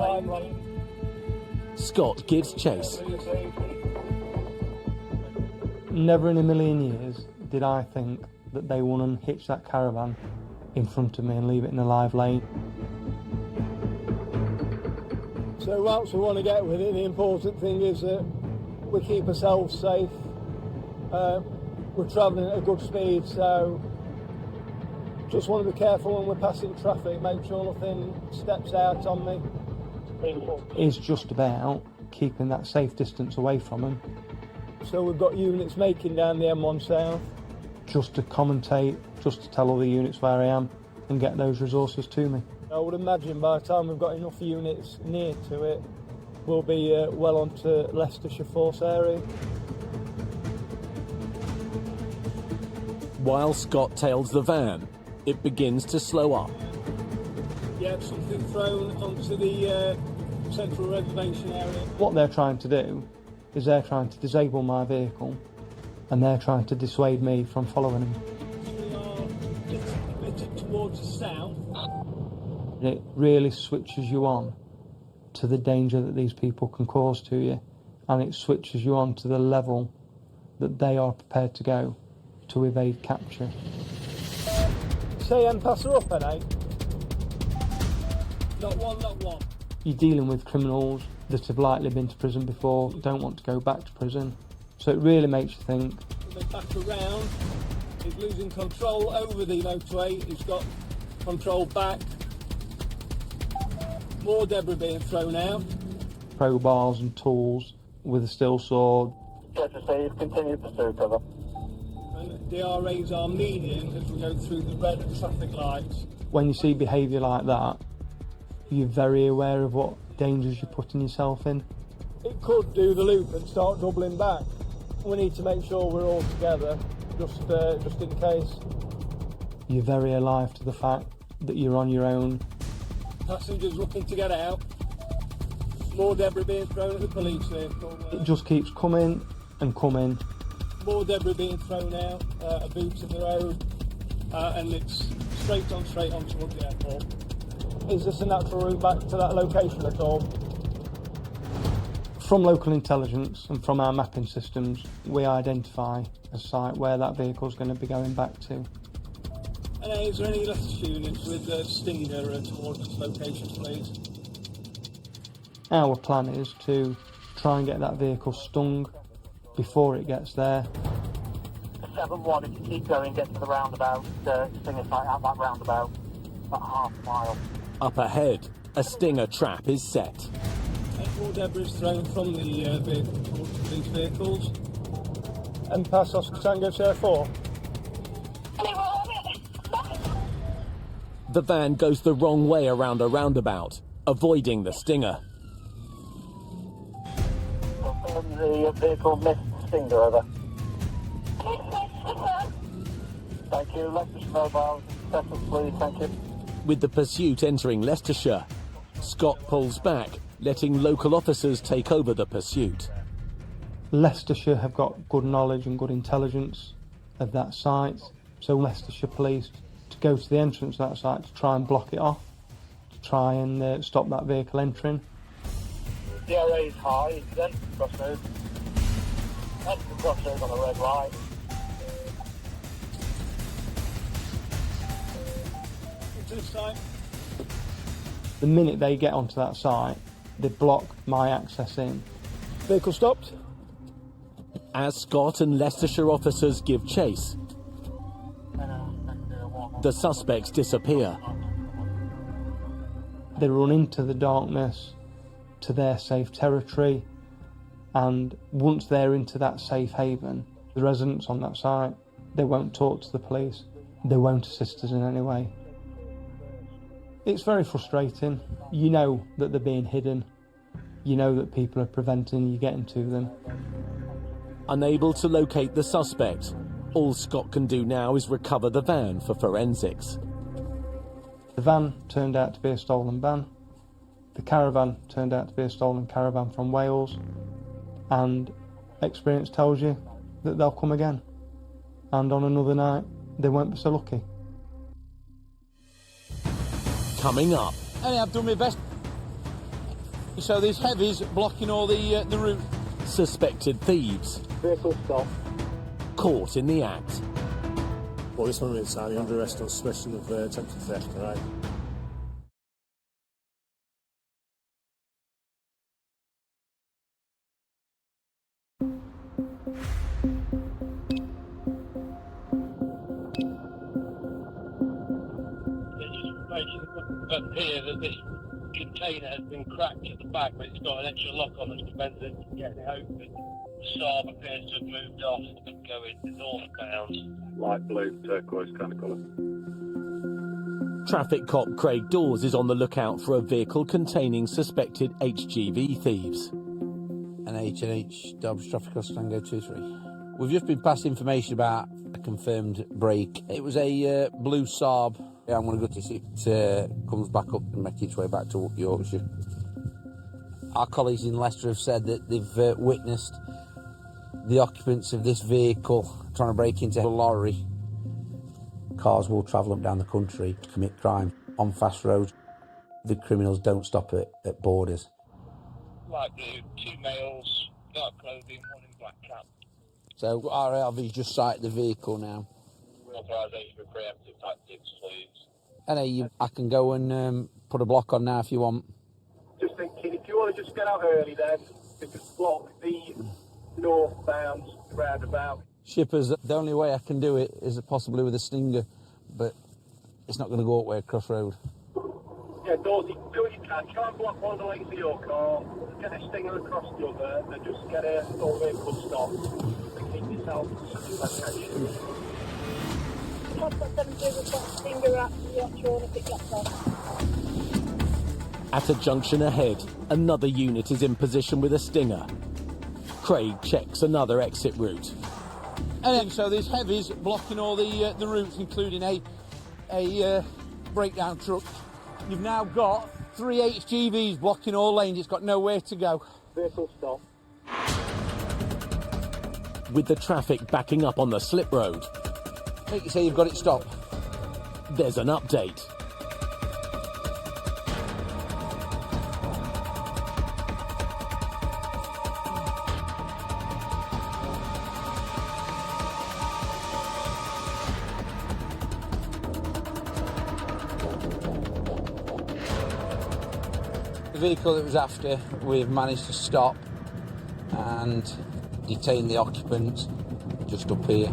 Scott gives chase. Never in a million years did I think that they would unhitch that caravan in front of me and leave it in a live lane. So whilst we want to get with it, the important thing is that we keep ourselves safe. We're travelling at a good speed, so just want to be careful when we're passing traffic, make sure nothing steps out on me. It's just about keeping that safe distance away from them. So we've got units making down the M1 South. Just to commentate, just to tell other units where I am and get those resources to me. I would imagine by the time we've got enough units near to it, we'll be well onto Leicestershire Force area. While Scott tails the van, it begins to slow up. Yeah, something thrown onto the central reservation area. What they're trying to do is they're trying to disable my vehicle and they're trying to dissuade me from following them. We are a bit towards the south. It really switches you on to the danger that these people can cause to you, and it switches you on to the level that they are prepared to go to evade capture. Say and pass her up, N8. Not one. You're dealing with criminals that have likely been to prison before, don't want to go back to prison. So it really makes you think. They back around, he's losing control over the motorway, he's got control back. More debris being thrown out. Crowbars and tools with a steel sword. Continue pursuit, cover. And DRAs are median as we go through the red traffic lights. When you see behaviour like that, you're very aware of what dangers you're putting yourself in. It could do the loop and start doubling back. We need to make sure we're all together, just in case. You're very alive to the fact that you're on your own. Passengers looking to get out. More debris being thrown at the police vehicle. It just keeps coming and coming. More debris being thrown out, a boot in the road, and it's straight on towards the airport. Is this a natural route back to that location at all? From local intelligence and from our mapping systems, we identify a site where that vehicle is going to be going back to. Is there any Leicestershire units with Stinger towards this location, please? Our plan is to try and get that vehicle stung before it gets there. 7-1, if you keep going, get to the roundabout, Stinger site at that roundabout, about half a mile. Up ahead, a Stinger trap is set. More debris thrown from the vehicle towards these vehicles. And past Oscar Tango Sierra 4. The van goes the wrong way around a roundabout, avoiding the Stinger. The vehicle missed Stinger, over. Thank you. Leicestershire Mobile, settle please, thank you. With the pursuit entering Leicestershire, Scott pulls back, letting local officers take over the pursuit. Leicestershire have got good knowledge and good intelligence of that site, so Leicestershire Police to go to the entrance of that site to try and block it off, to try and stop that vehicle entering. DRA is high, then crossroad. That's the crossroad on the red light. To the site. The minute they get onto that site, they block my access in. Vehicle stopped. As Scott and Leicestershire officers give chase, the suspects disappear. They run into the darkness to their safe territory, and once they're into that safe haven, the residents on that site, they won't talk to the police, they won't assist us in any way. It's very frustrating. You know that they're being hidden. You know that people are preventing you getting to them. Unable to locate the suspect, all Scott can do now is recover the van for forensics. The van turned out to be a stolen van. The caravan turned out to be a stolen caravan from Wales. And experience tells you that they'll come again. And on another night, they won't be so lucky. Coming up. Hey, I've done my best. So there's heavies blocking all the route. Suspected thieves. Vehicle stop. Caught in the act. Well, this one is under arrest on suspicion of attempted theft, all right? Up here that this container has been cracked at the back, but it's got an extra lock on that's prevented it from getting it open. The Saab appears to have moved off and going northbound. Light blue, turquoise kind of colour. Traffic cop Craig Dawes is on the lookout for a vehicle containing suspected HGV thieves. An H&H Dobbs Traffic Officer Tango 23. We've just been passed information about a confirmed break. It was a blue Saab. Yeah, I'm going to go to see it comes back up and make its way back to Yorkshire. Our colleagues in Leicester have said that they've witnessed the occupants of this vehicle trying to break into a lorry. Cars will travel up down the country to commit crime on fast roads. The criminals don't stop at borders. Light blue, 2 males, dark clothing, 1 in black cap. So RLV's just sighted the vehicle now. Authorisation for preemptive tactics, please. And I can go and put a block on now if you want. Just thinking, if you want to just get out early then, we could block the northbound roundabout. Shippers, the only way I can do it is possibly with a Stinger, but it's not going to go up way across road. Yeah, Dorsey, do what you can. Try and block one of the lanes of your car, get a Stinger across the other, and just get a full vehicle stopped and keep yourself in such a location. At a junction ahead, another unit is in position with a Stinger. Craig checks another exit route. And so there's heavies blocking all the routes, including a breakdown truck. You've now got 3 HGVs blocking all lanes. It's got nowhere to go. Vehicle stop. With the traffic backing up on the slip road, Make you say you've got it stopped. there's an update. vehicle that was after, we've managed to stop and detain the occupant just up here.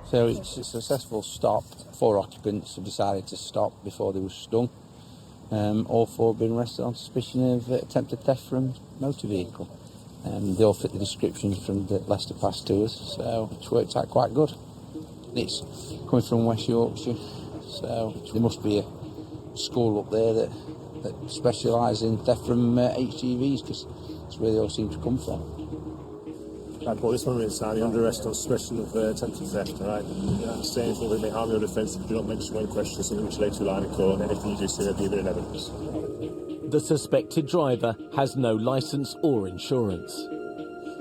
So it's a successful stop. 4 occupants have decided to stop before they were stung. All 4 have been arrested on suspicion of attempted theft from motor vehicle. They all fit the description from the Leicester Pass to us, so it's worked out quite good. It's coming from West Yorkshire, so there must be a school up there that specialises in theft from HGVs, because that's where they all seem to come from. Right, but this one inside, you're under arrest on suspicion of attempted theft, alright? You don't have to say anything that may harm your defence if you do not mention when questioned, something which later rely in court, and anything you do say will be in evidence. The suspected driver has no licence or insurance.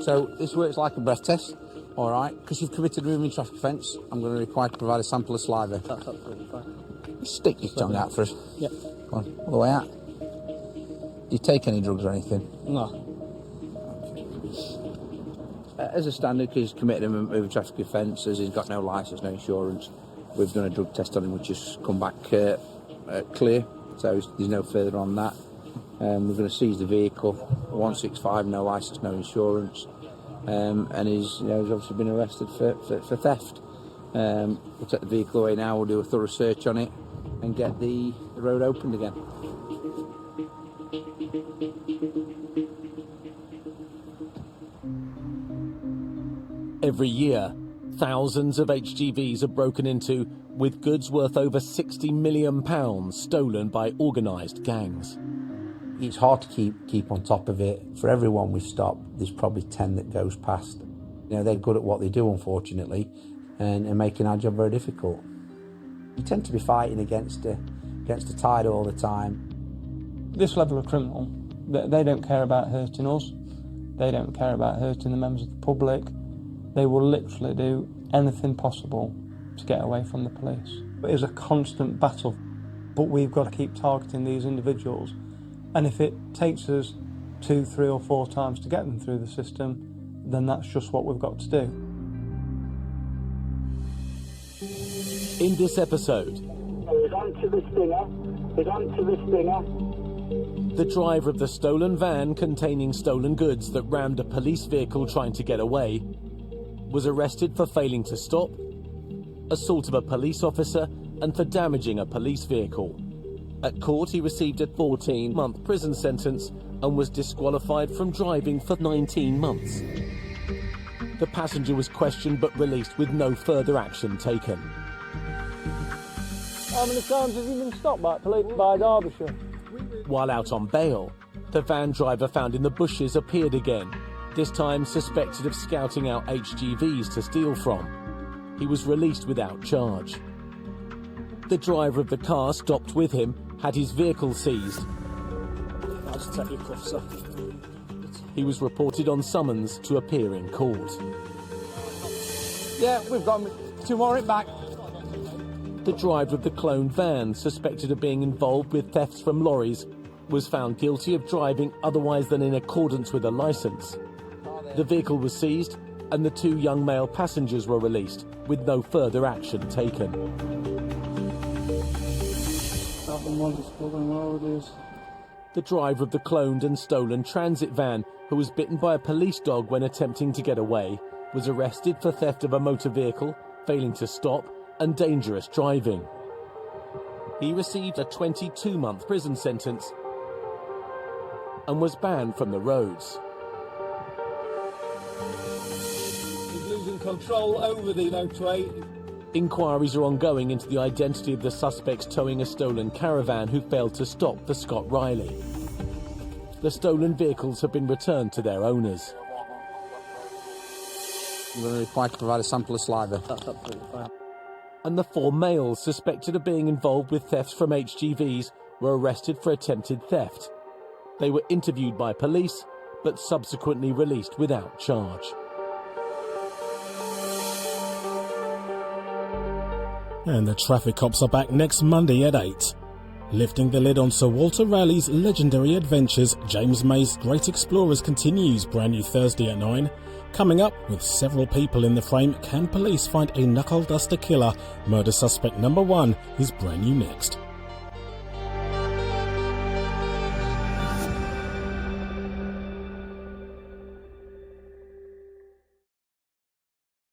So this works like a breath test, alright? Because you've committed a moving traffic offence, I'm going to require to provide a sample of saliva. That's absolutely fine. Stick your tongue out for us. Yeah. Go on, all the way out. Do you take any drugs or anything? No. As a standard, he's committed a moving traffic offence, as he's got no licence, no insurance. We've done a drug test on him, which has come back clear, so there's no further on that. We're going to seize the vehicle, 165, no licence, no insurance, and he's obviously been arrested for theft. We'll take the vehicle away now, we'll do a thorough search on it and get the road opened again. Every year, thousands of HGVs are broken into, with goods worth over £60 million stolen by organised gangs. It's hard to keep on top of it. For every one we stop, there's probably 10 that goes past. They're good at what they do, unfortunately, and making our job very difficult. You tend to be fighting against the tide all the time. This level of criminal, they don't care about hurting us. They don't care about hurting the members of the public. They will literally do anything possible to get away from the police. It is a constant battle, but we've got to keep targeting these individuals. And if it takes us 2, 3 or 4 times to get them through the system, then that's just what we've got to do. In this episode, He's onto the stinger. He's onto the stinger. the driver of the stolen van containing stolen goods that rammed a police vehicle trying to get away was arrested for failing to stop, assault of a police officer, and for damaging a police vehicle. At court, he received a 14-month prison sentence and was disqualified from driving for 19 months. The passenger was questioned but released with no further action taken. How many times have you been stopped by police by Derbyshire? While out on bail, the van driver found in the bushes appeared again, this time suspected of scouting out HGVs to steal from. He was released without charge. The driver of the car stopped with him, had his vehicle seized. I'll just take your cuffs off. He was reported on summons to appear in court. Yeah, we've got 2 more it back. The driver of the cloned van, suspected of being involved with thefts from lorries, was found guilty of driving otherwise than in accordance with a licence. The vehicle was seized and the 2 young male passengers were released, with no further action taken. The driver of the cloned and stolen transit van, who was bitten by a police dog when attempting to get away, was arrested for theft of a motor vehicle, failing to stop, and dangerous driving. He received a 22-month prison sentence and was banned from the roads. He's losing control over the motorway. Inquiries are ongoing into the identity of the suspects towing a stolen caravan who failed to stop for Scott Riley. The stolen vehicles have been returned to their owners. I'm going to require to provide a sample of saliva. That's absolutely fine. And the 4 males suspected of being involved with thefts from HGVs were arrested for attempted theft. They were interviewed by police, but subsequently released without charge. And the traffic cops are back next Monday at 8. Lifting the lid on Sir Walter Raleigh's legendary adventures, James May's Great Explorers continues, brand new Thursday at 9. Coming up, with several people in the frame, can police find a knuckle duster killer? Murder suspect number 1 is brand new next.